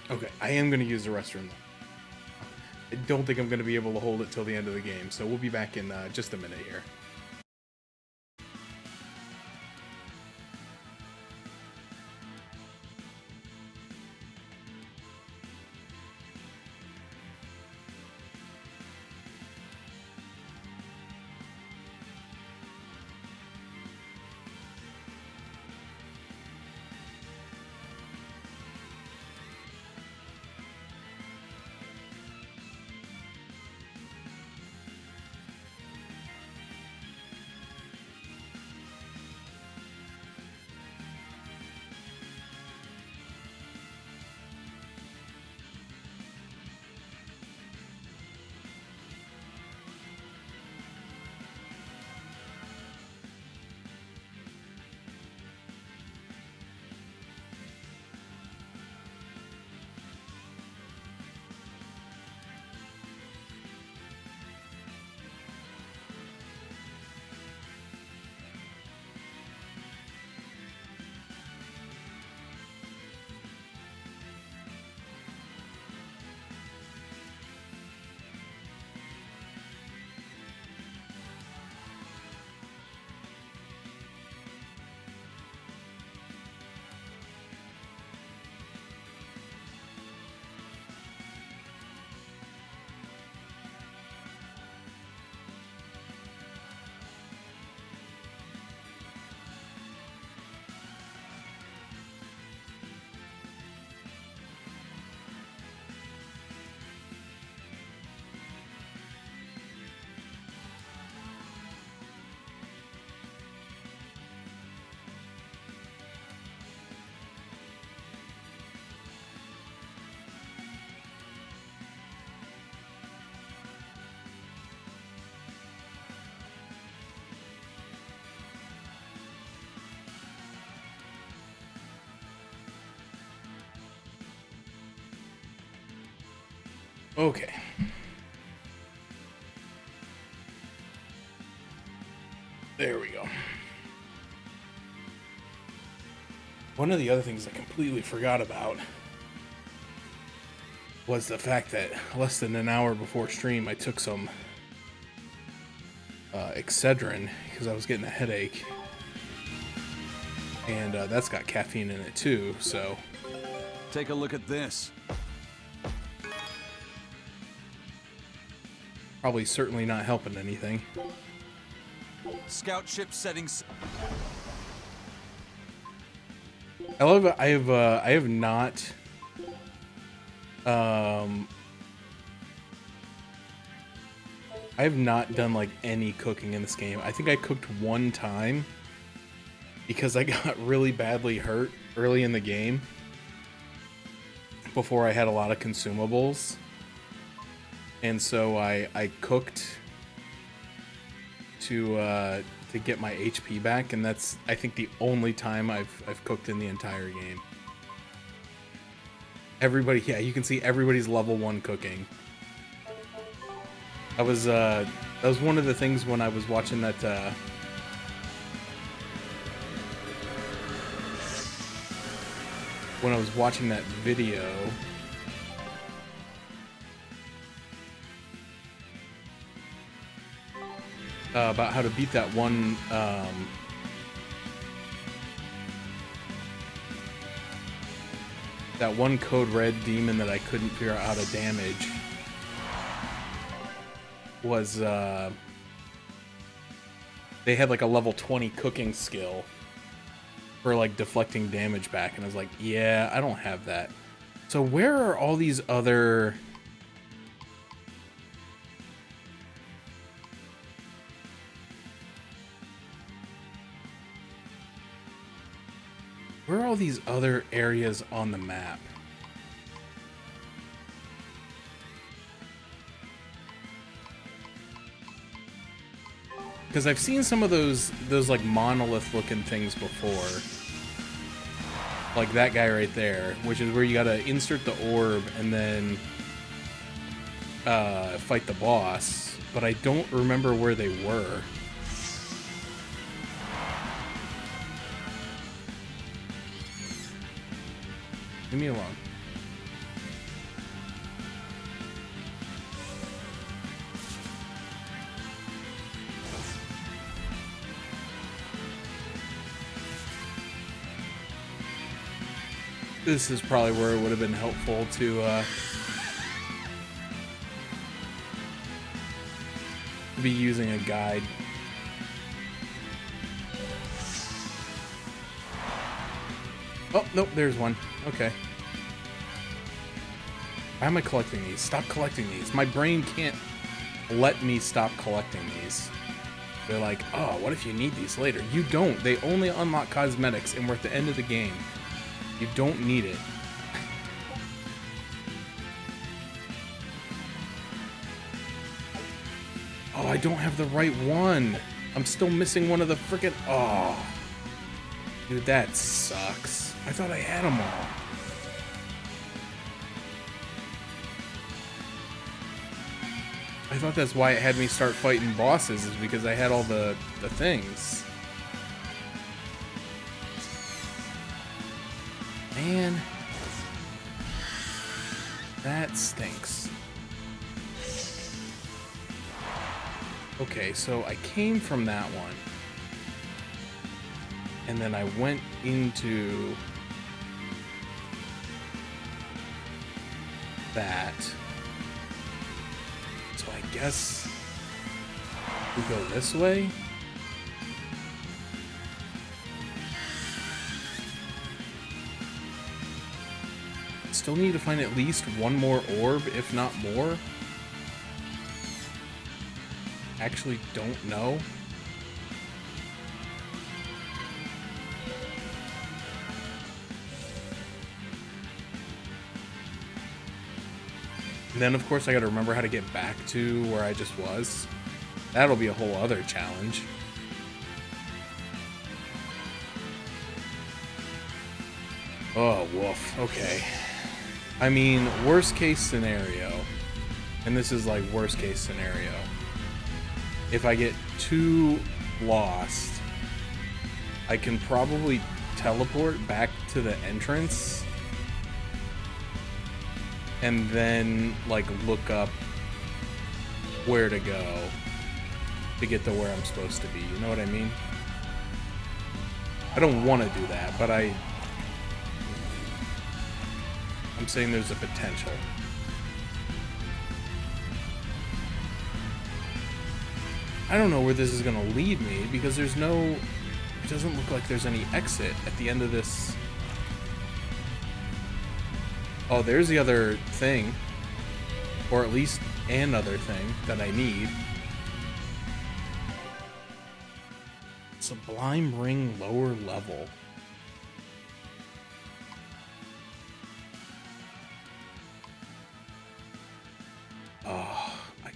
Okay, I am going to use the restroom. I don't think I'm going to be able to hold it till the end of the game, so we'll be back in just a minute here. Okay. There we go. One of the other things I completely forgot about was the fact that less than an hour before stream I took some Excedrin because I was getting a headache. And that's got caffeine in it too, so... Take a look at this. Probably certainly not helping anything. Scout ship settings. I love it. I have not I have not done like any cooking in this game. I think I cooked one time because I got really badly hurt early in the game before I had a lot of consumables. And so I cooked to get my HP back, and that's I think the only time I've cooked in the entire game. Everybody, yeah, you can see everybody's level 1 cooking. That was one of the things when I was watching that video. About how to beat that one code red demon that I couldn't figure out how to damage was they had like a level 20 cooking skill for like deflecting damage back, and I was like, yeah, I don't have that. So where are all these other areas on the map? Because I've seen some of those like monolith looking things before. Like that guy right there, which is where you gotta insert the orb and then fight the boss, but I don't remember where they were. Leave me alone. This is probably where it would have been helpful to be using a guide. Oh, nope, there's one. Okay. Why am I collecting these? Stop collecting these. My brain can't let me stop collecting these. They're like, oh, what if you need these later? You don't. They only unlock cosmetics, and we're at the end of the game. You don't need it. Oh, I don't have the right one. I'm still missing one of the frickin'... Oh. Dude, that sucks. I thought I had them all. I thought that's why it had me start fighting bosses, is because I had all the things. Man. That stinks. Okay, so I came from that one. And then I went into that. So I guess we go this way. Still need to find at least one more orb, if not more. Actually don't know. And then, of course, I gotta remember how to get back to where I just was. That'll be a whole other challenge. Oh, woof. Okay. I mean, worst case scenario, and this is like worst case scenario, if I get too lost, I can probably teleport back to the entrance and then like look up where to go to get to where I'm supposed to be. You know what I mean? I don't want to do that, but I'm saying there's a potential. I don't know where this is going to lead me because there's no... It doesn't look like there's any exit at the end of this. Oh, there's the other thing. Or at least another thing that I need. Sublime Ring lower level. Oh,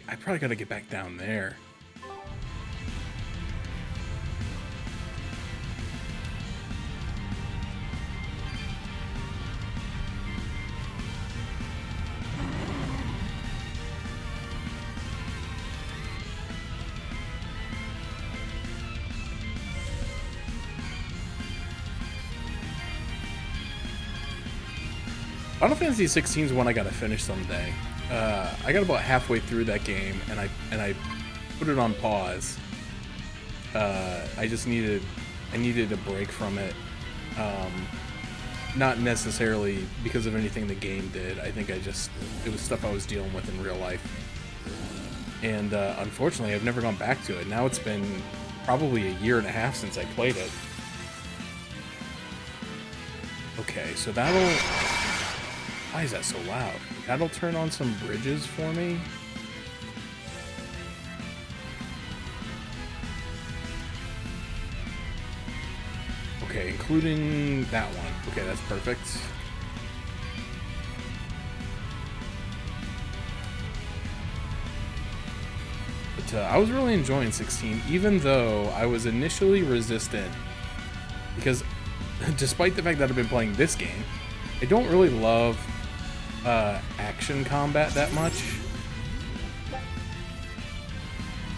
I probably gotta get back down there. Final Fantasy 16 is one I gotta finish someday. I got about halfway through that game, and I put it on pause. I needed a break from it. Not necessarily because of anything the game did. I think it was stuff I was dealing with in real life. And unfortunately, I've never gone back to it. Now it's been probably a year and a half since I played it. Okay, so that'll... Why is that so loud? That'll turn on some bridges for me. Okay, including that one. Okay, that's perfect. But I was really enjoying 16, even though I was initially resistant. Because despite the fact that I've been playing this game, I don't really love action combat that much.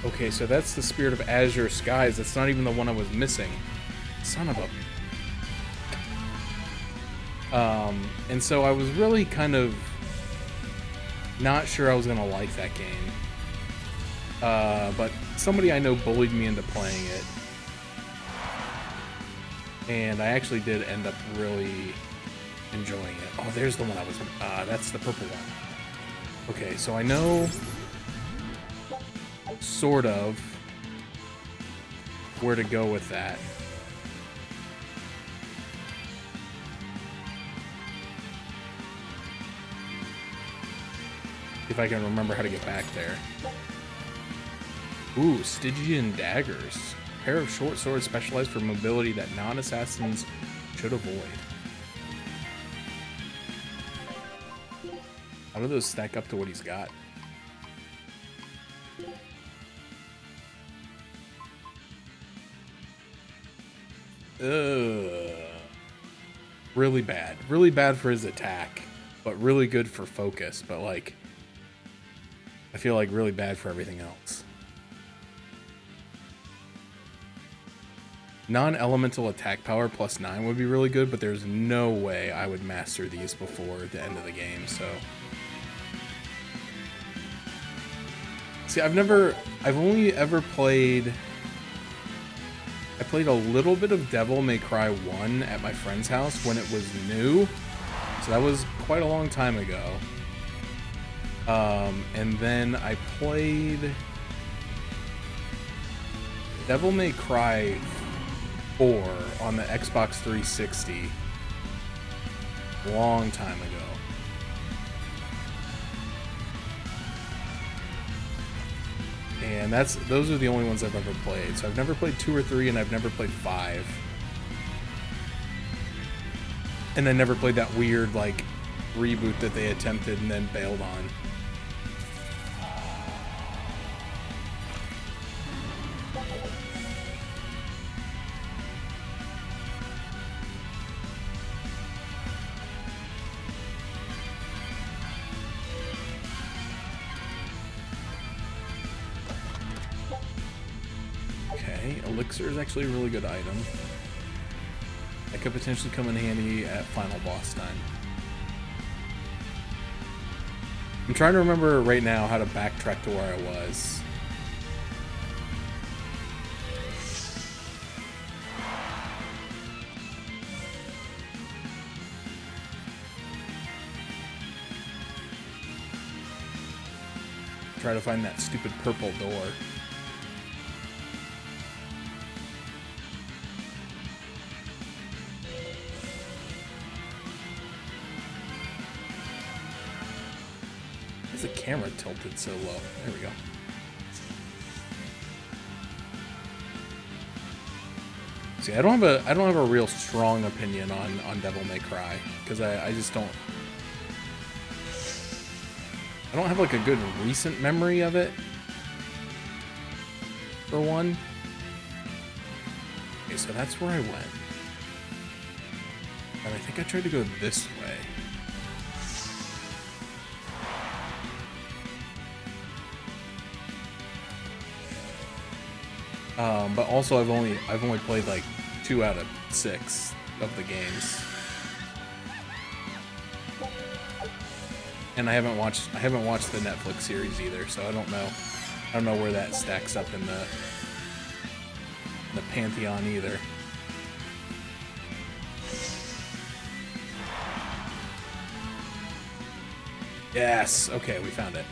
Okay, so that's the Spirit of Azure Skies. That's not even the one I was missing. Son of a... and so I was really kind of not sure I was gonna like that game. But somebody I know bullied me into playing it. And I actually did end up really enjoying it. Oh, there's the one I was... that's the purple one. Okay, so I know... sort of... where to go with that. If I can remember how to get back there. Ooh, Stygian daggers. A pair of short swords specialized for mobility that non-assassins should avoid. How do those stack up to what he's got? Really bad. Really bad for his attack, but really good for focus. But like, I feel like really bad for everything else. Non-elemental attack power +9 would be really good, but there's no way I would master these before the end of the game, so. See, I've only ever played... I played a little bit of Devil May Cry 1 at my friend's house when it was new, so that was quite a long time ago. And then I played Devil May Cry 4 on the Xbox 360 a long time ago. And those are the only ones I've ever played. So I've never played 2 or 3, and I've never played 5. And I never played that weird, like, reboot that they attempted and then bailed on. Elixir is actually a really good item. That could potentially come in handy at final boss time. I'm trying to remember right now how to backtrack to where I was. Try to find that stupid purple door. The camera tilted so low. There we go. See, I don't have a real strong opinion on Devil May Cry because I just don't. I don't have like a good recent memory of it. For one. Okay, so that's where I went. And I think I tried to go this way. But also I've only played like 2 out of 6 of the games, and I haven't watched the Netflix series either, so I don't know where that stacks up in the pantheon either. Yes, okay, we found it.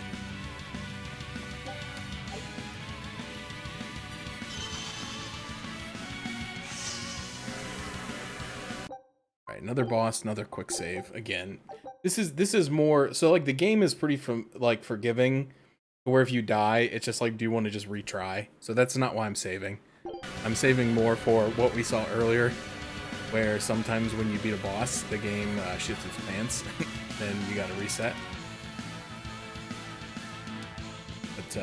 Another boss, another quick save. Again, this is more so like the game is pretty forgiving, where if you die, it's just like, do you want to just retry? So that's not why I'm saving. I'm saving more for what we saw earlier, where sometimes when you beat a boss, the game shits its pants, then you got to reset. But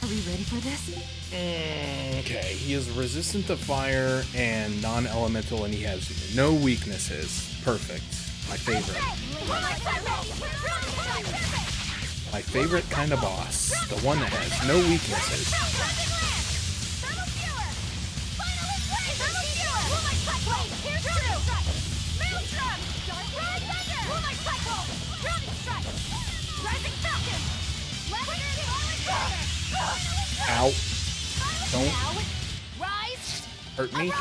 are we ready for this? Okay, he is resistant to fire and non-elemental, and he has no weaknesses. Perfect. My favorite. My favorite kind of boss. The one that has no weaknesses. Ow. Don't hurt me.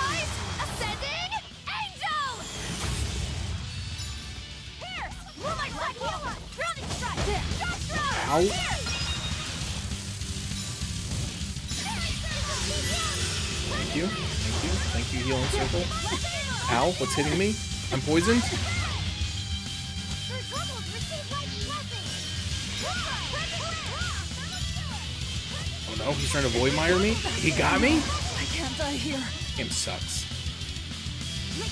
Ow. Thank you. Thank you. Thank you, healing circle. Ow, what's hitting me? I'm poisoned? Oh no, he's trying to void mire me? He got me? I can't die here. Game sucks.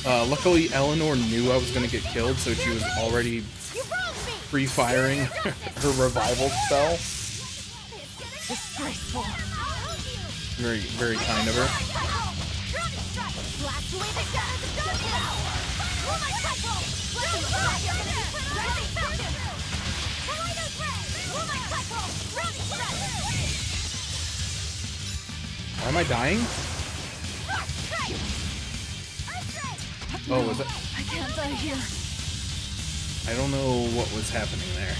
Luckily, Eleanor knew I was gonna get killed, so she was already free-firing her revival spell. Disgraceful. Very, very kind of her. Why am I dying? Oh, was it? I can't die here. I don't know what was happening there.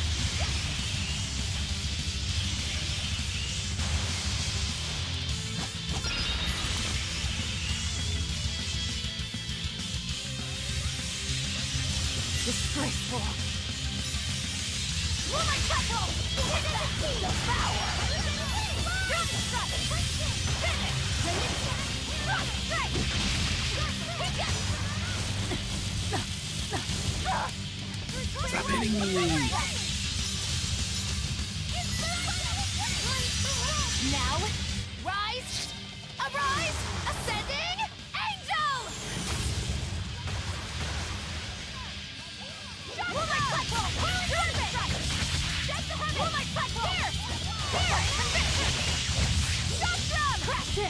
Disgraceful. Stop hitting me! Now, rise, arise, ascending, angel!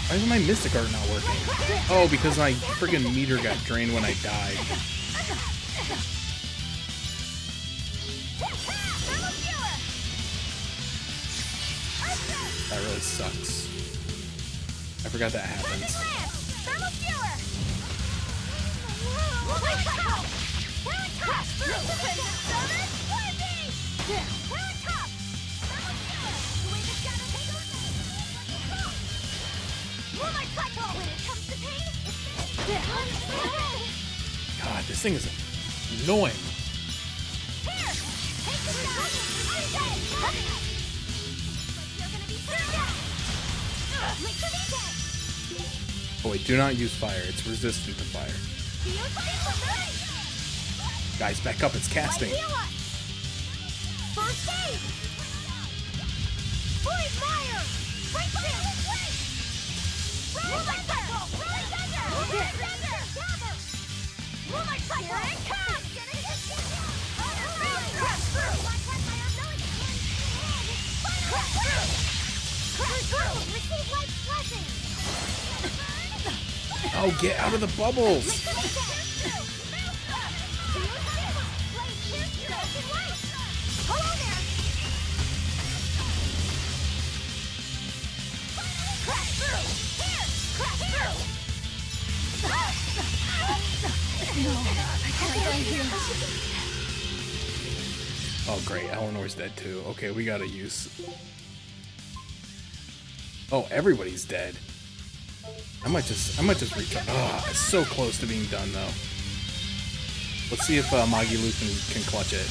Why is my Mystic Art not working? Oh, because my friggin' meter got drained when I died. That really sucks. I forgot that happens. God, this thing is annoying. Oh wait, do not use fire. It's resistant to fire. Guys, back up. It's casting. First aid! Void Mire! Breakthrough! Roll like thunder! Roll like thunder! Here it comes! Crash through! Crash through! Crash through! Receive life's blessing! Oh, get out of the bubbles! Oh great, Eleanor's dead too. Okay, we gotta use... Oh, everybody's dead. I might just retry. Oh, it's so close to being done though. Let's see if Magilu can clutch it.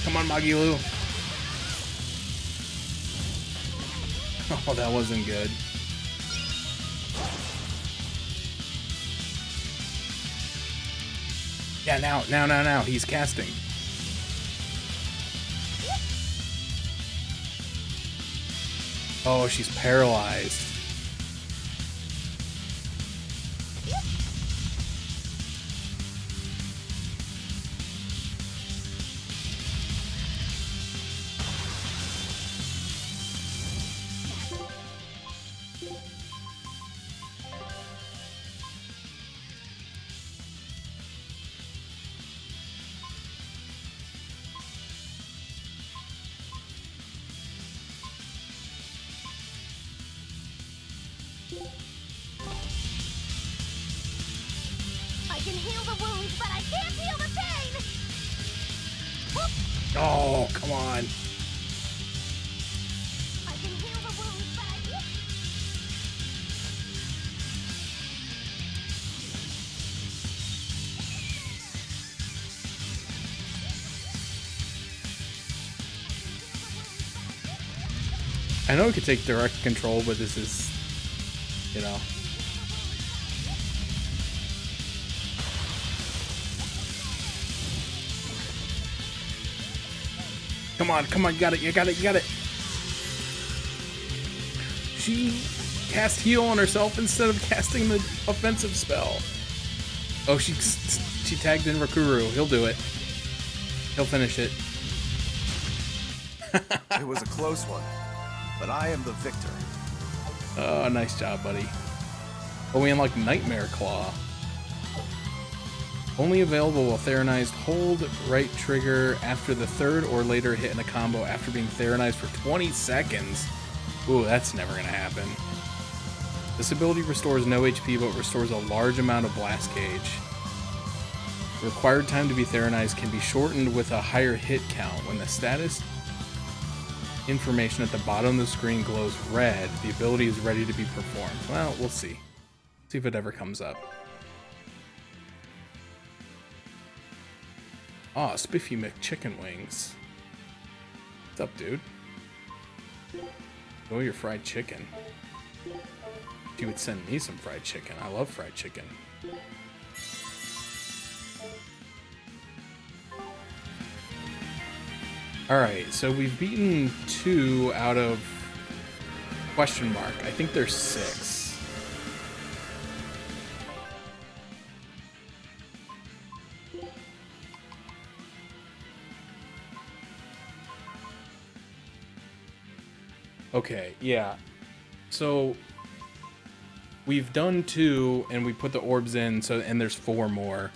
Come on, Magilu. Oh, that wasn't good. Yeah, now, he's casting. Oh, she's paralyzed. I can heal the wounds, but I can't heal the pain! Oh, come on. I can heal the wounds, but I can't... I know it could take direct control, but this is, you know. Come on, come on, you got it, you got it, you got it. She cast heal on herself instead of casting the offensive spell. Oh, she tagged in Rakuru. He'll do it. He'll finish it. It was a close one, but I am the victor. Oh, nice job, buddy. Oh, we unlocked Nightmare Claw. Only available while Theronized. Hold right trigger after the third or later hit in a combo after being Theronized for 20 seconds. Ooh, that's never gonna happen. This ability restores no HP, but restores a large amount of blast gauge. The required time to be Theronized can be shortened with a higher hit count. When the status information at the bottom of the screen glows red, the ability is ready to be performed. Well, we'll see. See if it ever comes up. Aw, Spiffy McChicken Wings. What's up, dude? Oh, your fried chicken. You would send me some fried chicken. I love fried chicken. Alright, so we've beaten 2 out of question mark. I think there's 6. Okay, yeah. So we've done 2 and we put the orbs in, so and there's 4 more.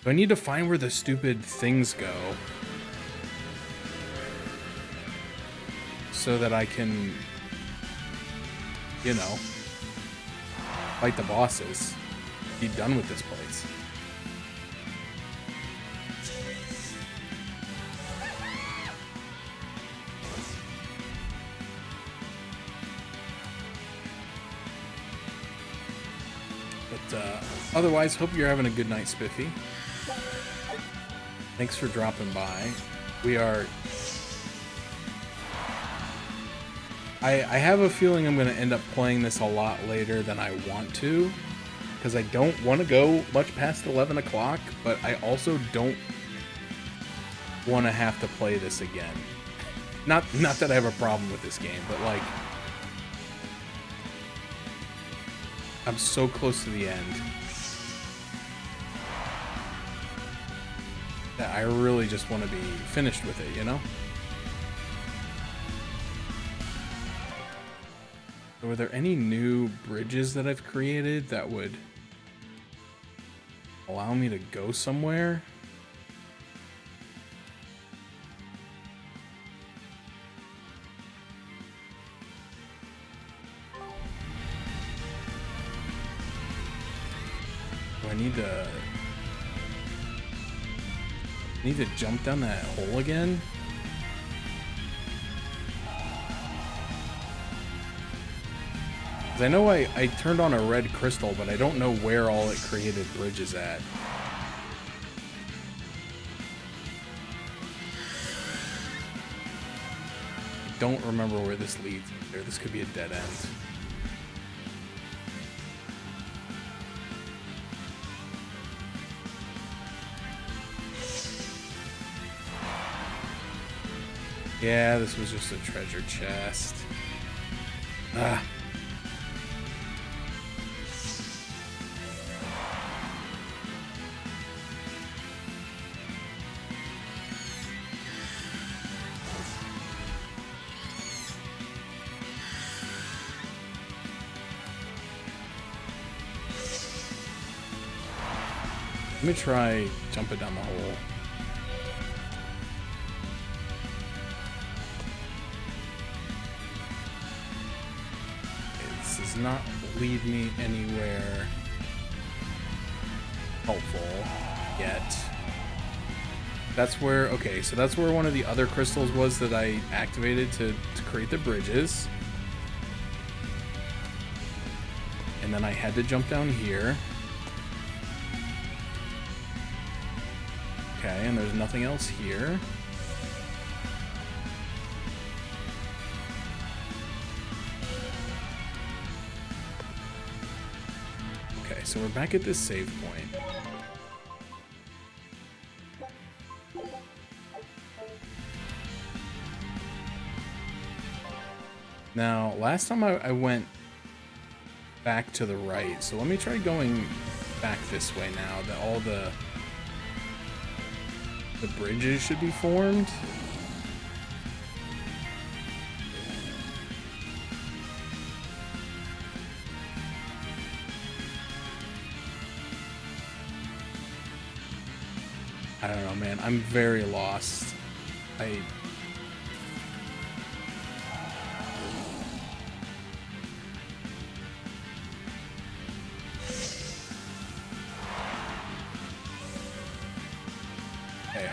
So I need to find where the stupid things go so that I can, you know, fight the bosses. Be done with this place. Otherwise, hope you're having a good night, Spiffy. Thanks for dropping by. We are... I have a feeling I'm going to end up playing this a lot later than I want to, because I don't want to go much past 11 o'clock, but I also don't want to have to play this again. Not that I have a problem with this game, but like... I'm so close to the end that I really just want to be finished with it, you know? So were there any new bridges that I've created that would allow me to go somewhere? Do I need to jump down that hole again? I know I turned on a red crystal, but I don't know where all it created bridges at. I don't remember where this leads either. This could be a dead end. Yeah, this was just a treasure chest. Ah. Let me try jumping down the hole. This does not lead me anywhere helpful yet. That's where, okay, so that's where one of the other crystals was that I activated to create the bridges. And then I had to jump down here. Okay, and there's nothing else here. so we're back at this save point. Now, last time I went back to the right, so let me try going back this way now that all the bridges should be formed. I don't know, man. I'm very lost.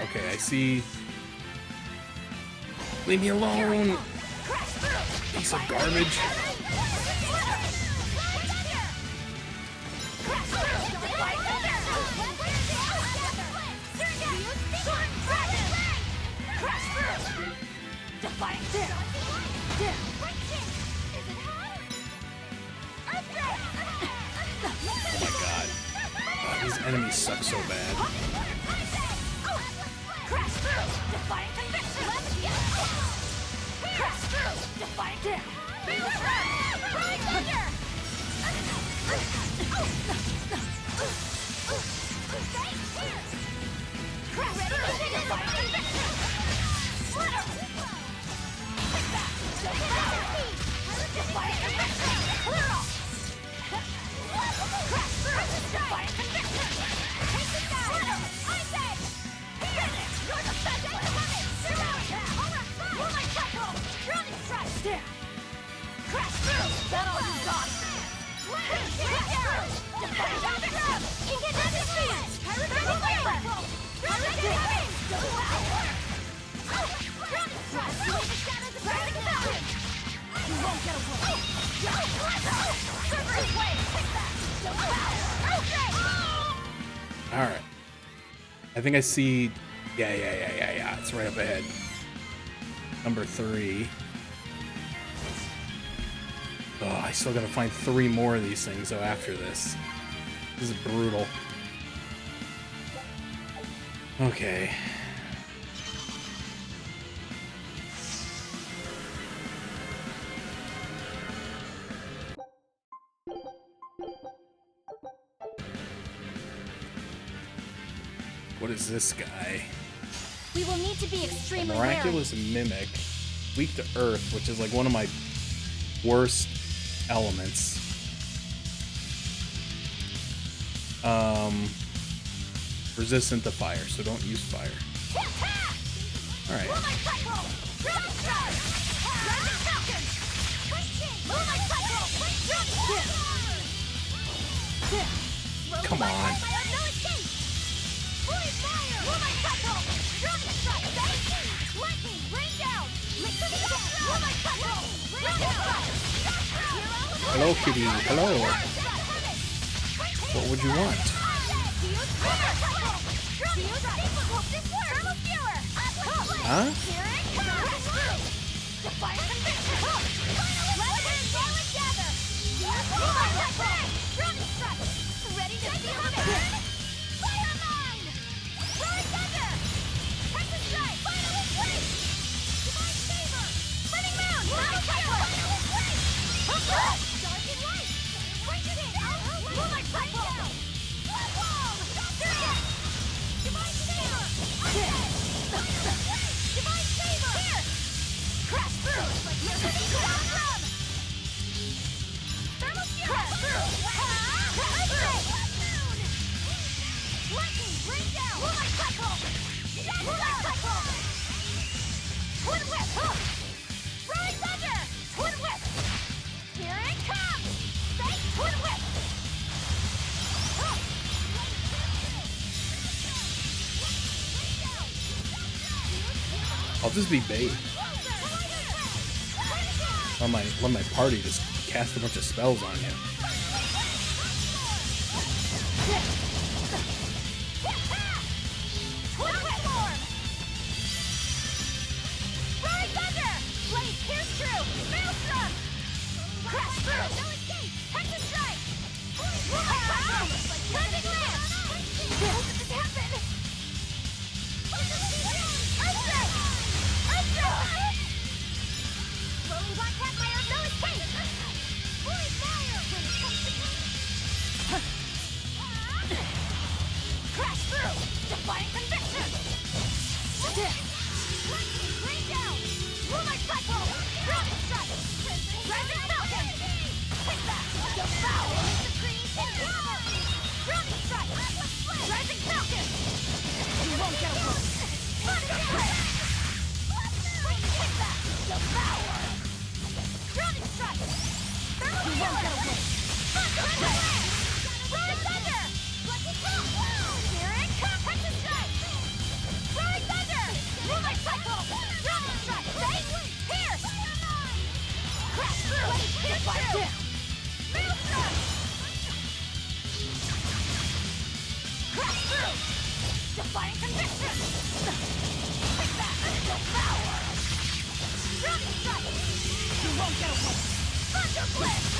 Okay, I see. Leave me alone! Piece of garbage. Oh my god. God, these enemies suck so bad. Alright. I think I see... Yeah. It's right up ahead. Number 3. Oh, I still gotta find 3 more of these things, though, after this. This is brutal. Okay. What is this guy? We will need to be extremely Miraculous Mimic. Weak to Earth, which is like one of my worst elements. Resistant to fire, so don't use fire. Alright. Come on. Hello, kitty. Hello. What would you want? Huh? I'll just be bait. Let my party just cast a bunch of spells on you. Rain down! Moonlight cycle! Grounding strike! Rising falcon! Take that! Devour! Grounding strike! Rising falcon! You won't get away! Take that! Devour! Grounding strike! You won't get away! Roaring thunder! Here it comes! Punch strike! Roaring thunder! Moonlight cycle! Grounding strike! Fake! Pierce! Crash through! Pierce through! Maelstrom! Crash through! Defying conviction! Take that! Devour! Grounding strike! You won't get away! Thunder blitz!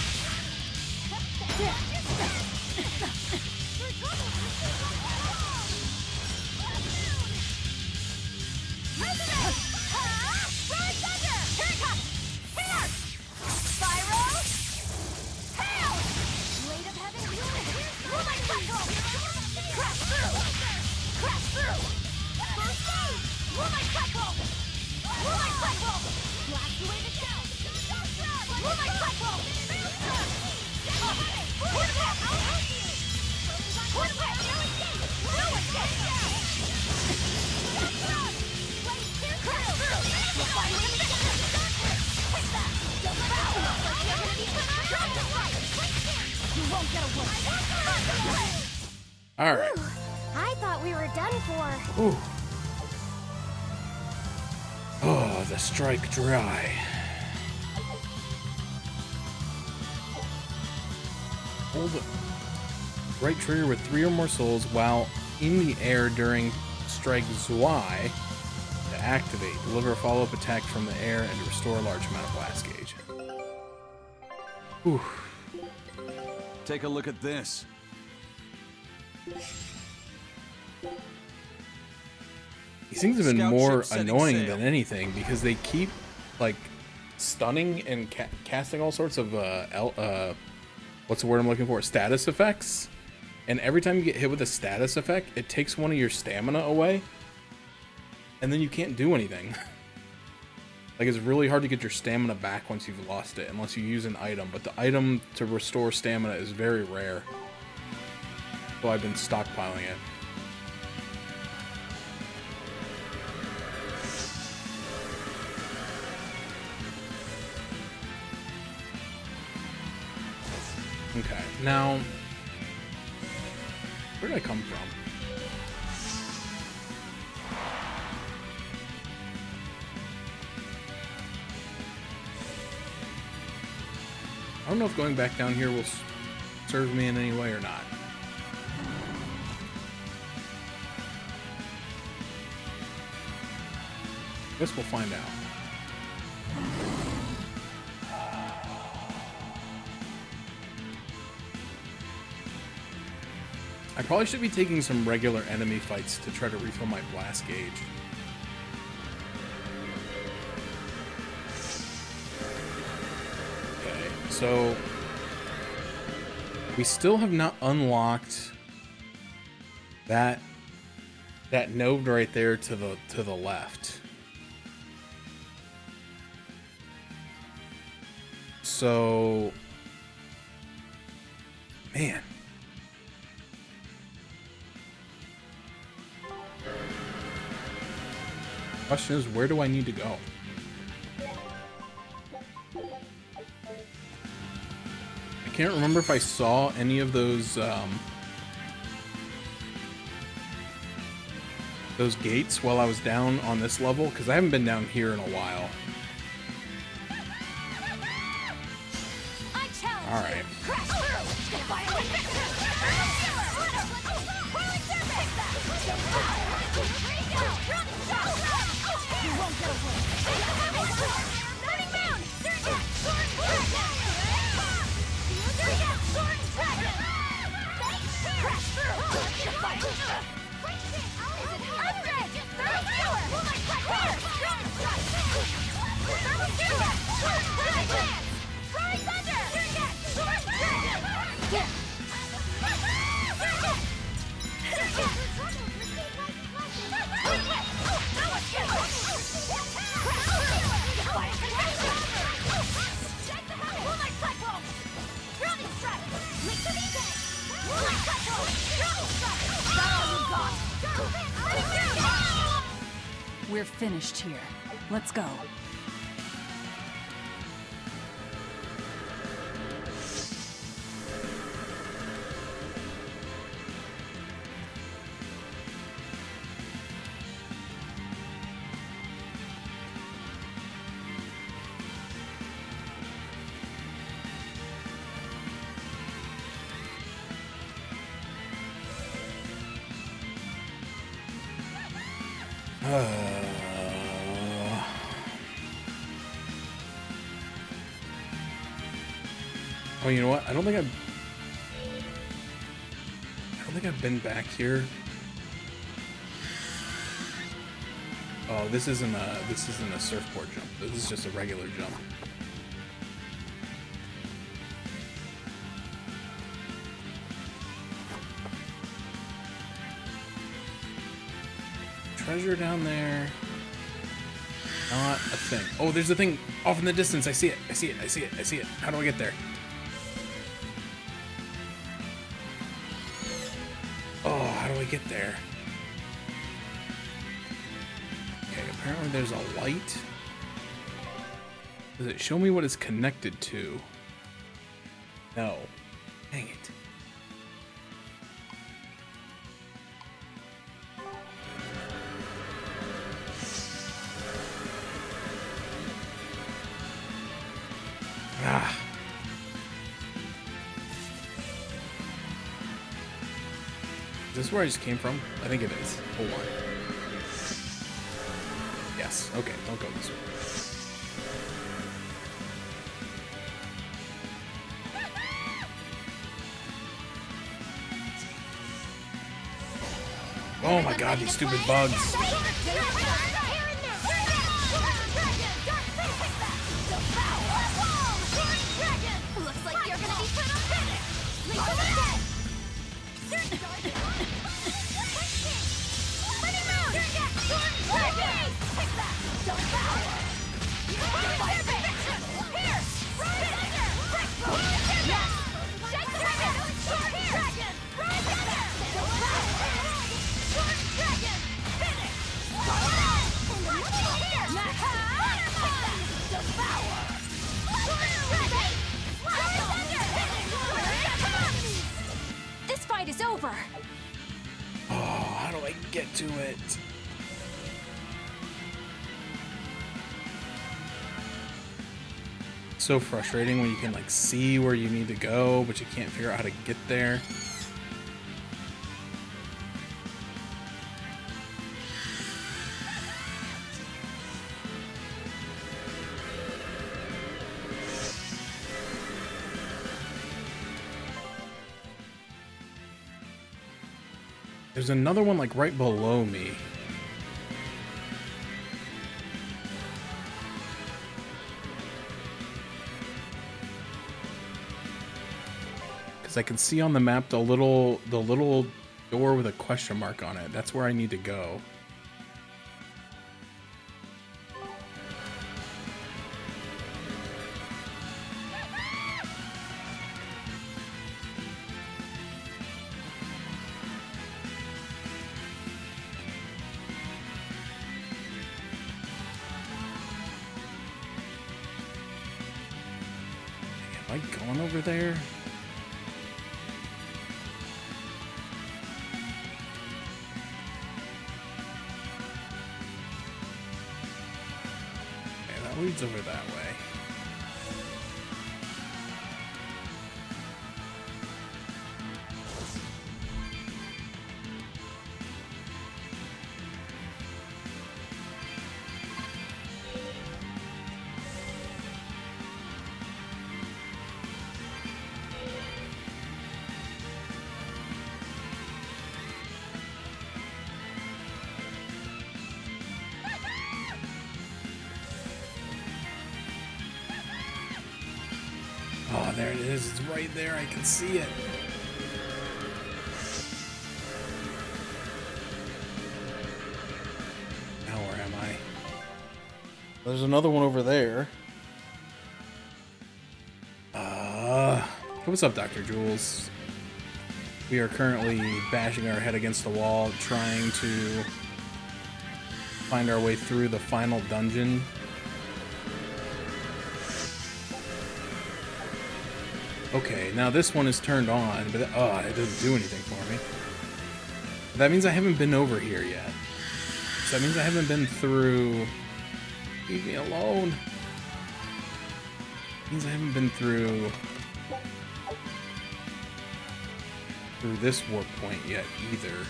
All right. I thought we were done for. Ooh. Oh, the strike dry. Hold the right trigger with 3 or more souls while in the air during strike Zwei to activate. Deliver a follow-up attack from the air and restore a large amount of blast gauge. Ooh. Take a look at this. These things have been Scout more ship setting annoying sail. than anything because they keep like stunning and casting all sorts of what's the word I'm looking for? Status effects. And every time you get hit with a status effect, it takes one of your stamina away, and then you can't do anything. Like, it's really hard to get your stamina back once you've lost it, unless you use an item. But the item to restore stamina is very rare. So I've been stockpiling it. Okay, now, where did I come from? I don't know if going back down here will serve me in any way or not. Guess we'll find out. I probably should be taking some regular enemy fights to try to refill my blast gauge. Okay, so we still have not unlocked that node right there to the left. So, man. Question is, where do I need to go? I can't remember if I saw any of those gates while I was down on this level, because I haven't been down here in a while. All right. We're finished here. Let's go. Oh, you know what? I don't think I've been back here. Oh, this isn't a surfboard jump. This is just a regular jump. Treasure down there. Not a thing. Oh, there's a thing off in the distance. I see it. I see it. I see it. I see it. How do I get there? Oh, how do I get there? Okay, apparently there's a light. Does it show me what it's connected to? No. Dang it. Ah. Is this where I just came from? I think it is. Hold on. Yes. Okay, don't go this way. Oh my god, these stupid bugs. Looks like you're gonna be put on finish. This fight is over. Oh, how do I get to it? So frustrating when you can like see where you need to go, but you can't figure out how to get there. There's another one like right below me. Because I can see on the map the little door with a question mark on it. That's where I need to go. Am I going over there? Okay, that leads over that way. Oh, there it is. It's right there. I can see it. Now where am I? There's another one over there. What's up, Dr. Jules? We are currently bashing our head against the wall, trying to find our way through the final dungeon. Okay, now this one is turned on, but it doesn't do anything for me. That means I haven't been over here yet. So that means I haven't been through... Leave me alone. That means I haven't been through this warp point yet either.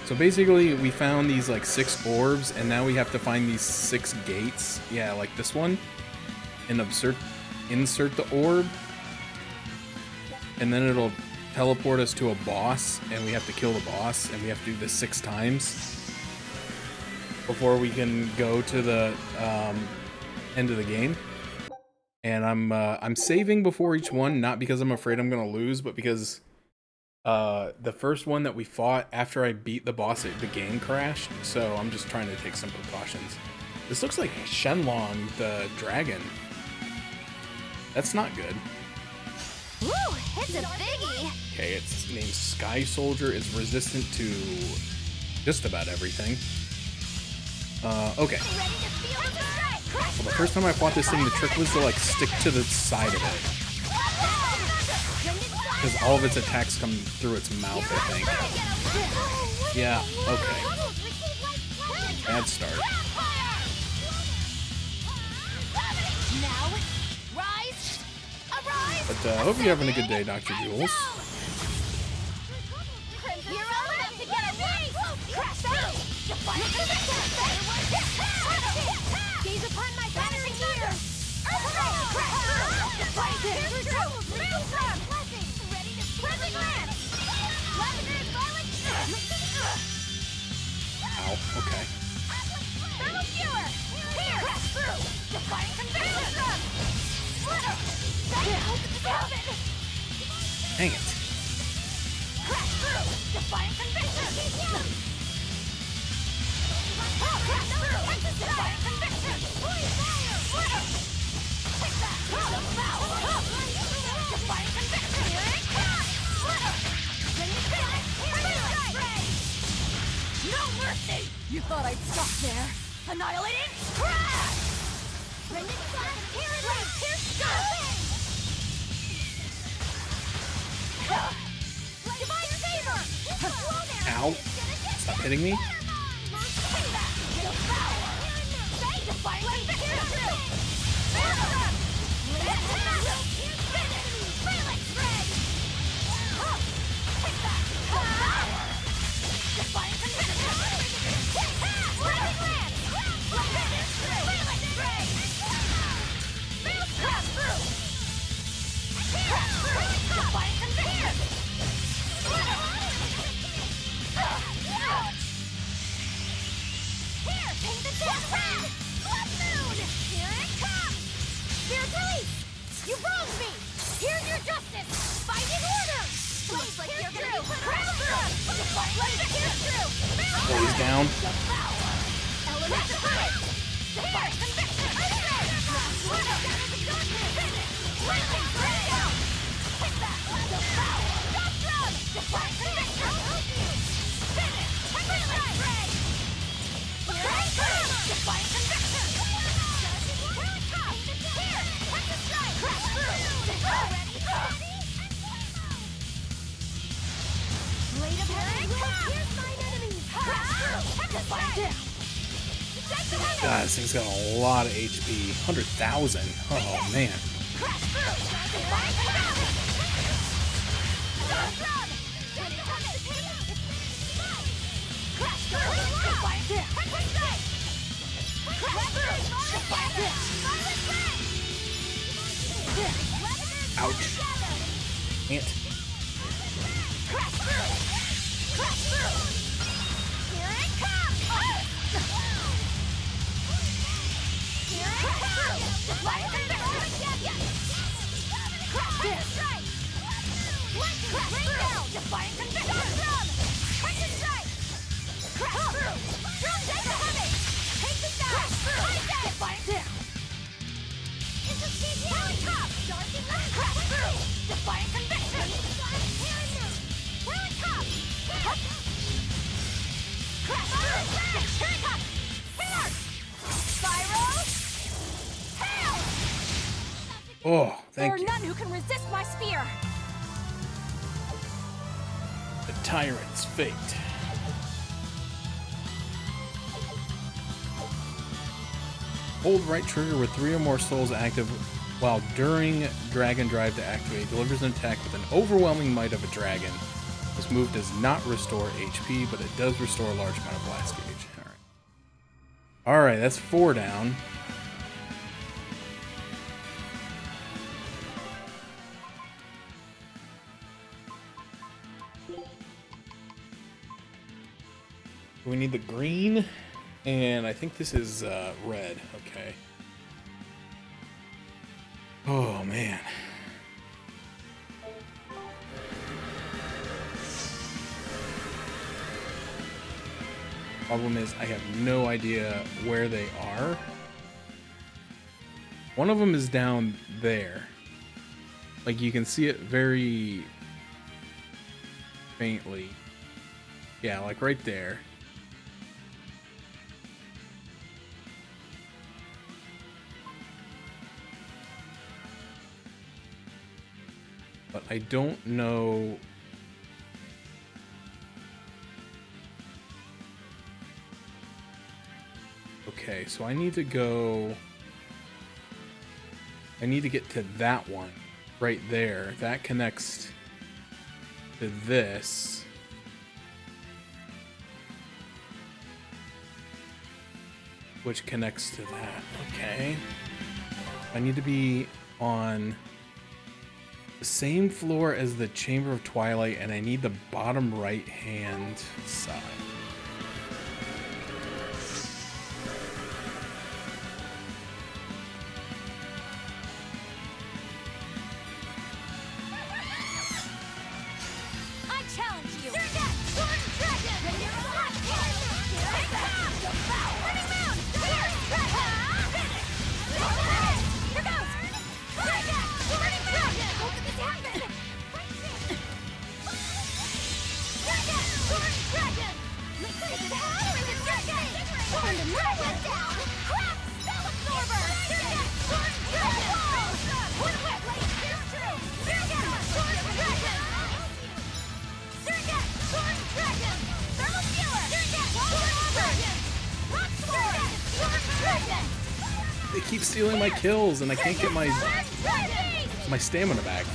So basically we found these like 6 orbs, and now we have to find these 6 gates. Yeah, like this one. And insert the orb. And then it'll teleport us to a boss, and we have to kill the boss, and we have to do this 6 times before we can go to the end of the game. And I'm saving before each one, not because I'm afraid I'm gonna lose, but because the first one that we fought after I beat the boss, the game crashed, so I'm just trying to take some precautions. This looks like Shenlong the dragon. That's not good. Woo! It's a biggie! Okay, it's named Sky Soldier. It's resistant to just about everything. Okay. Well, the first time I fought this thing, the trick was to like stick to the side of it, because all of its attacks come through its mouth, I think. Yeah, okay. Bad start. But I hope you're having a good day, Dr. Jules. Gaze upon my battering here! Ow, okay. Dang it. No mercy! You thought I'd stop there? Annihilating? Crash! Ow. Stop hitting me. You wronged me! Here's your justice! Fight in order! Seems like you're gonna be put out Oh, he's down. God, this thing's got a lot of HP. 100,000. Oh, man. Ouch. Can't. Oh, There thank are you. none who can resist my spear. The Tyrant's Fate. Hold right trigger with 3 or more souls active while during Dragon Drive to activate. Delivers an attack with an overwhelming might of a dragon. This move does not restore HP, but it does restore a large amount of blast gauge. Alright, that's 4 down. We need the green, and I think this is red. Okay. Oh, man. Problem is, I have no idea where they are. One of them is down there. Like, you can see it very faintly. Yeah, like right there. But I don't know. Okay, so I need to go. I need to get to that one right there. That connects to this. Which connects to that. Okay. I need to be on the same floor as the Chamber of Twilight, and I need the bottom right hand side. I challenge you. Sword Dragon. Here it comes. Running round. Here. Finish. Here goes. Running Dragon. How could this happen? Sword Dragon. Is it hot or is it Dragon? Sword Dragon. Crap. Spell Absorber. Sword Dragon. One whip. Here's true. Sword Dragon. Sword Dragon! Thermal Sealer! Sword Dragon! Rock Sword! Sword Dragon! They keep stealing my kills, and I can't get my stamina back.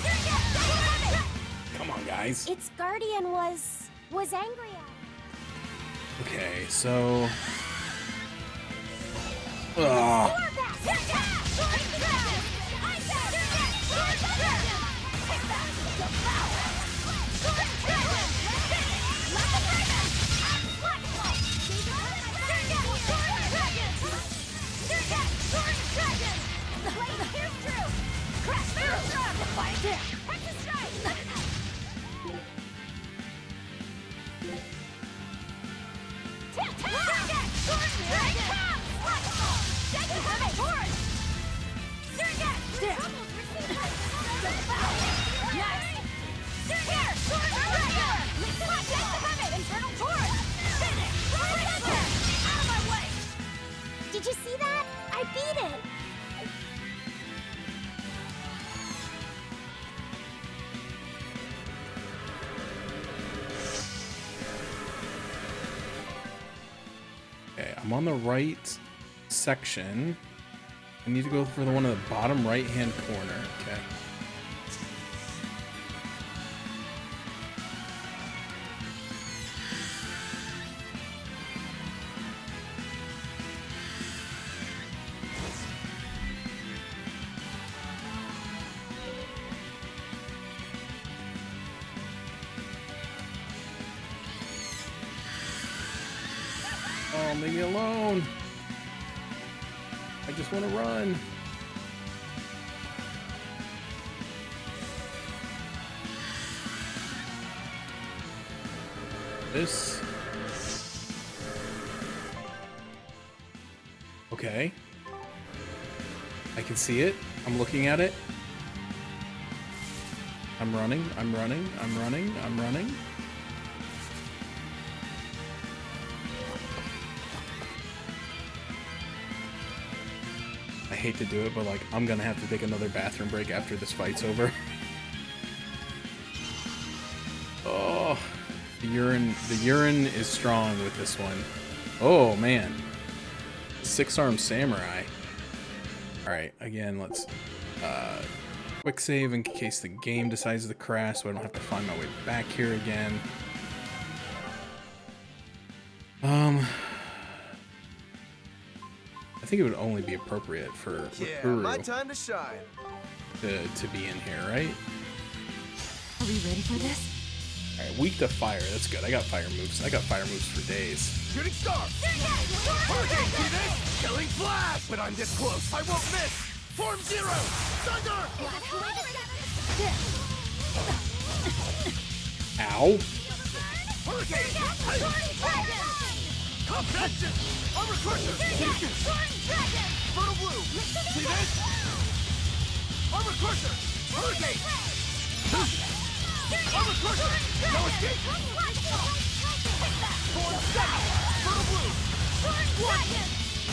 Come on, guys. Its guardian was angry at it. Okay, so. Ugh. Did you see that? I beat it! Okay, I'm on the right section. I need to go for the one in the bottom right-hand corner. Okay. Oh, leave me alone. I just want to run. This. Okay. I can see it. I'm looking at it. I'm running. I'm running. I'm running. I'm running. I hate to do it, but like I'm gonna have to take another bathroom break after this fight's over. Oh, the urine is strong with this one. Oh man, 6-armed samurai. All right, again, let's quick save in case the game decides to crash, so I don't have to find my way back here again. I think it would only be appropriate for Rakuru my time to shine. to be in here, right? Are we ready for this? All right, weak to fire. That's good. I got fire moves. I got fire moves for days. Shooting star! Hurricane, see this? Killing flash! When I'm this close, I won't miss! Form zero! Thunder! Ow! Hurricane! Compensation! Armor crusher! Fertile blue! See this? Armor crusher! Hurricane! Armor crusher! No escape! Form seven! Fertile blue!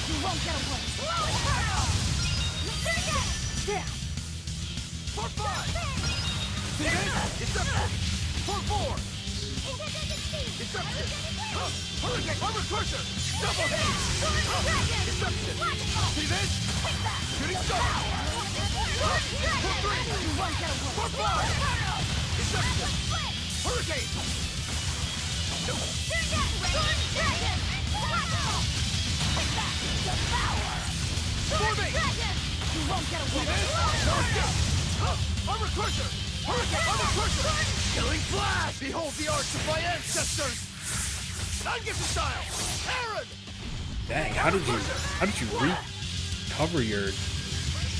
You won't get away. For five! See this? Deception! For four! Deception! Hurricane! Armor crusher! Double hit! Deception! See this? Shooting star! For three! For five! Deception! Hurricane! For me! You won't get See away. this? No escape! Armor crusher! Hurricane! Armor crusher! Killing flash! Behold the arts of my ancestors! Non-gifted style! Aaron! Dang, how did you recover your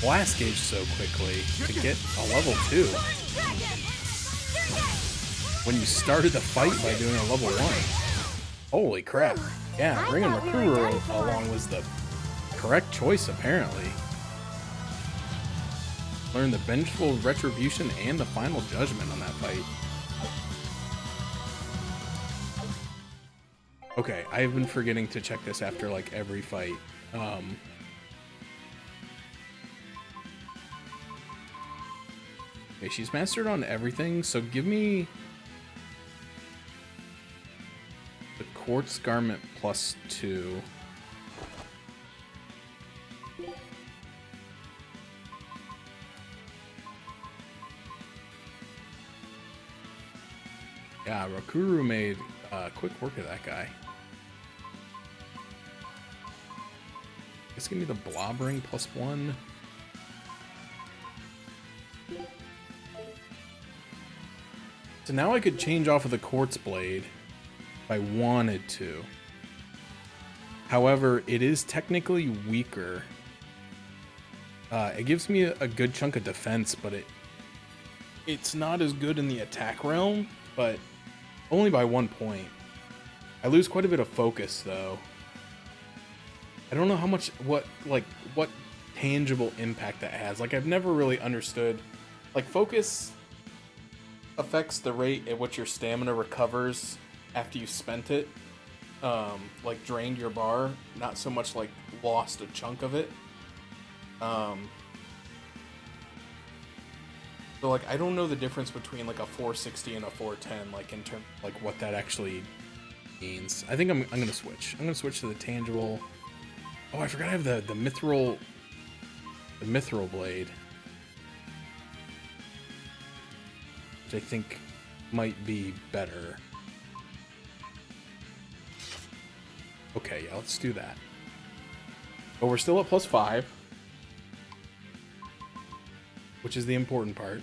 blast gauge so quickly to get a level 2? When you started the fight by doing a level 1. Holy crap. Yeah, bringing Rakuru along was the correct choice, apparently. Learned the vengeful retribution and the final judgment on that fight. Okay, I've been forgetting to check this after like every fight. Okay, she's mastered on everything, so give me the quartz garment +2. Yeah, Rakuru made quick work of that guy. Let's give me the blobbering +1. So now I could change off of the quartz blade if I wanted to. However, it is technically weaker. It gives me a good chunk of defense, but it's not as good in the attack realm, but only by 1 point. I lose quite a bit of focus though. I don't know how much, what tangible impact that has. Like, I've never really understood. Like, focus affects the rate at which your stamina recovers after you spent it. Like, drained your bar, not so much like lost a chunk of it. So, like, I don't know the difference between like a 460 and a 410, like in terms like what that actually means. I think I'm gonna switch. I'm gonna switch to the tangible. Oh, I forgot I have the mithril blade, which I think might be better. Okay, yeah, let's do that. But we're still at +5, which is the important part.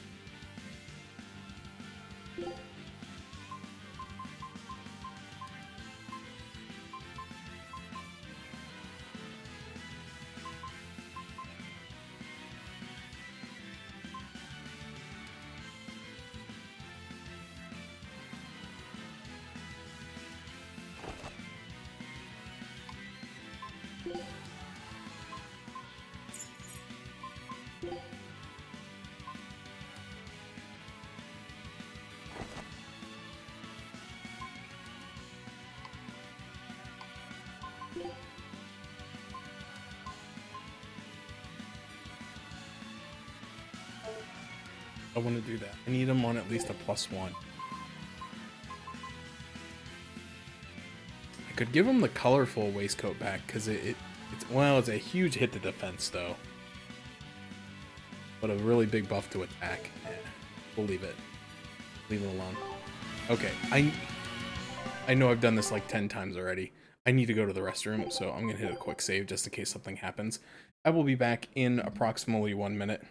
I want to do that. I need him on at least a +1. I could give him the colorful waistcoat back because it's a huge hit to defense though, but a really big buff to attack. Yeah, we'll leave it alone. Okay, I know I've done this like 10 times already. I need to go to the restroom, so I'm gonna hit a quick save just in case something happens. I will be back in approximately 1 minute.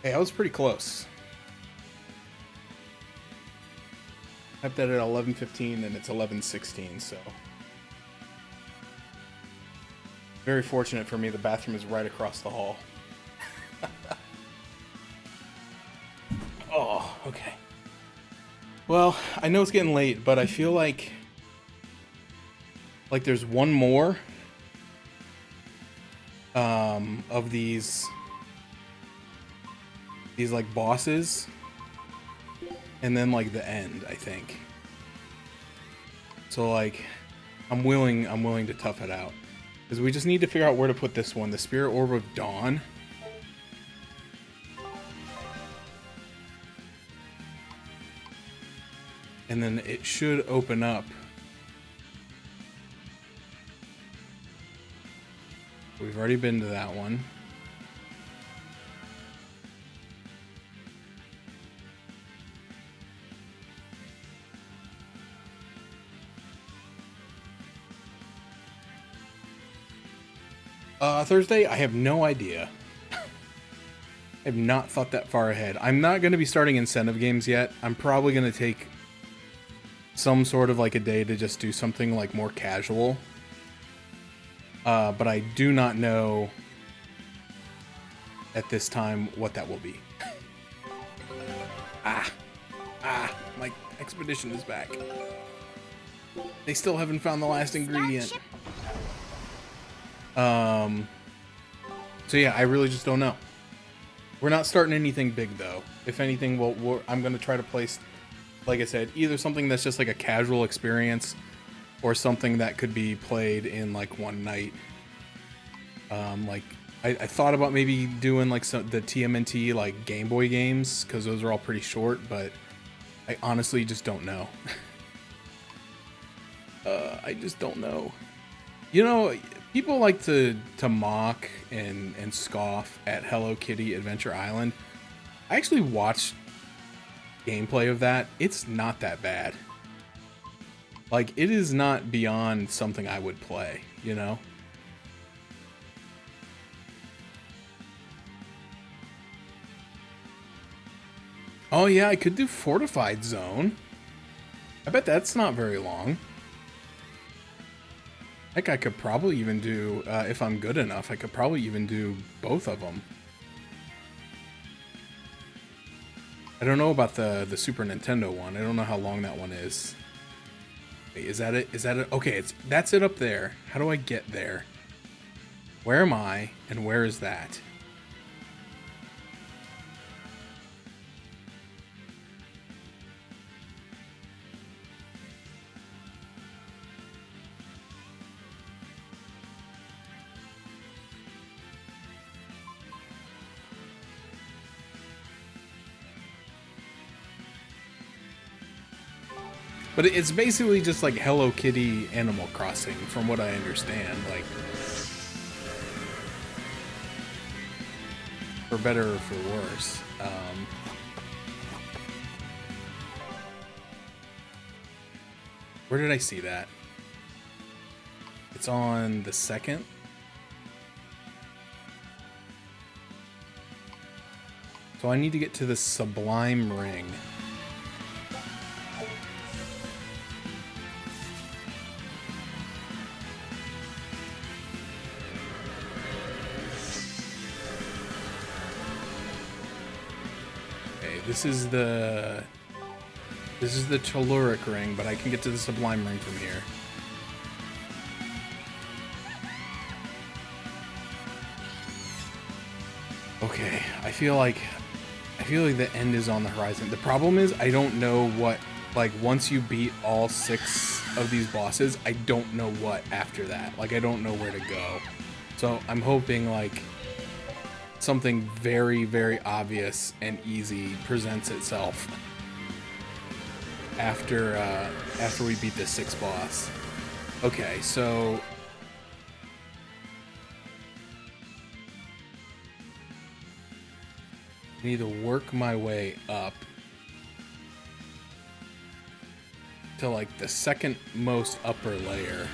Hey, I was pretty close. I have that at 11:15 and it's 11:16, so. Very fortunate for me, the bathroom is right across the hall. Oh, okay. Well, I know it's getting late, but I feel like there's one more of these like bosses, and then like the end, I think. So like I'm willing to tough it out, because we just need to figure out where to put this one, the Spirit Orb of Dawn. And then it should open up. We've already been to that one. Thursday, I have no idea. I have not thought that far ahead. I'm not going to be starting incentive games yet. I'm probably going to take some sort of like a day to just do something like more casual. But I do not know at this time what that will be. My expedition is back. They still haven't found the last ingredient. So yeah, I really just don't know. We're not starting anything big though. If anything, I'm going to try to place, like I said, either something that's just like a casual experience, or something that could be played in like one night. Like I thought about maybe doing like the TMNT like Game Boy games, because those are all pretty short, but I honestly just don't know. I just don't know. You know, people like to mock and scoff at Hello Kitty Adventure Island. I actually watched gameplay of that. It's not that bad. Like, it is not beyond something I would play, you know? Oh yeah, I could do Fortified Zone. I bet that's not very long. Heck, I could probably even do, if I'm good enough, I could probably even do both of them. I don't know about the Super Nintendo one. I don't know how long that one is. Wait, is that it? Is that it? Okay, that's it up there. How do I get there? Where am I, and where is that? But it's basically just like Hello Kitty Animal Crossing, from what I understand. Like, for better or for worse. Where did I see that? It's on the 2nd. So I need to get to the Sublime Ring. This is the Telluric Ring, but I can get to the Sublime Ring from here. Okay, I feel like the end is on the horizon. The problem is I don't know what, like, once you beat all 6 of these bosses, I don't know what after that. Like, I don't know where to go. So I'm hoping, like, something very, very obvious and easy presents itself after we beat the 6th boss. Okay, so I need to work my way up to like the second most upper layer.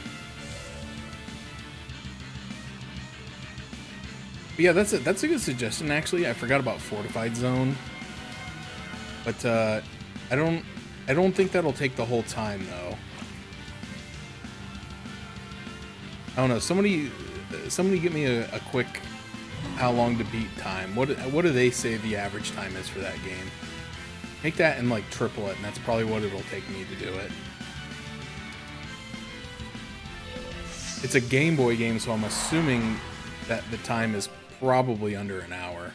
But yeah, that's a good suggestion actually. I forgot about Fortified Zone. But I don't think that'll take the whole time though. I don't know. Somebody give me a quick how long to beat time. What do they say the average time is for that game? Make that and like triple it, and that's probably what it'll take me to do it. It's a Game Boy game, so I'm assuming that the time is probably under an hour.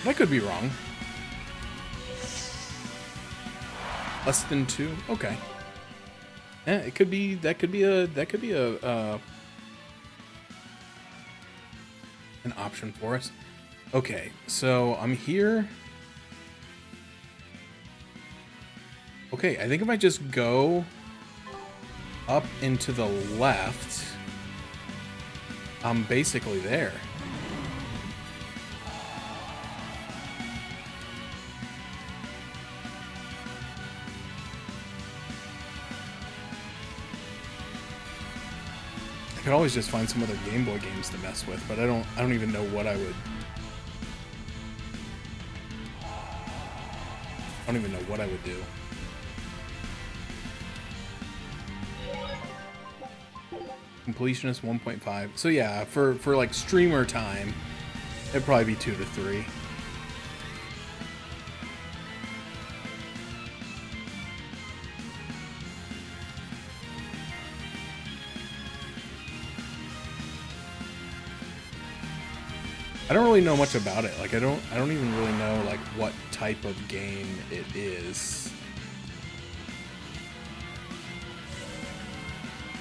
I could be wrong. Less than 2? Okay. Yeah, it could be. That could be an option for us. Okay, so I'm here. Okay, I think if I just go up and to the left, I'm basically there. I could always just find some other Game Boy games to mess with, but I don't even know what I would. I don't even know what I would do. Completionist 1.5. So yeah, for like streamer time, it'd probably be 2 to 3. I don't really know much about it. Like I don't even really know like what type of game it is.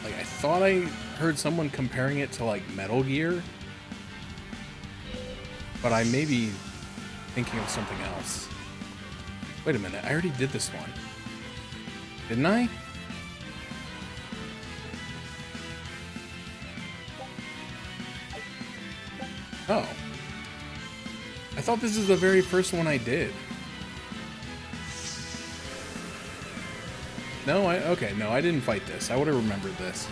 Like I thought I heard someone comparing it to like Metal Gear, but I may be thinking of something else. Wait a minute, I already did this one. Didn't I? Oh. I thought this is the very first one I did. No, okay, no, I didn't fight this. I would have remembered this.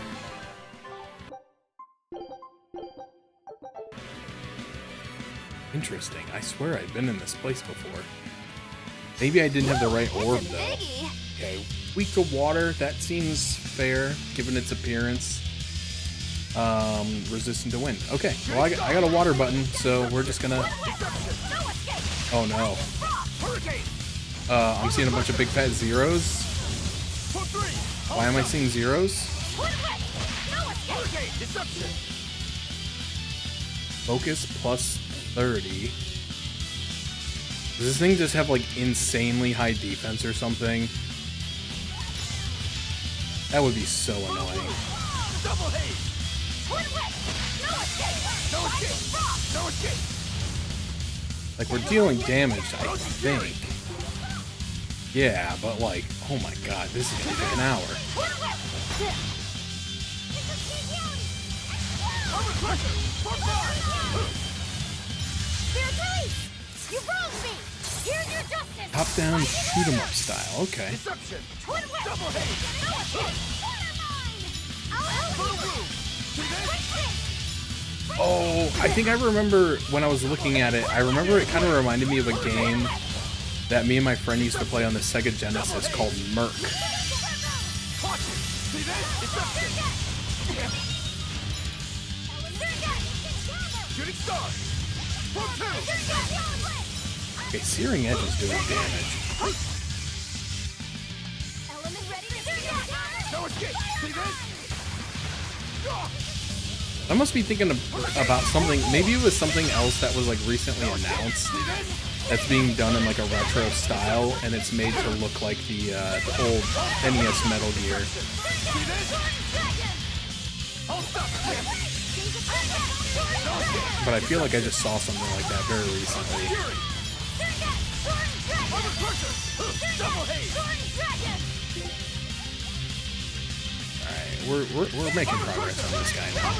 interesting. I swear I've been in this place before. Maybe I didn't have the right orb, though. Okay, weak to water. That seems fair, given its appearance. Resistant to wind. Okay, well, I got a water button, so we're just gonna... Oh, no. I'm seeing a bunch of big fat zeros. Why am I seeing zeros? Focus plus 30. Does this thing just have, like, insanely high defense or something? That would be so annoying. Like, we're dealing damage, I think. Yeah, but, like, oh my god, this is gonna take an hour. Top down, shoot 'em up style. Okay. Oh, I think I remember when I was looking at it, I remember it kind of reminded me of a game that me and my friend used to play on the Sega Genesis called Merc. Okay, Searing Edge is doing damage. I must be thinking about something. Maybe it was something else that was like recently announced that's being done in like a retro style, and it's made to look like the old NES Metal Gear. But I feel like I just saw something like that very recently. Alright, we're making progress on this guy now.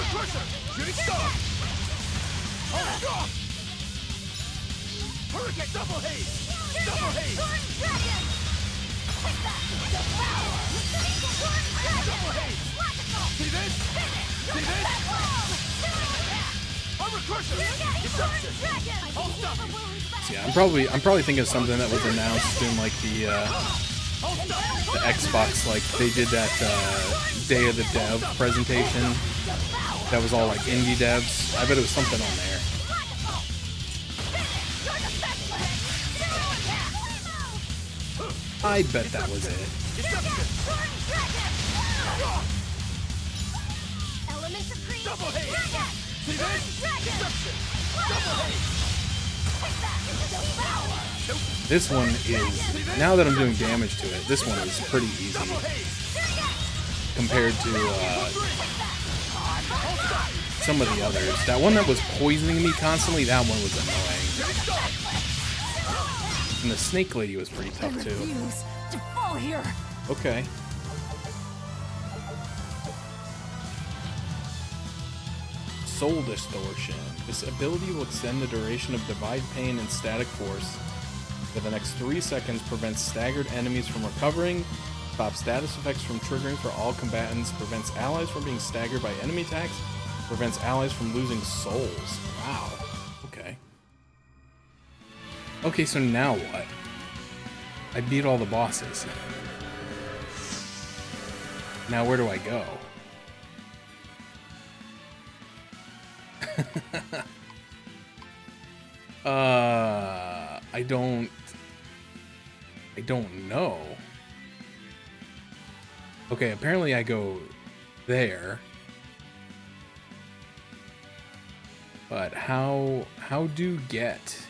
See, I'm probably thinking of something that was announced in like the Xbox, like they did that Day of the Dev presentation that was all like indie devs. I bet it was something on there. I bet that was it. This one is, now that I'm doing damage to it, this one is pretty easy compared to some of the others. That one that was poisoning me constantly, that one was annoying. And the snake lady was pretty tough too. Okay. Soul Distortion. This ability will extend the duration of Divide Pain and Static Force for the next 3 seconds, prevents staggered enemies from recovering, stops status effects from triggering for all combatants, prevents allies from being staggered by enemy attacks, prevents allies from losing souls. Wow. Okay. Okay, so now what? I beat all the bosses. Now where do I go? I don't know. Okay, apparently I go there. But how do get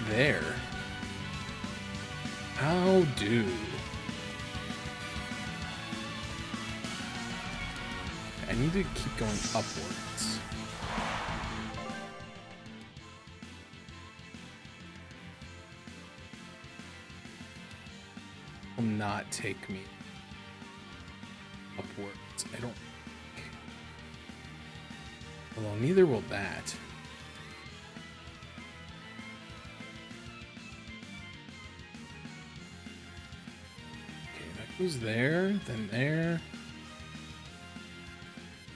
there? How do? I need to keep going upwards. Will not take me upwards. I don't. Well, neither will that. Okay, that goes there, then there.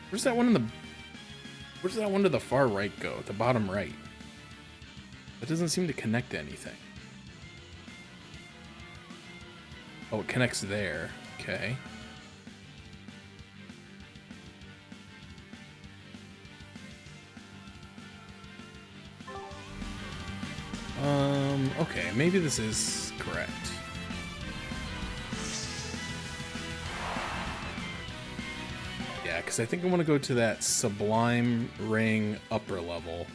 Where's that one in the... Where does that one to the far right go? The bottom right. That doesn't seem to connect to anything. Oh, it connects there. Okay. Okay, maybe this is correct. Yeah, because I think I want to go to that Sublime Ring upper level.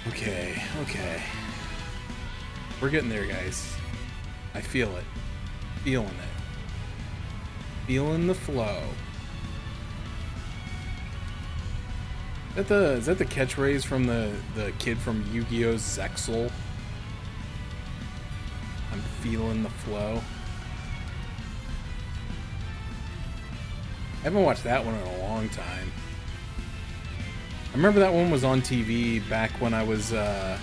Okay, okay. We're getting there, guys. I feel it. Feeling it. Feeling the flow. Is that the catchphrase from the kid from Yu-Gi-Oh! Zexal? I'm feeling the flow. I haven't watched that one in a long time. I remember that one was on TV back when I was, I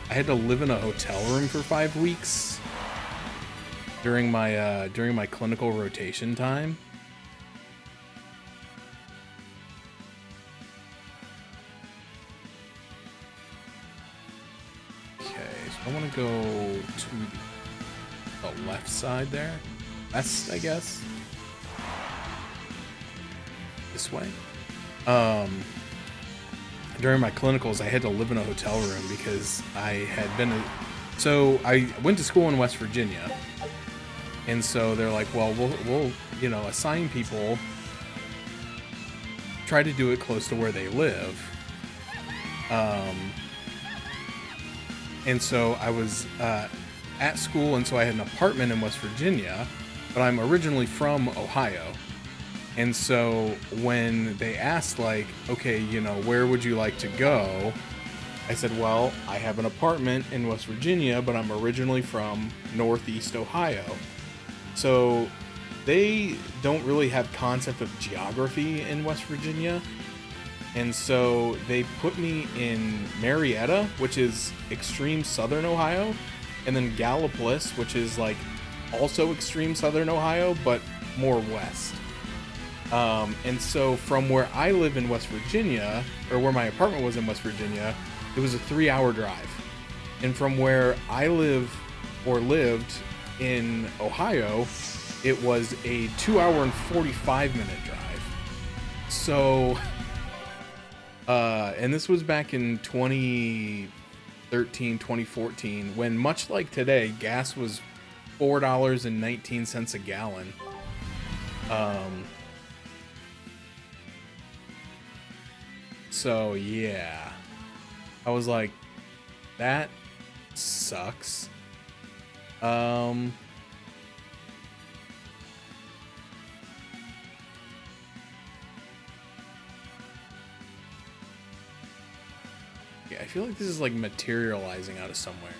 had to live in a hotel room for 5 weeks during my clinical rotation time. I want to go to the left side there. West, I guess. This way. During my clinicals, I had to live in a hotel room because I had been... So I went to school in West Virginia. And so they're like, well, we'll you know, assign people. Try to do it close to where they live. And so I was at school, and so I had an apartment in West Virginia, but I'm originally from Ohio. And so when they asked, like, okay, you know, where would you like to go? I said, well, I have an apartment in West Virginia, but I'm originally from Northeast Ohio. So they don't really have concept of geography in West Virginia. And so they put me in Marietta, which is extreme southern Ohio, and then Gallipolis, which is like also extreme southern Ohio, but more west. And so from where I live in West Virginia, or where my apartment was in West Virginia, it was a 3-hour drive. And from where I live or lived in Ohio, it was a 2-hour and 45-minute drive. So... and this was back in 2013, 2014, when much like today, gas was $4.19 a gallon. So yeah, I was like, that sucks. I feel like this is like materializing out of somewhere.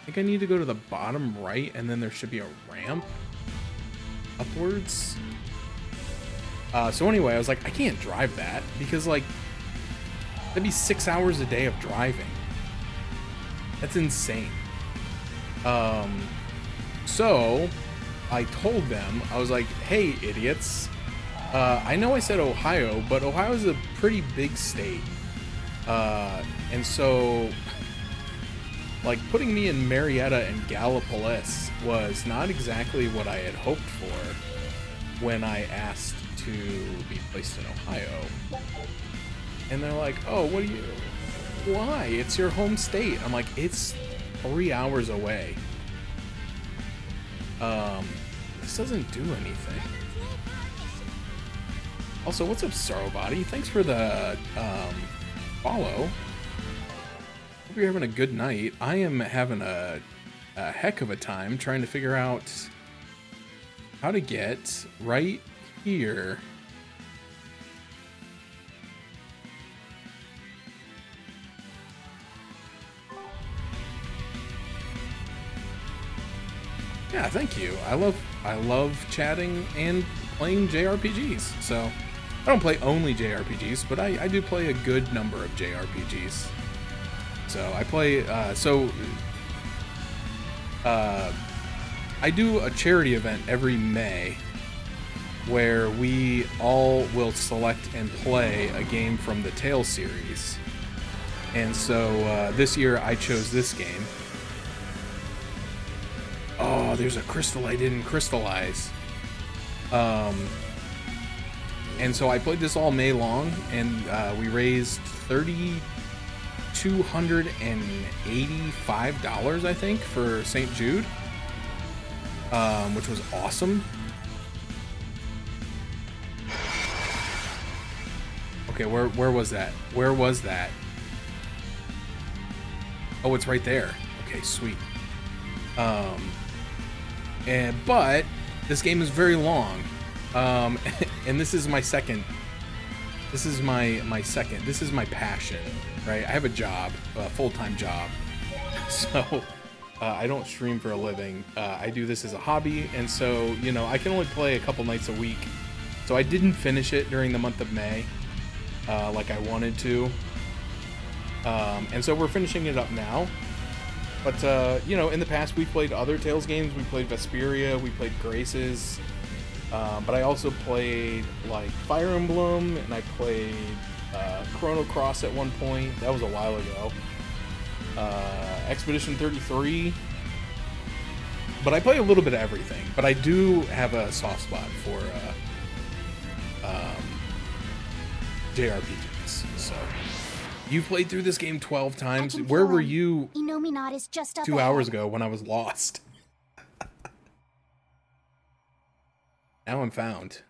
I think I need to go to the bottom right, and then there should be a ramp upwards. So anyway, I was like, I can't drive that because like that'd be 6 hours a day of driving. That's insane. So I told them, I was like, hey idiots, I know I said Ohio, but Ohio is a pretty big state. And so, like, putting me in Marietta and Gallipolis was not exactly what I had hoped for when I asked to be placed in Ohio. And they're like, oh, why? It's your home state. I'm like, it's 3 hours away. This doesn't do anything. Also, what's up, Sarobody? Thanks for the, follow. Hope you're having a good night. I am having a heck of a time trying to figure out how to get right here. Yeah, thank you. I love chatting and playing JRPGs. So I don't play only JRPGs, but I do play a good number of JRPGs. So I play, so I do a charity event every May where we all will select and play a game from the Tales series. And so this year I chose this game. Oh, there's a crystal I didn't crystallize. And so I played this all May long, and we raised $3,285, I think, for St. Jude, which was awesome. Okay, where was that? Where was that? Oh, it's right there. Okay, sweet. But this game is very long. And this is my second. This is my second. This is my passion, right? I have a job, a full-time job. So I don't stream for a living. I do this as a hobby, and so, you know, I can only play a couple nights a week. So I didn't finish it during the month of May, like I wanted to. And so we're finishing it up now. But, you know, in the past we played other Tales games. We played Vesperia, we played Graces. But I also played, like, Fire Emblem, and I played Chrono Cross at one point. That was a while ago. Expedition 33. But I play a little bit of everything. But I do have a soft spot for JRPGs. So, you played through this game 12 times. Where were you Inominat is just up 2 hours ago when I was lost? Now I'm found.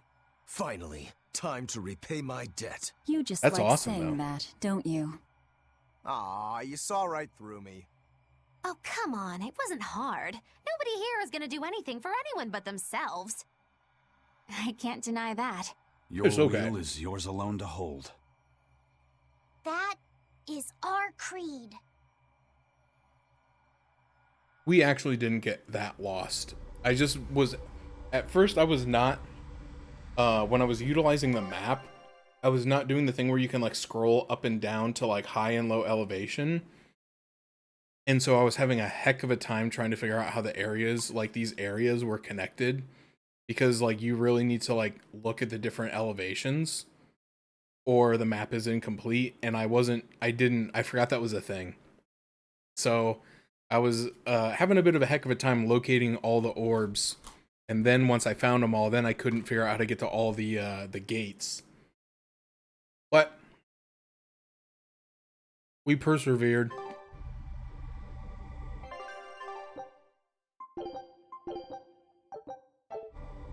Finally, time to repay my debt. You just That's like awesome, saying though. that, don't you? Aw, you saw right through me. Oh, come on, it wasn't hard. Nobody here is gonna do anything for anyone but themselves. I can't deny that. Your It's okay. wheel is yours alone to hold. That is our creed. We actually didn't get that lost. I just was, at first I was not, when I was utilizing the map, I was not doing the thing where you can like scroll up and down to like high and low elevation. And so I was having a heck of a time trying to figure out how the areas, like these areas were connected, because like you really need to like look at the different elevations or the map is incomplete. And I forgot that was a thing. So I was having a bit of a heck of a time locating all the orbs. And then once I found them all, then I couldn't figure out how to get to all the gates. But we persevered.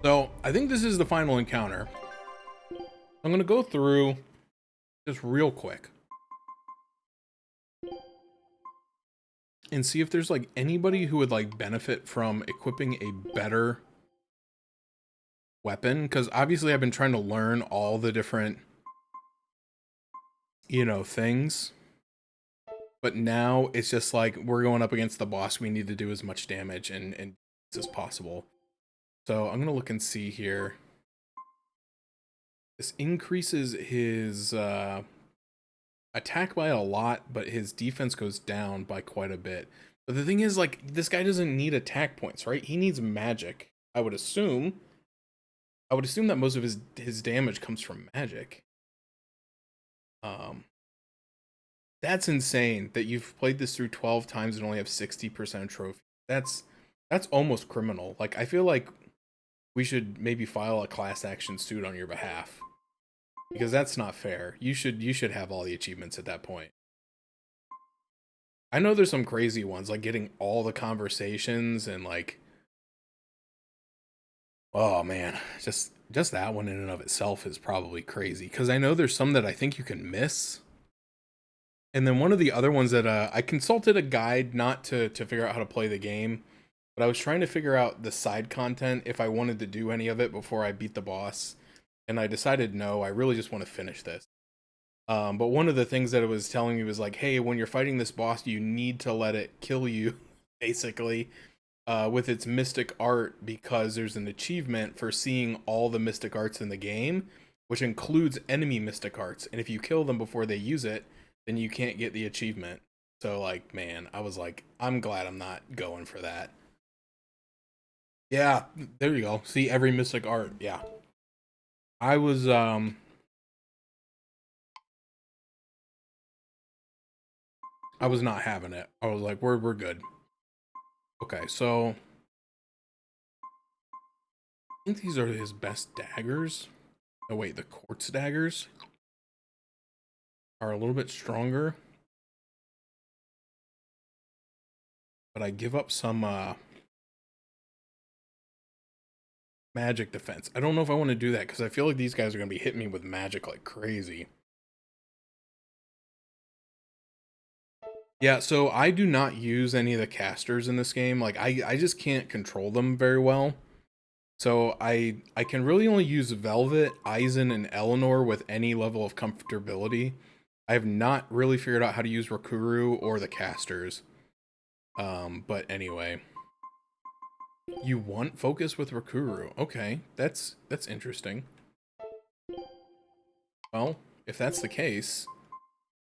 So I think this is the final encounter. I'm going to go through just real quick and see if there's like anybody who would like benefit from equipping a better weapon, because obviously I've been trying to learn all the different, you know, things, but now it's just like we're going up against the boss. We need to do as much damage and as possible. So I'm gonna look and see here. This increases his attack by a lot, but his defense goes down by quite a bit. But the thing is, like, this guy doesn't need attack points, right? He needs magic. I would assume that most of his damage comes from magic. That's insane that you've played this through 12 times and only have 60% trophy. That's almost criminal. Like, I feel like we should maybe file a class action suit on your behalf, because that's not fair. You should have all the achievements at that point. I know there's some crazy ones, like getting all the conversations and like, oh man, just that one in and of itself is probably crazy, because I know there's some that I think you can miss. And then one of the other ones that I consulted a guide not to figure out how to play the game, but I was trying to figure out the side content if I wanted to do any of it before I beat the boss. And I decided no, I really just want to finish this. But one of the things that it was telling me was like, hey, when you're fighting this boss, you need to let it kill you, basically, with its mystic art, because there's an achievement for seeing all the mystic arts in the game, which includes enemy mystic arts. And if you kill them before they use it, then you can't get the achievement. So, like, man, I was like, I'm glad I'm not going for that. Yeah, there you go. See, every mystic art. Yeah. I was not having it. I was like, we're good. Okay, so I think these are his best daggers. Oh wait, the quartz daggers are a little bit stronger. But I give up some magic defense. I don't know if I want to do that because I feel like these guys are going to be hitting me with magic like crazy. Yeah, so I do not use any of the casters in this game. Like, I just can't control them very well. So I can really only use Velvet, Eisen, and Eleanor with any level of comfortability. I have not really figured out how to use Rakuru or the casters. But anyway. You want focus with Rakuru. Okay, that's interesting. Well, if that's the case,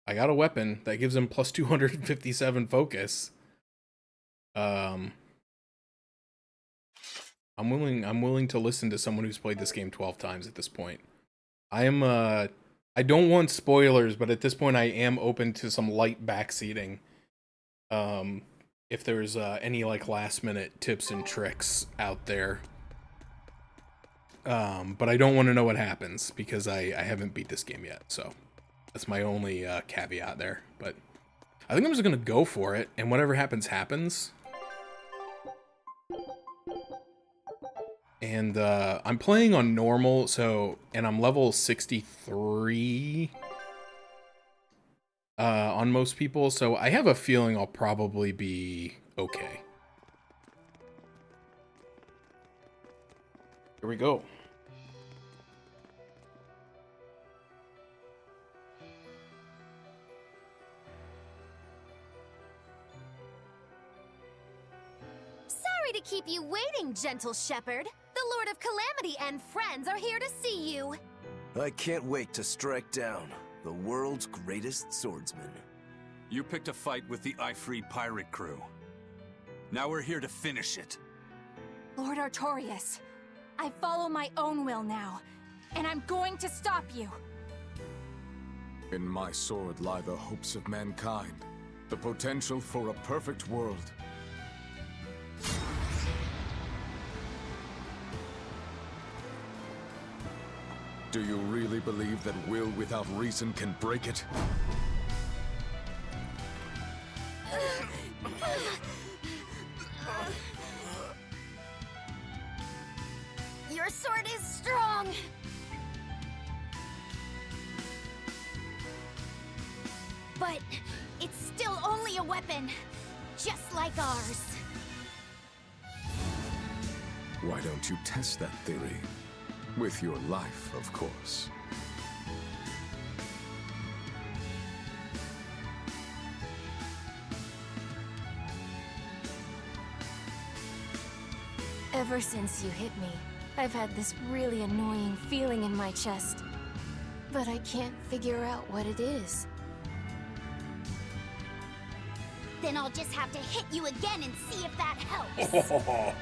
I got a weapon that gives him plus 257 focus. I'm willing to listen to someone who's played this game 12 times at this point. I don't want spoilers, but at this point I am open to some light backseating. If there's any like last minute tips and tricks out there. But I don't want to know what happens because I haven't beat this game yet, so that's my only caveat there. But I think I'm just gonna go for it, and whatever happens, happens. And I'm playing on normal, and I'm level 63 on most people, so I have a feeling I'll probably be okay. Here we go. Sorry to keep you waiting, gentle shepherd. The Lord of Calamity and friends are here to see you. I can't wait to strike down the world's greatest swordsman. You picked a fight with the Ifrit pirate crew. Now we're here to finish it. Lord Artorias, I follow my own will now, and I'm going to stop you. In my sword lie the hopes of mankind, the potential for a perfect world. Do you really believe that will without reason can break it? Your sword is strong. But it's still only a weapon, just like ours. Why don't you test that theory? With your life, of course. Ever since you hit me, I've had this really annoying feeling in my chest. But I can't figure out what it is. Then I'll just have to hit you again and see if that helps.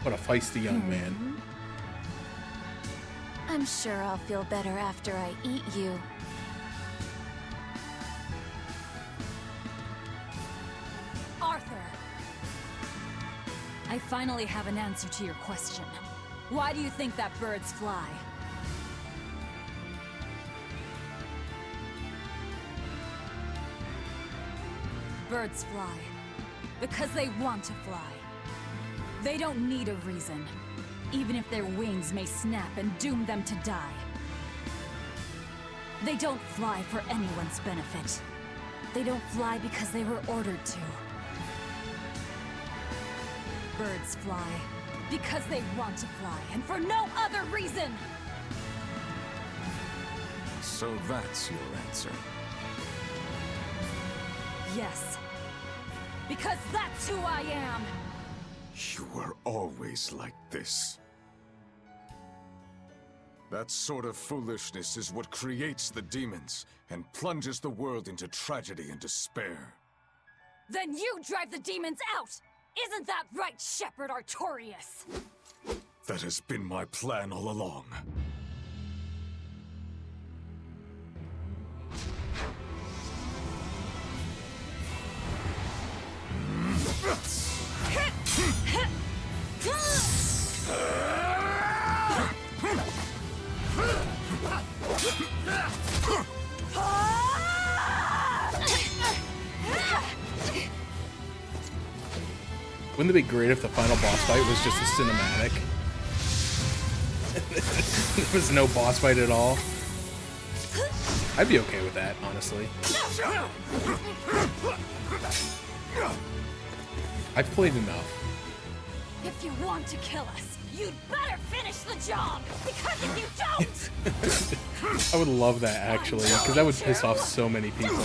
What a feisty young man. I'm sure I'll feel better after I eat you. Arthur! I finally have an answer to your question. Why do you think that birds fly? Birds fly because they want to fly. They don't need a reason, even if their wings may snap and doom them to die. They don't fly for anyone's benefit. They don't fly because they were ordered to. Birds fly because they want to fly, and for no other reason! So that's your answer. Yes. Because that's who I am! You were always like this. That sort of foolishness is what creates the demons and plunges the world into tragedy and despair. Then you drive the demons out! Isn't that right, Shepherd Artorias? That has been my plan all along. Wouldn't it be great if the final boss fight was just a cinematic? There was no boss fight at all. I'd be okay with that, honestly. I've played enough. If you want to kill us, you'd better finish the job! Because if you don't... I would love that, actually, because that would piss off so many people.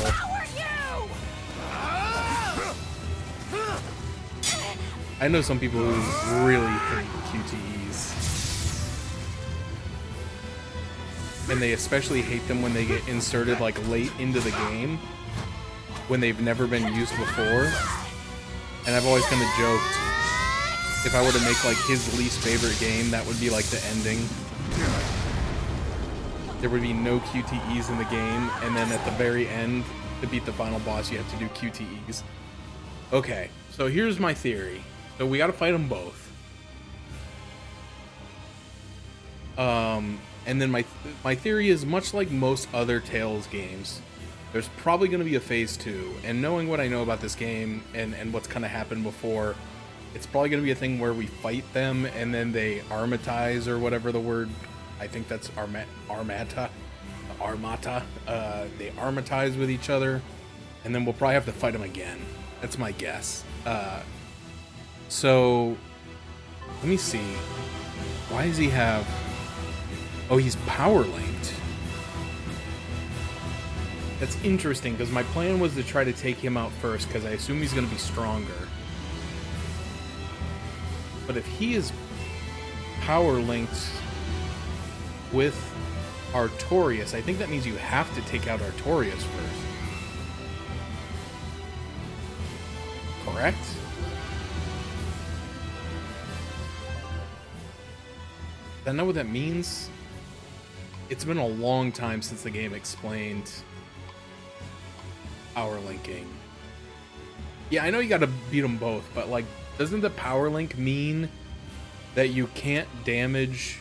I know some people who really hate QTEs. And they especially hate them when they get inserted like late into the game, when they've never been used before. And I've always kind of joked, if I were to make like his least favorite game, that would be like the ending. There would be no QTEs in the game, and then at the very end, to beat the final boss, you have to do QTEs. Okay, so here's my theory. So we gotta fight them both. And then my theory is, much like most other Tales games, there's probably gonna be a phase 2. And knowing what I know about this game and what's kind of happened before, it's probably gonna be a thing where we fight them and then they armatize, or whatever the word, I think that's armata. They armatize with each other, and then we'll probably have to fight them again. That's my guess. So, let me see. Why does he have... Oh, he's power linked. That's interesting, because my plan was to try to take him out first, because I assume he's going to be stronger. But if he is power linked with Artorias, I think that means you have to take out Artorias first. Correct? I know what that means. It's been a long time since the game explained power linking. Yeah, I know you gotta beat them both, but like, doesn't the power link mean that you can't damage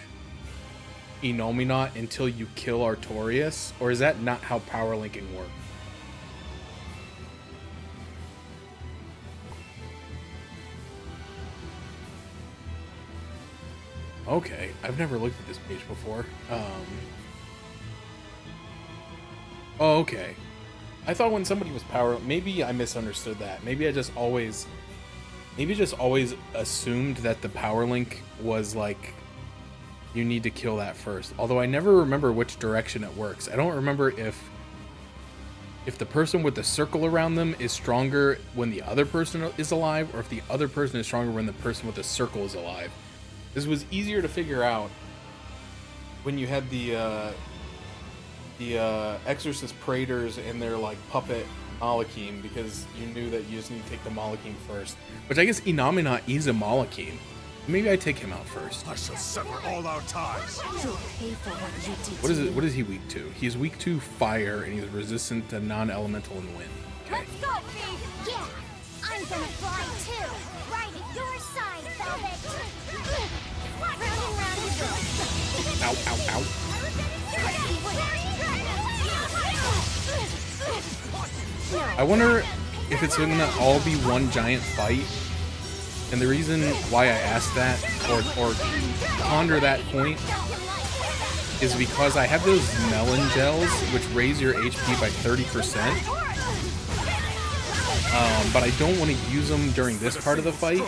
Innominat until you kill Artorias? Or is that not how power linking works? Okay, I've never looked at this page before. Oh, okay. I thought when somebody was power, maybe I misunderstood that. Maybe I just always assumed that the power link was like, you need to kill that first. Although I never remember which direction it works. I don't remember if the person with the circle around them is stronger when the other person is alive, or if the other person is stronger when the person with the circle is alive. This was easier to figure out when you had the Exorcist Praetors and their like puppet Malakim, because you knew that you just need to take the Malakim first. Which I guess Innominat is a Malakim. Maybe I take him out first. I shall sever all our ties. You'll pay for what you did. What is he weak to? He's weak to fire, and he's resistant to non-elemental and wind. Okay. Let's go, Pig! Yeah, I'm gonna fly too. Right at your side, Velvet. Round and round we go. Ow, ow, ow. I wonder if it's gonna all be one giant fight. And the reason why I asked that, or ponder that point, is because I have those melon gels, which raise your HP by 30%. But I don't want to use them during this part of the fight.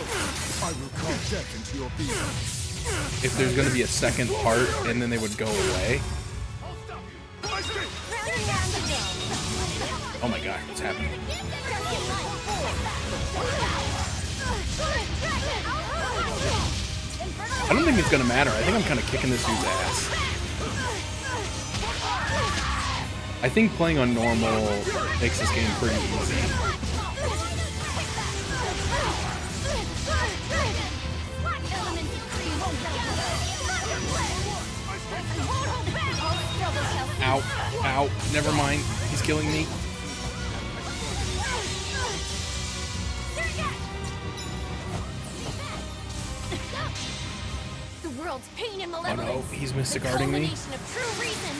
If there's going to be a second part, and then they would go away. Oh my god, what's happening? I don't think it's gonna matter. I think I'm kind of kicking this dude's ass. I think playing on normal makes this game pretty easy. Ow. Ow. Never mind. He's killing me. The world's pain and Oh malevolence. no, he's misguarding me. Culmination of true reason.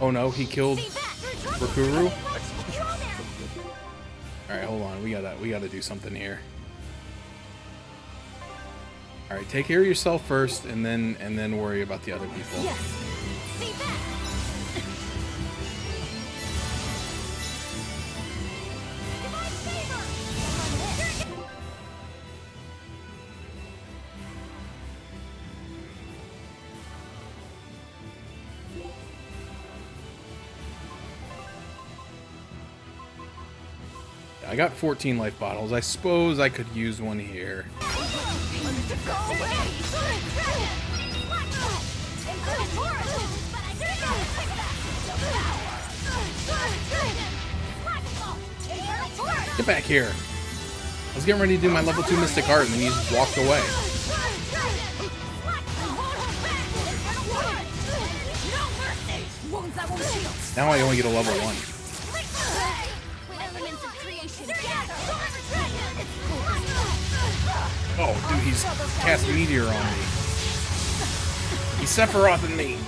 Oh no, he killed Rakuru. Alright, hold on. We gotta do something here. Alright, take care of yourself first and then worry about the other people. Yes. See that? I got 14 life bottles. I suppose I could use one here. Get back here. I was getting ready to do my level 2 Mystic Art and then he just walked away. Now I only get a level 1. Oh, dude, he's cast Meteor on me. He's Sephirothing me.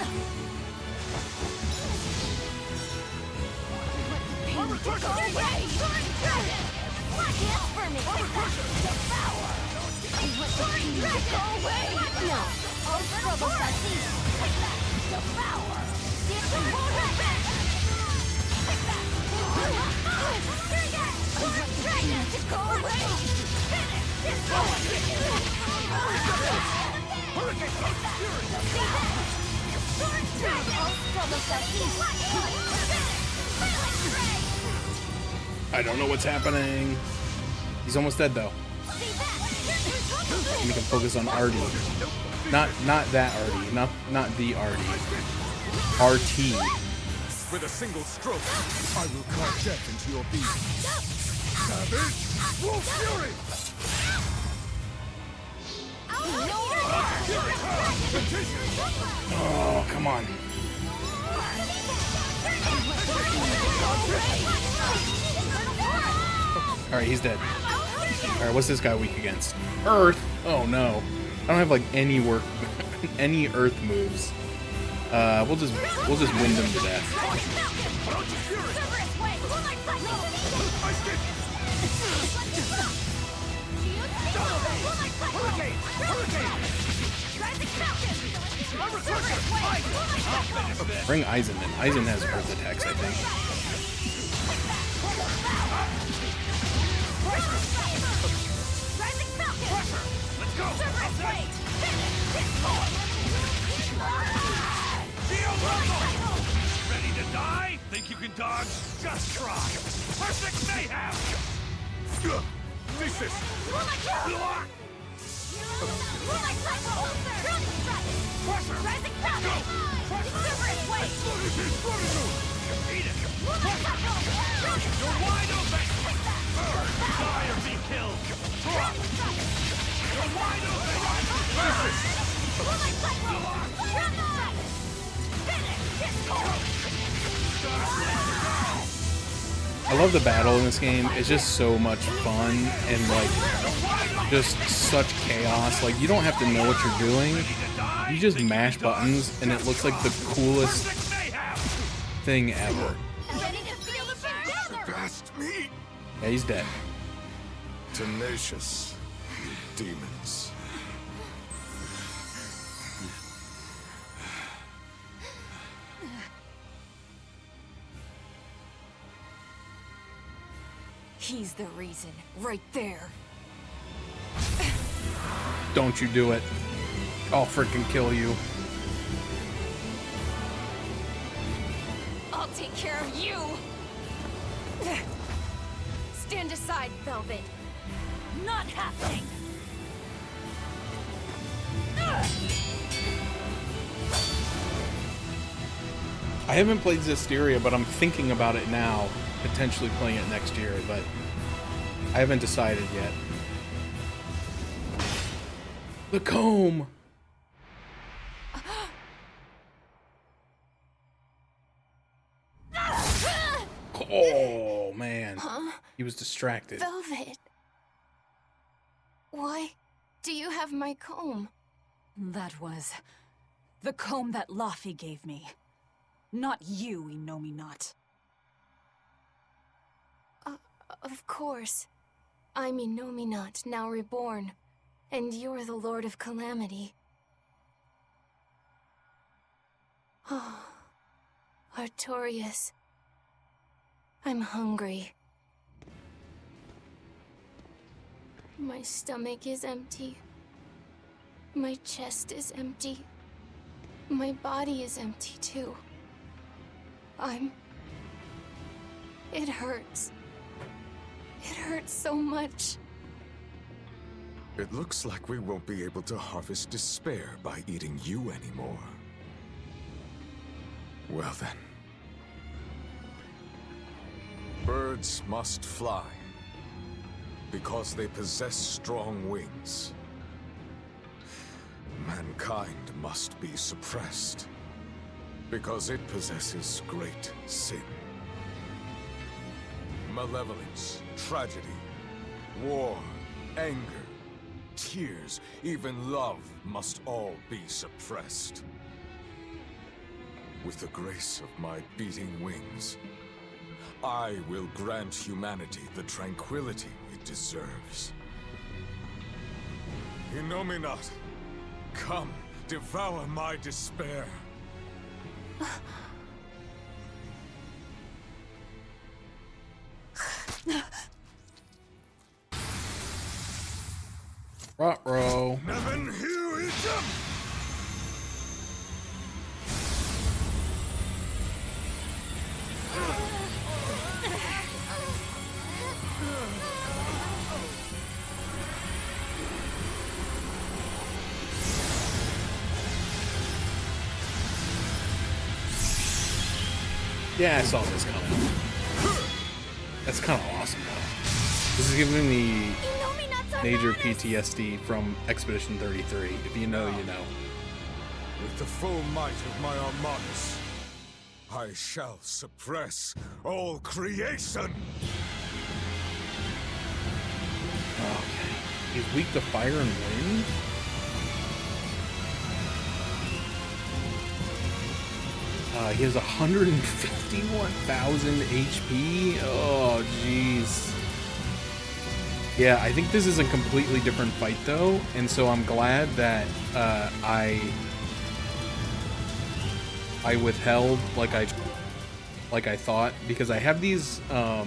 I don't know what's happening. He's almost dead though. We can focus on Artie. Not that Artie. Not the Artie. RT. With a single stroke, I will carve death into your being. Savage Wolf Fury! Oh, come on. Alright, he's dead. Alright, what's this guy weak against? Earth! Oh no. I don't have like any any Earth moves. We'll just wind him to death. Bring Aizen in. Aizen has Earth attacks, I think. Ready to die? Think you can dodge? Just try. Perfect mayhem! Thesis! Eat it! You're wide open! Die or be killed! You're wide open! I love the battle in this game. It's just so much fun and like just such chaos. Like you don't have to know what you're doing. You just mash buttons and it looks like the coolest thing ever. Surpassed me! Yeah, he's dead. Tenacious demons. He's the reason, right there. Don't you do it. I'll freaking kill you. I'll take care of you! Stand aside, Velvet. Not happening! I haven't played Zestiria, but I'm thinking about it now. Potentially playing it next year, but I haven't decided yet. The comb! Oh, man. Huh? He was distracted. Velvet. Why do you have my comb? That was the comb that Laffy gave me. Not you, Inominat. Of course. I'm Inominat, now reborn. And you're the Lord of Calamity. Oh, Artorias. I'm hungry. My stomach is empty. My chest is empty. My body is empty too. It hurts. It hurts so much. It looks like we won't be able to harvest despair by eating you anymore. Well then. Birds must fly, because they possess strong wings. Mankind must be suppressed, because it possesses great sin. Malevolence, tragedy, war, anger, tears, even love must all be suppressed. With the grace of my beating wings, I will grant humanity the tranquility it deserves. Inominat, come, devour my despair. Ruh-roh. Neven Hugh Jump! Yeah, I saw this coming. That's kind of awesome, though. This is giving me major PTSD from Expedition 33. If you know, you know. With the full might of my Armadas, I shall suppress all creation! Okay. He's weak to fire and wind? He has 151,000 HP. Oh, jeez. Yeah, I think this is a completely different fight, though, and so I'm glad that I withheld like I thought, because I have these. I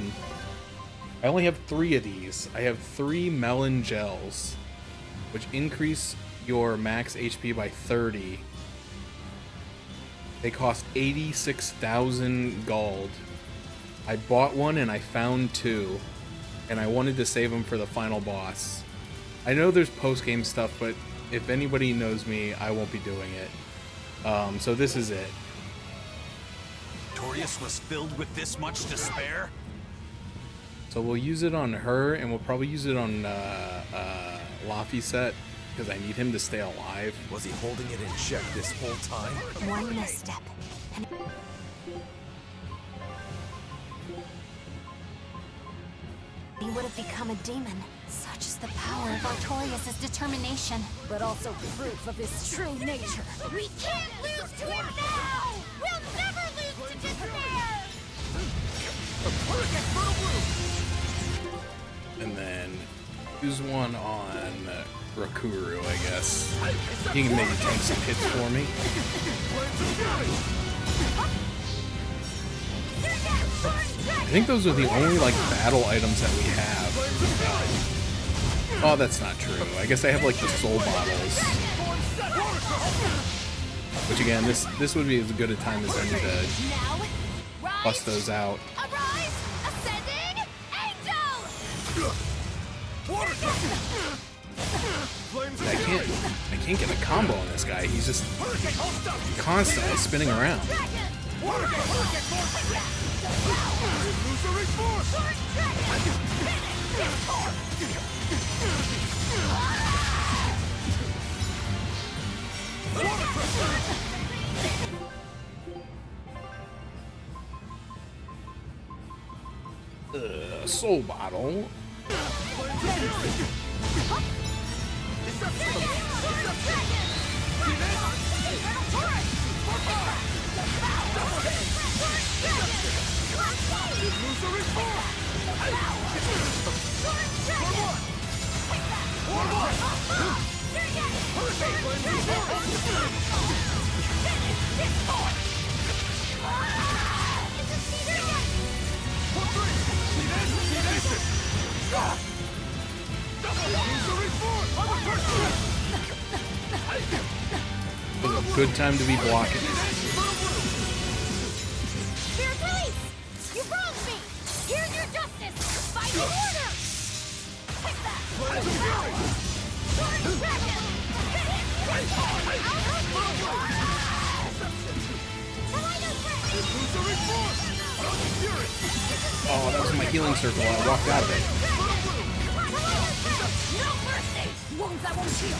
only have 3 of these. I have 3 melon gels, which increase your max HP by 30. They cost 86,000 gold. I bought one and I found 2, and I wanted to save them for the final boss. I know there's post-game stuff, but if anybody knows me, I won't be doing it. So this is it. Artorias was filled with this much despair? So we'll use it on her, and we'll probably use it on Laffy set, because I need him to stay alive. Was he holding it in check this whole time? One misstep. He would have become a demon. Such is the power of Artorias' determination. But also proof of his true nature. We can't lose to him now! We'll never lose to despair! And then use one on Rakuru, I guess. He can maybe take some hits for me. I think those are the only, like, battle items that we have. Oh, that's not true. I guess I have, like, the soul bottles. Which, again, this would be as good a time as any to bust those out. Arise, ascending angel! I can't get a combo on this guy. He's just constantly spinning around. Soul bottle. It was a good time to be blocking it. You wronged me! Here's your justice! By the order! Take that! Sword dragon! Oh, that was my healing circle. I walked out of it. No mercy! Wounds that won't heal!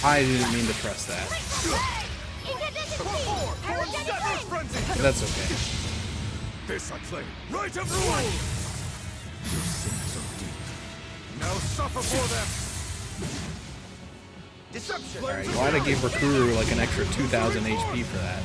I didn't mean to press that. That's okay. This I claim. Right of ruin! Your sins are deep. Now suffer for them! Deception! Alright, glad I gave Rakuru like an extra 2,000 HP for that.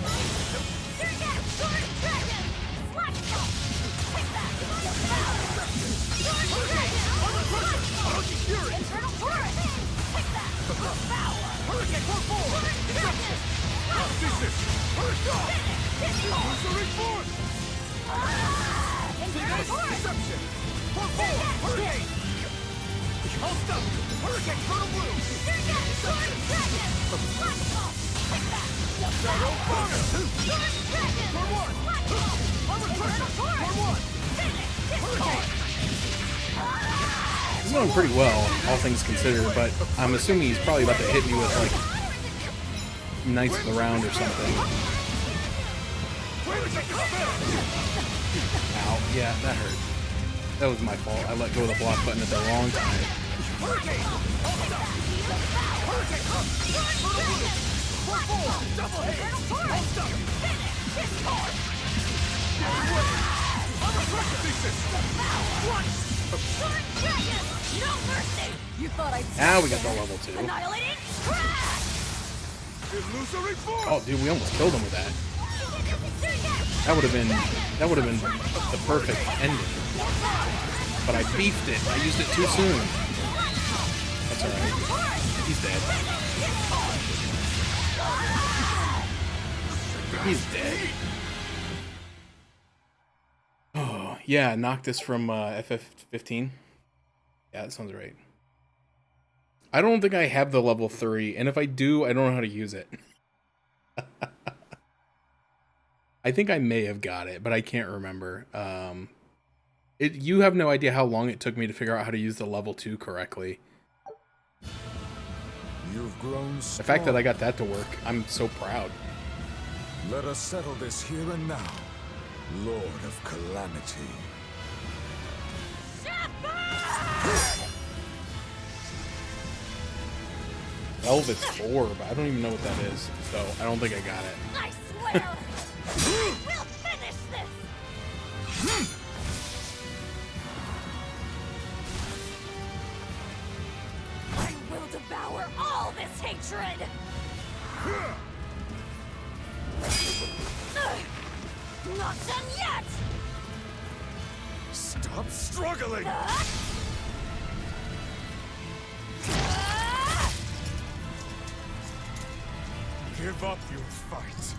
He's doing pretty well, all things considered, but I'm assuming he's probably about to hit me with, like, Knights of the Round or something. Ow, yeah, that hurt. That was my fault. I let go of the block button at the wrong time. Now we got the level 2. Oh, dude, we almost killed him with that. That would have been the perfect ending. But I beefed it. I used it too soon. That's alright. He's dead. He's dead. Oh, yeah, Noctis from FF15. Yeah, that sounds right. I don't think I have the level 3, and if I do, I don't know how to use it. I think I may have got it, but I can't remember. You have no idea how long it took me to figure out how to use the level 2 correctly. You've grown strong. The fact that I got that to work, I'm so proud. Let us settle this here and now, Lord of Calamity. Velvet's Orb. I don't even know what that is, so I don't think I got it. I swear! We'll finish this! I will devour all this hatred! Not done yet! Stop struggling! Give up your fight.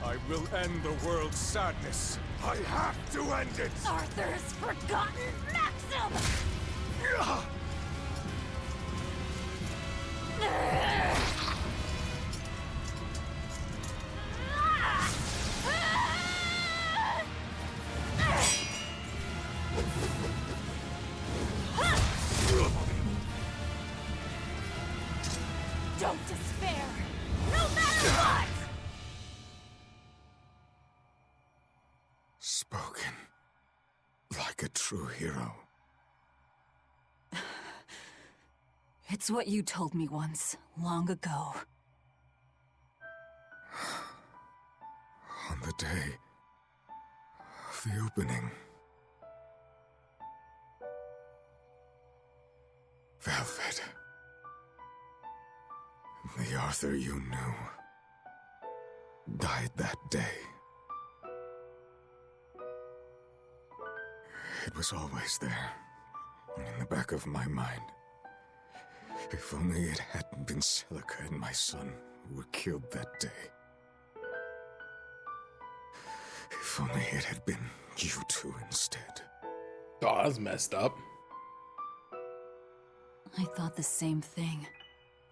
I will end the world's sadness. I have to end it! Arthur's forgotten maxim! Don't despair, no matter what! Spoken like a true hero. It's what you told me once, long ago. On the day of the opening, Arthur you knew died that day. It was always there, in the back of my mind. If only it hadn't been Celica and my son who were killed that day. If only it had been you two instead. Oh, that's messed up. I thought the same thing.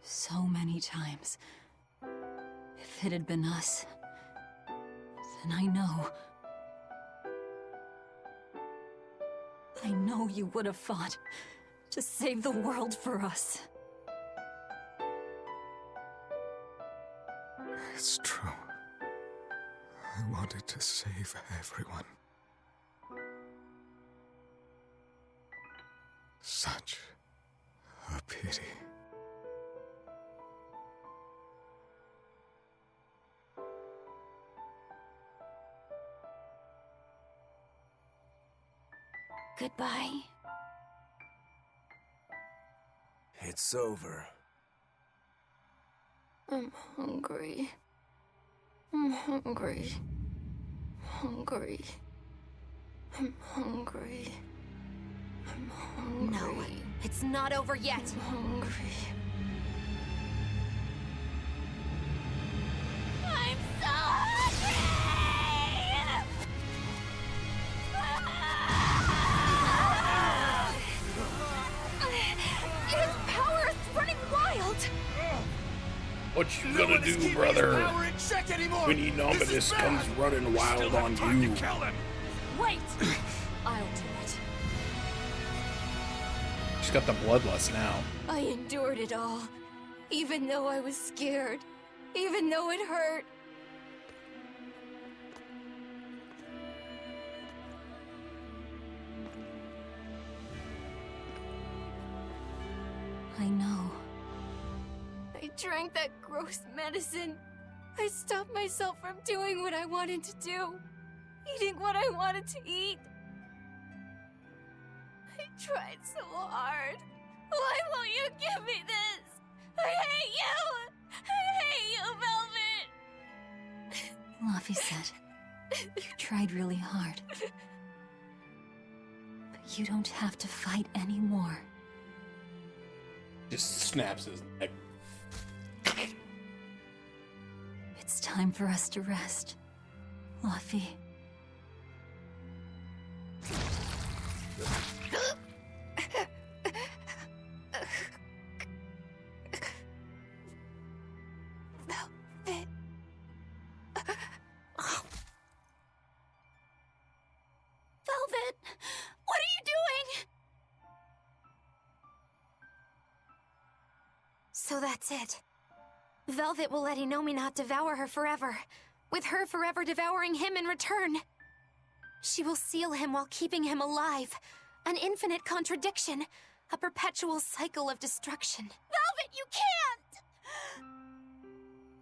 So many times. If it had been us, then I know you would have fought to save the world for us. It's true. I wanted to save everyone. Such a pity. Goodbye. It's over. I'm hungry. I'm hungry. Hungry. I'm hungry. I'm hungry. No, it's not over yet. I'm hungry. I'm so hungry! His power is running wild! What you gonna do, brother? When Enomimus This is comes bad. running wild Still have on time you. to kill him. Wait! I'll do it. She's got the bloodlust now. I endured it all, even though I was scared, even though it hurt. I know. I drank that gross medicine. I stopped myself from doing what I wanted to do, eating what I wanted to eat. I tried so hard. Why won't you give me this? I hate you! I hate you, Velvet! Laffy said, you tried really hard. But you don't have to fight anymore. Just snaps his neck. It's time for us to rest. Laffy. Velvet. Velvet, what are you doing? So that's it. Velvet will let Inominat devour her forever, with her forever devouring him in return. She will seal him while keeping him alive. An infinite contradiction. A perpetual cycle of destruction. Velvet, you can't!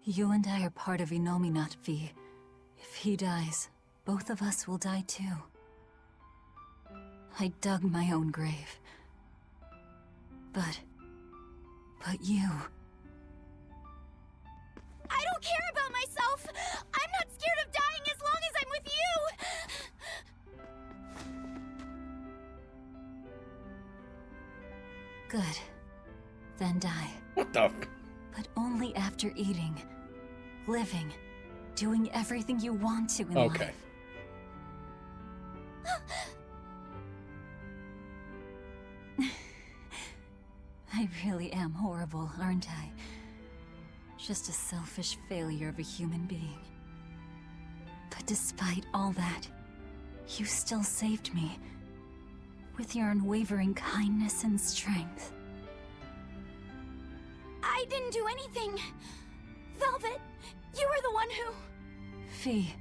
You and I are part of Inominat, V. If he dies, both of us will die too. I dug my own grave. But you... I don't care about myself! I'm not scared of dying as long as I'm with you! Good. Then die. What the? But only after eating, living, doing everything you want to in Okay. life. I really am horrible, aren't I? Just a selfish failure of a human being. But despite all that, you still saved me. With your unwavering kindness and strength. I didn't do anything! Velvet, you were the one who... Fee,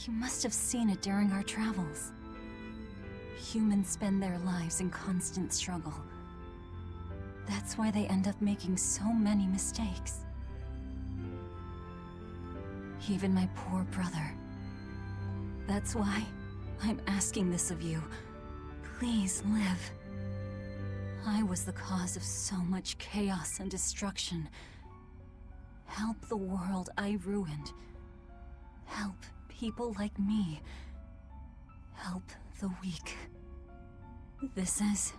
you must have seen it during our travels. Humans spend their lives in constant struggle. That's why they end up making so many mistakes. Even my poor brother. That's why I'm asking this of you. Please live. I was the cause of so much chaos and destruction. Help the world I ruined. Help people like me. Help the weak. This is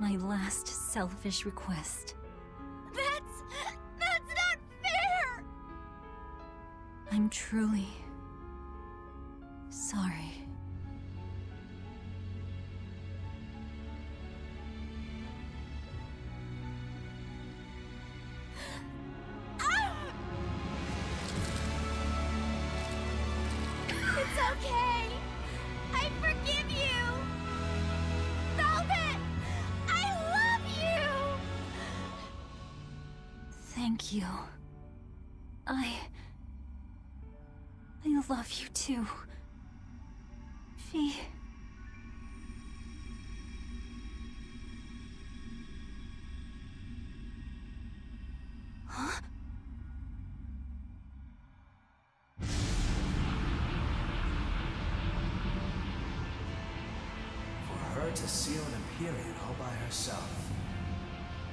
my last selfish request. That's not fair! I'm truly sorry. It's okay! I forgive you! Velvet! I love you! Thank you. I love you too. Fee. Huh? For her to seal an Empyrean all by herself.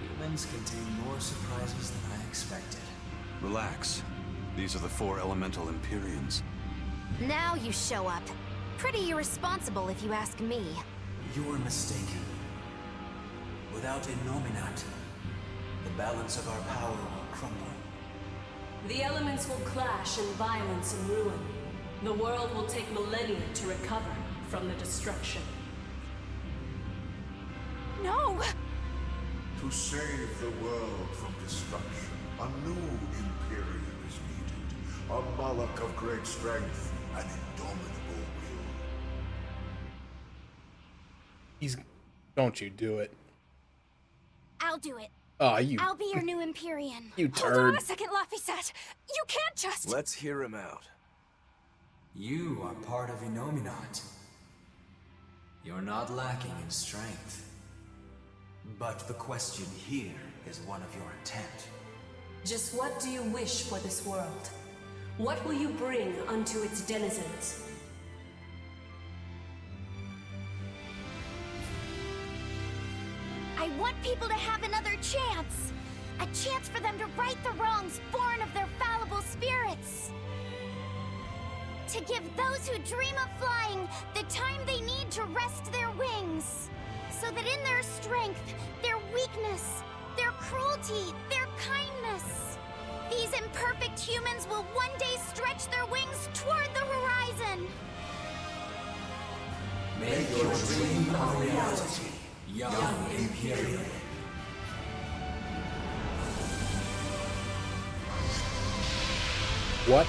Humans contain more surprises than I expected. Relax. These are the 4 elemental Empyreans. Now you show up. Pretty irresponsible if you ask me. You're mistaken. Without Innominat, the balance of our power will crumble. The elements will clash in violence and ruin. The world will take millennia to recover from the destruction. No! To save the world from destruction, a new Empyrean is needed. A Malak of great strength and indomitable will. Don't you do it. I'll do it. Oh, you... I'll be your new Empyrean. You Hold turd. on a second, Laphicet. You can't just... Let's hear him out. You are part of Innominat. You're not lacking in strength. But the question here is one of your intent. Just what do you wish for this world? What will you bring unto its denizens? I want people to have another chance. A chance for them to right the wrongs born of their fallible spirits. To give those who dream of flying the time they need to rest their wings. So that in their strength, their weakness, their cruelty, their kindness, these imperfect humans will one day stretch their wings toward the horizon. Make your dream a reality, young Imperial. What?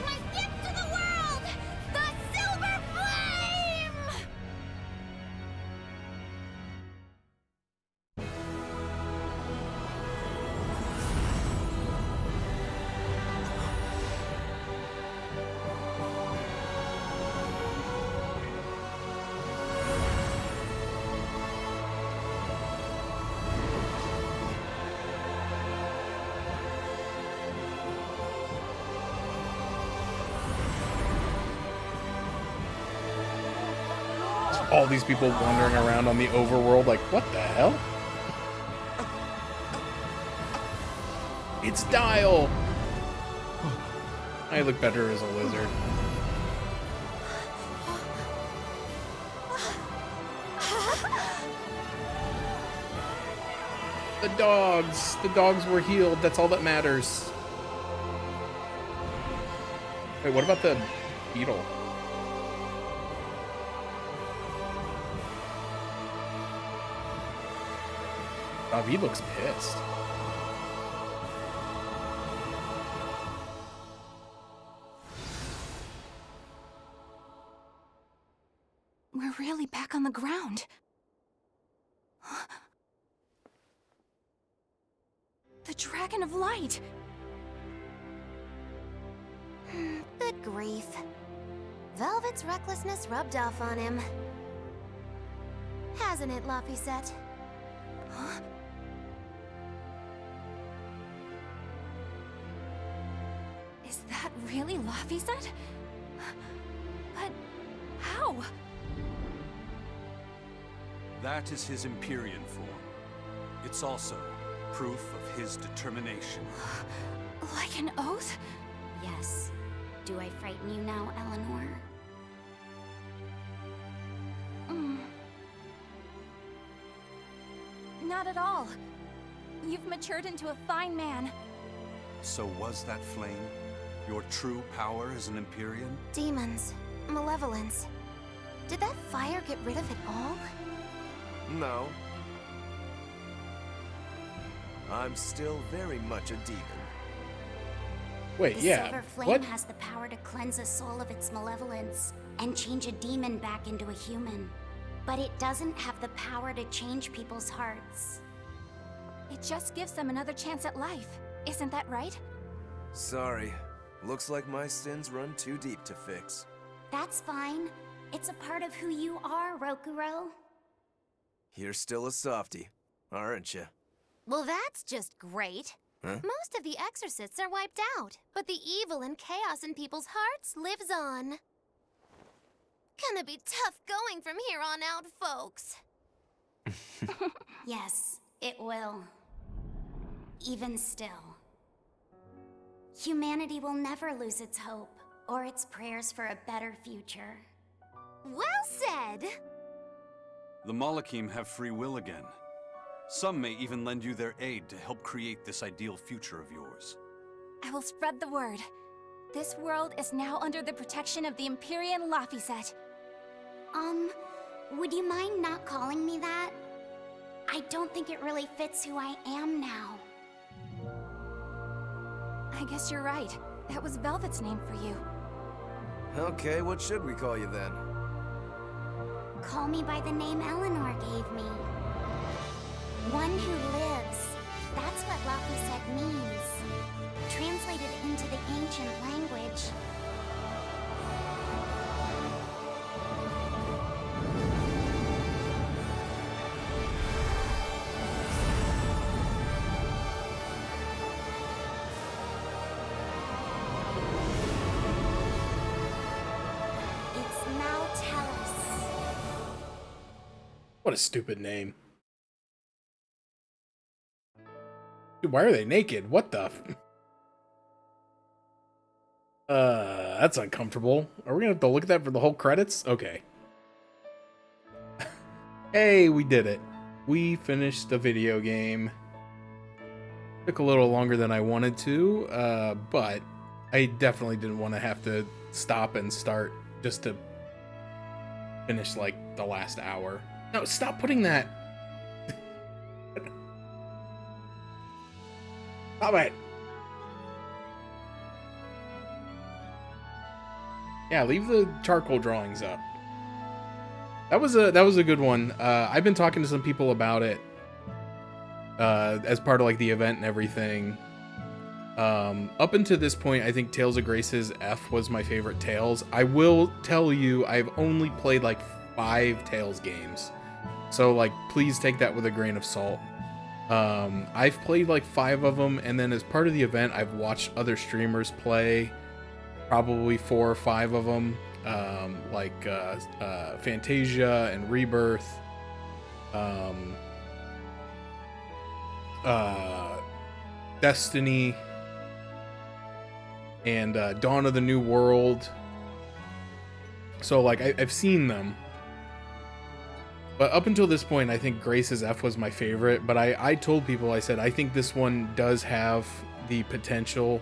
My gift to the world! The Silver Flame! All these people wandering around on the overworld like, what the hell? It's Dial! I look better as a lizard. The dogs were healed, that's all that matters. Wait, what about the beetle? David looks pissed. We're really back on the ground. The Dragon of Light! Good grief. Velvet's recklessness rubbed off on him. Hasn't it, Laphicet? Huh? Is that really Laphicet? But how? That is his Empyrean form. It's also proof of his determination. Like an oath? Yes. Do I frighten you now, Eleanor? Not at all. You've matured into a fine man. So was that flame your true power as an Empyrean? Demons. Malevolence. Did that fire get rid of it all? No. I'm still very much a demon. Wait, The yeah. silver flame What? has the power to cleanse a soul of its malevolence and change a demon back into a human. But it doesn't have the power to change people's hearts. It just gives them another chance at life. Isn't that right? Sorry. Looks like my sins run too deep to fix. That's fine. It's a part of who you are, Rokuro. You're still a softie, aren't you? Well, that's just great. Huh? Most of the exorcists are wiped out, but the evil and chaos in people's hearts lives on. Gonna be tough going from here on out, folks. Yes, it will. Even still. Humanity will never lose its hope or its prayers for a better future. Well said! The Malachim have free will again. Some may even lend you their aid to help create this ideal future of yours. I will spread the word. This world is now under the protection of the Empyrean Laphicet. Would you mind not calling me that? I don't think it really fits who I am now. I guess you're right. That was Velvet's name for you. Okay, what should we call you then? Call me by the name Eleanor gave me. One who lives. That's what Laphicet means. Translated into the ancient language. It's Nautilus. What a stupid name. Dude, why are they naked? What the? That's uncomfortable. Are we gonna have to look at that for the whole credits? Okay. Hey, we did it. We finished the video game. Took a little longer than I wanted to, but I definitely didn't want to have to stop and start just to finish like the last hour. No, stop putting that. Stop it. Yeah, leave the charcoal drawings up. That was a good one. I've been talking to some people about it as part of like the event and everything. Up until this point, I think Tales of Grace's F was my favorite Tales. I will tell you, I've only played like 5 Tales games, so like please take that with a grain of salt. I've played like 5 of them, and then as part of the event, I've watched other streamers play probably 4 or 5 of them, like Fantasia and Rebirth, Destiny, and Dawn of the New World. So like I've seen them. But up until this point, I think Grace's F was my favorite. But I told people, I said, I think this one does have the potential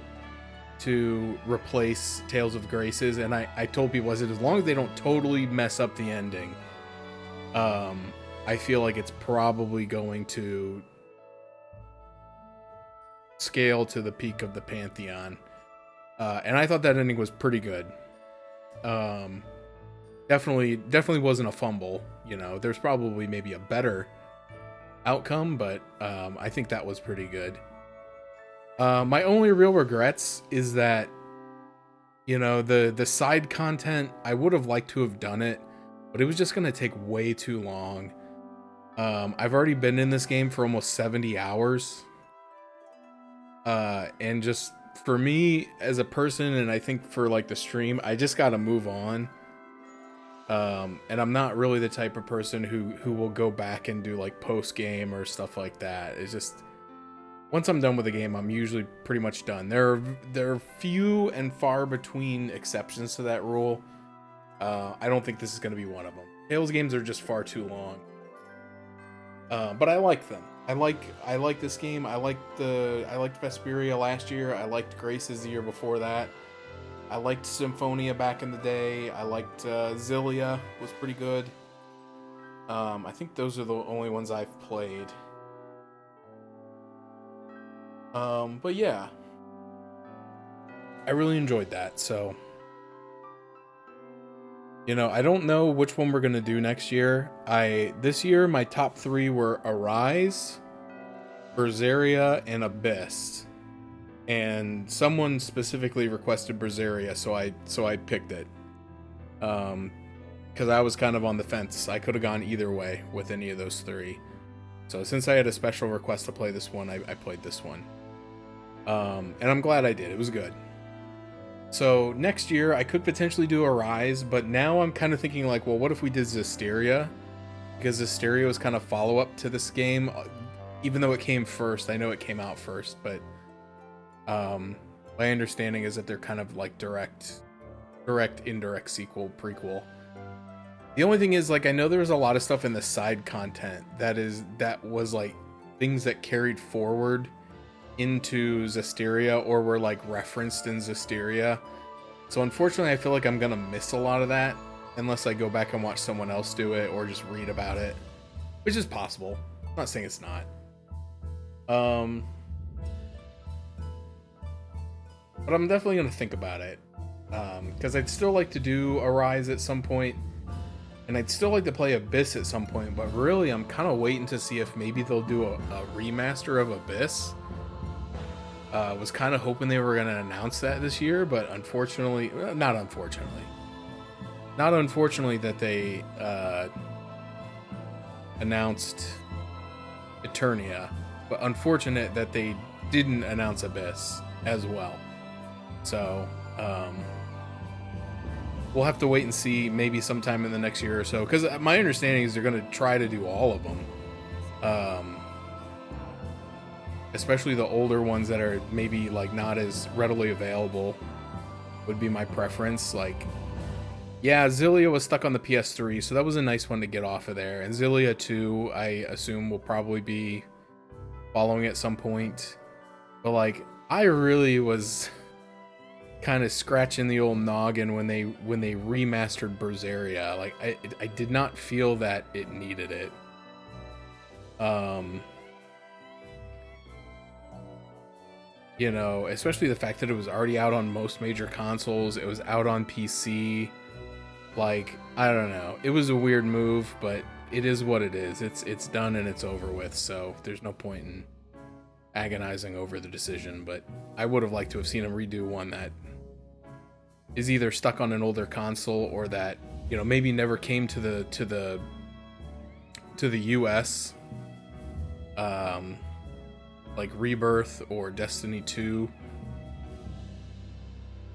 to replace Tales of Grace's. And I told people, I said, as long as they don't totally mess up the ending, I feel like it's probably going to scale to the peak of the Pantheon. And I thought that ending was pretty good. Definitely wasn't a fumble. You know, there's probably maybe a better outcome, but I think that was pretty good. My only real regrets is that, you know, the side content, I would have liked to have done it, but it was just going to take way too long. I've already been in this game for almost 70 hours. And just for me as a person, and I think for like the stream, I just got to move on. And I'm not really the type of person who will go back and do like post game or stuff like that. It's just, once I'm done with the game, I'm usually pretty much done. There are few and far between exceptions to that rule. I don't think this is going to be one of them. Tales games are just far too long. But I like them. I like this game. I liked Vesperia last year. I liked Graces the year before that. I liked Symphonia back in the day. I liked Zillia, was pretty good. I think those are the only ones I've played. But yeah, I really enjoyed that. So, you know, I don't know which one we're gonna do next year. This year my top 3 were Arise, Berseria, and Abyss. And someone specifically requested Berseria, so I picked it. Because I was kind of on the fence. I could have gone either way with any of those 3. So since I had a special request to play this one, I played this one. And I'm glad I did. It was good. So next year I could potentially do Arise, but now I'm kind of thinking like, well, what if we did Zestiria? Because Zestiria was kind of follow-up to this game, even though it came first. I know it came out first, but my understanding is that they're kind of like direct, indirect sequel, prequel. The only thing is, like, I know there was a lot of stuff in the side content that was like things that carried forward into Zestiria or were like referenced in Zestiria. So unfortunately, I feel like I'm gonna miss a lot of that unless I go back and watch someone else do it or just read about it, which is possible. I'm not saying it's not. But I'm definitely going to think about it. Because I'd still like to do Arise at some point. And I'd still like to play Abyss at some point. But really, I'm kind of waiting to see if maybe they'll do a remaster of Abyss. Was kind of hoping they were going to announce that this year. But unfortunately, not unfortunately that they announced Eternia. But unfortunate that they didn't announce Abyss as well. So, we'll have to wait and see maybe sometime in the next year or so. Because my understanding is they're going to try to do all of them. Especially the older ones that are maybe like not as readily available would be my preference. Like, yeah, Zillia was stuck on the PS3, so that was a nice one to get off of there. And Zillia 2, I assume, will probably be following at some point. But like, I really was kind of scratching the old noggin when they remastered Berseria. Like, I did not feel that it needed it. You know, especially the fact that it was already out on most major consoles. It was out on PC. Like, I don't know. It was a weird move, but it is what it is. It's done and it's over with. So there's no point in agonizing over the decision. But I would have liked to have seen them redo one that is either stuck on an older console or that, you know, maybe never came to the US. Like Rebirth or Destiny 2.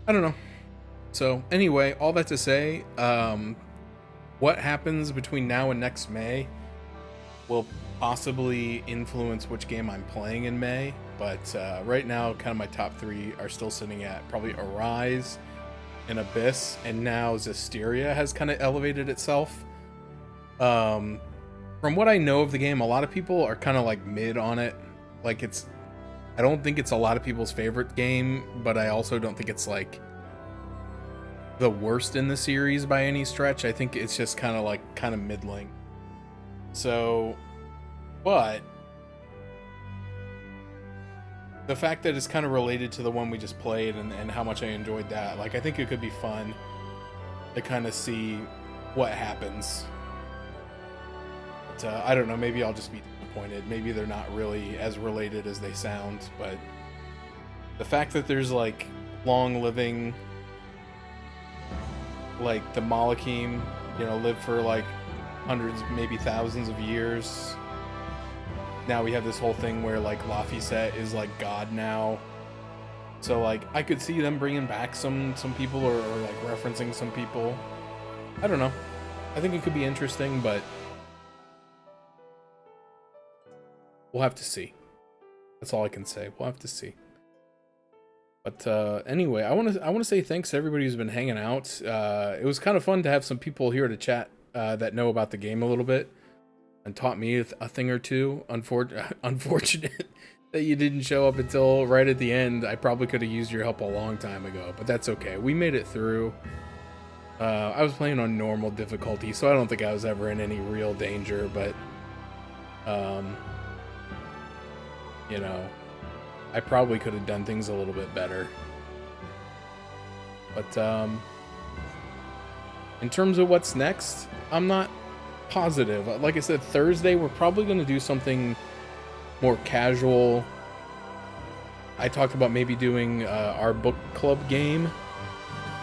I don't know. So anyway, all that to say, what happens between now and next May will possibly influence which game I'm playing in May. But right now, kind of my top 3 are still sitting at probably Arise and Abyss, and now Zestiria has kind of elevated itself. From what I know of the game, a lot of people are kind of like mid on it. Like, I don't think it's a lot of people's favorite game, but I also don't think it's like the worst in the series by any stretch. I think it's just kind of middling. So, but the fact that it's kind of related to the one we just played and how much I enjoyed that, like, I think it could be fun to kind of see what happens. But I don't know, maybe I'll just be disappointed. Maybe they're not really as related as they sound, but the fact that there's like long living, like the Malachim, you know, live for like hundreds, maybe thousands of years. Now we have this whole thing where like Laphicet is like God now. So like I could see them bringing back some people or like referencing some people. I don't know. I think it could be interesting, but we'll have to see. That's all I can say. We'll have to see. But anyway, I want to say thanks to everybody who's been hanging out. It was kind of fun to have some people here to chat that know about the game a little bit and taught me a thing or two. Unfortunate that you didn't show up until right at the end. I probably could have used your help a long time ago, but that's okay. We made it through. I was playing on normal difficulty, so I don't think I was ever in any real danger, but you know, I probably could have done things a little bit better. But in terms of what's next, I'm not positive. Like I said, Thursday we're probably going to do something more casual. I talked about maybe doing our book club game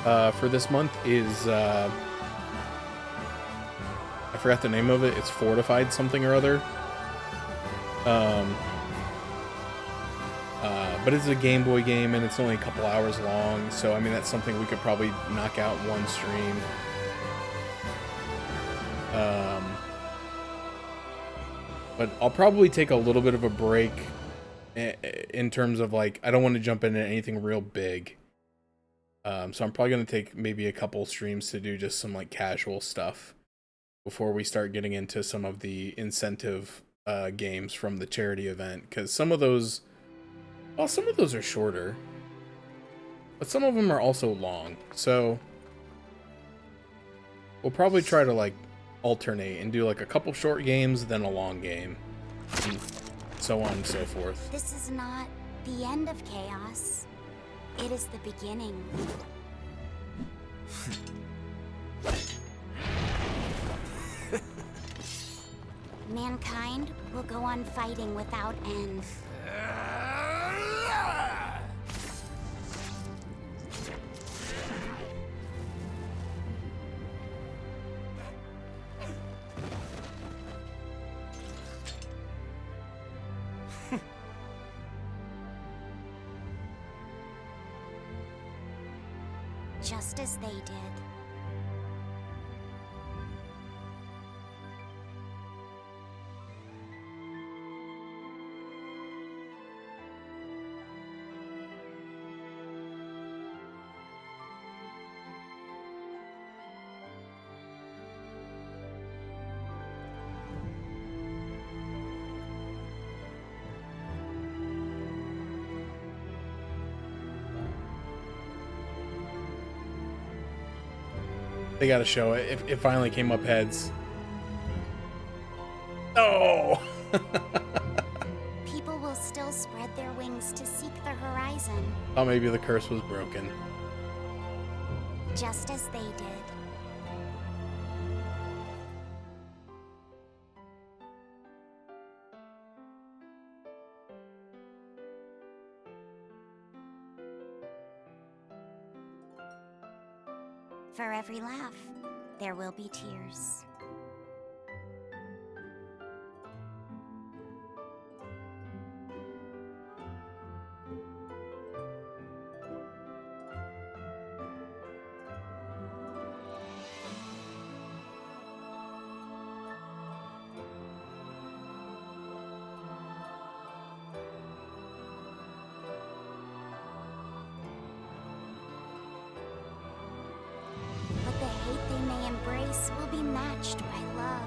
for this month is I forgot the name of it. It's Fortified something or other. But it's a Game Boy game and it's only a couple hours long, so I mean that's something we could probably knock out in one stream. But I'll probably take a little bit of a break in terms of, like, I don't want to jump into anything real big. So I'm probably going to take maybe a couple streams to do just some like casual stuff before we start getting into some of the incentive games from the charity event, because some of those, well, some of those are shorter, but some of them are also long. So we'll probably try to like alternate and do like a couple short games, then a long game, and so on and so forth. This is not the end of chaos. It is the beginning. Mankind will go on fighting without end. Just as they did. They gotta show it. It finally came up heads. Oh! People will still spread their wings to seek the horizon. Oh, maybe the curse was broken. Just as they did. For every laugh, there will be tears. Will be matched by love.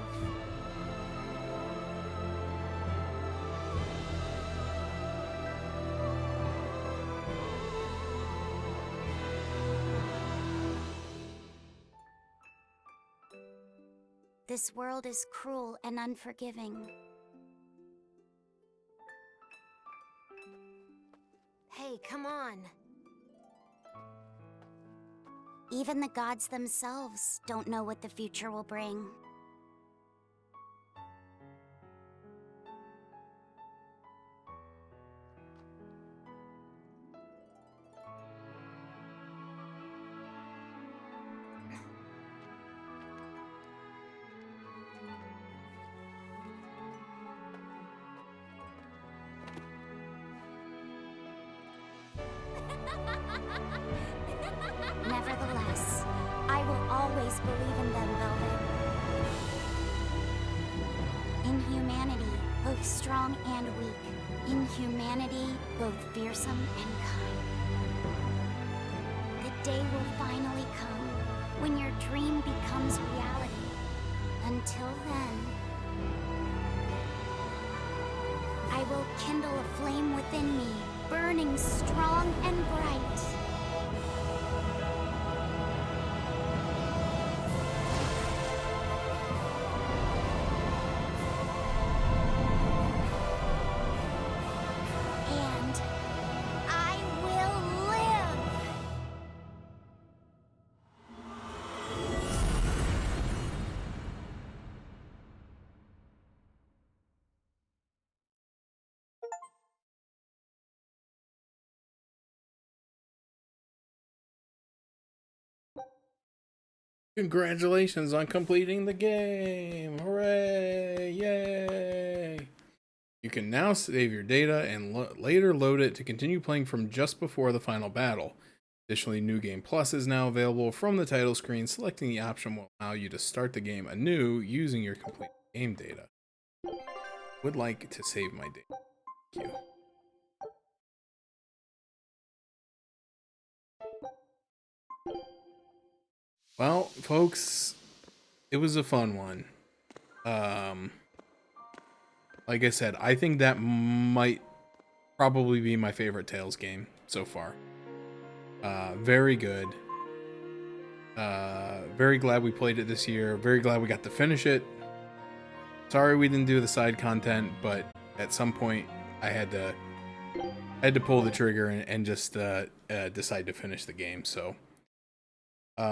This world is cruel and unforgiving. Hey, come on. Even the gods themselves don't know what the future will bring. Nevertheless, I will always believe in them, Velvet. In humanity, both strong and weak. In humanity, both fearsome and kind. The day will finally come when your dream becomes reality. Until then, I will kindle a flame within me, burning strong and bright. And I will live! Congratulations on completing the game! Hooray! Yay! You can now save your data and later load it to continue playing from just before the final battle. Additionally, New Game Plus is now available from the title screen. Selecting the option will allow you to start the game anew using your complete game data. Would like to save my data. Thank you. Well, folks, it was a fun one. Like I said, I think that might probably be my favorite Tales game so far. Very good. Very glad we played it this year. Very glad we got to finish it. Sorry we didn't do the side content, but at some point I had to pull the trigger and just decide to finish the game. So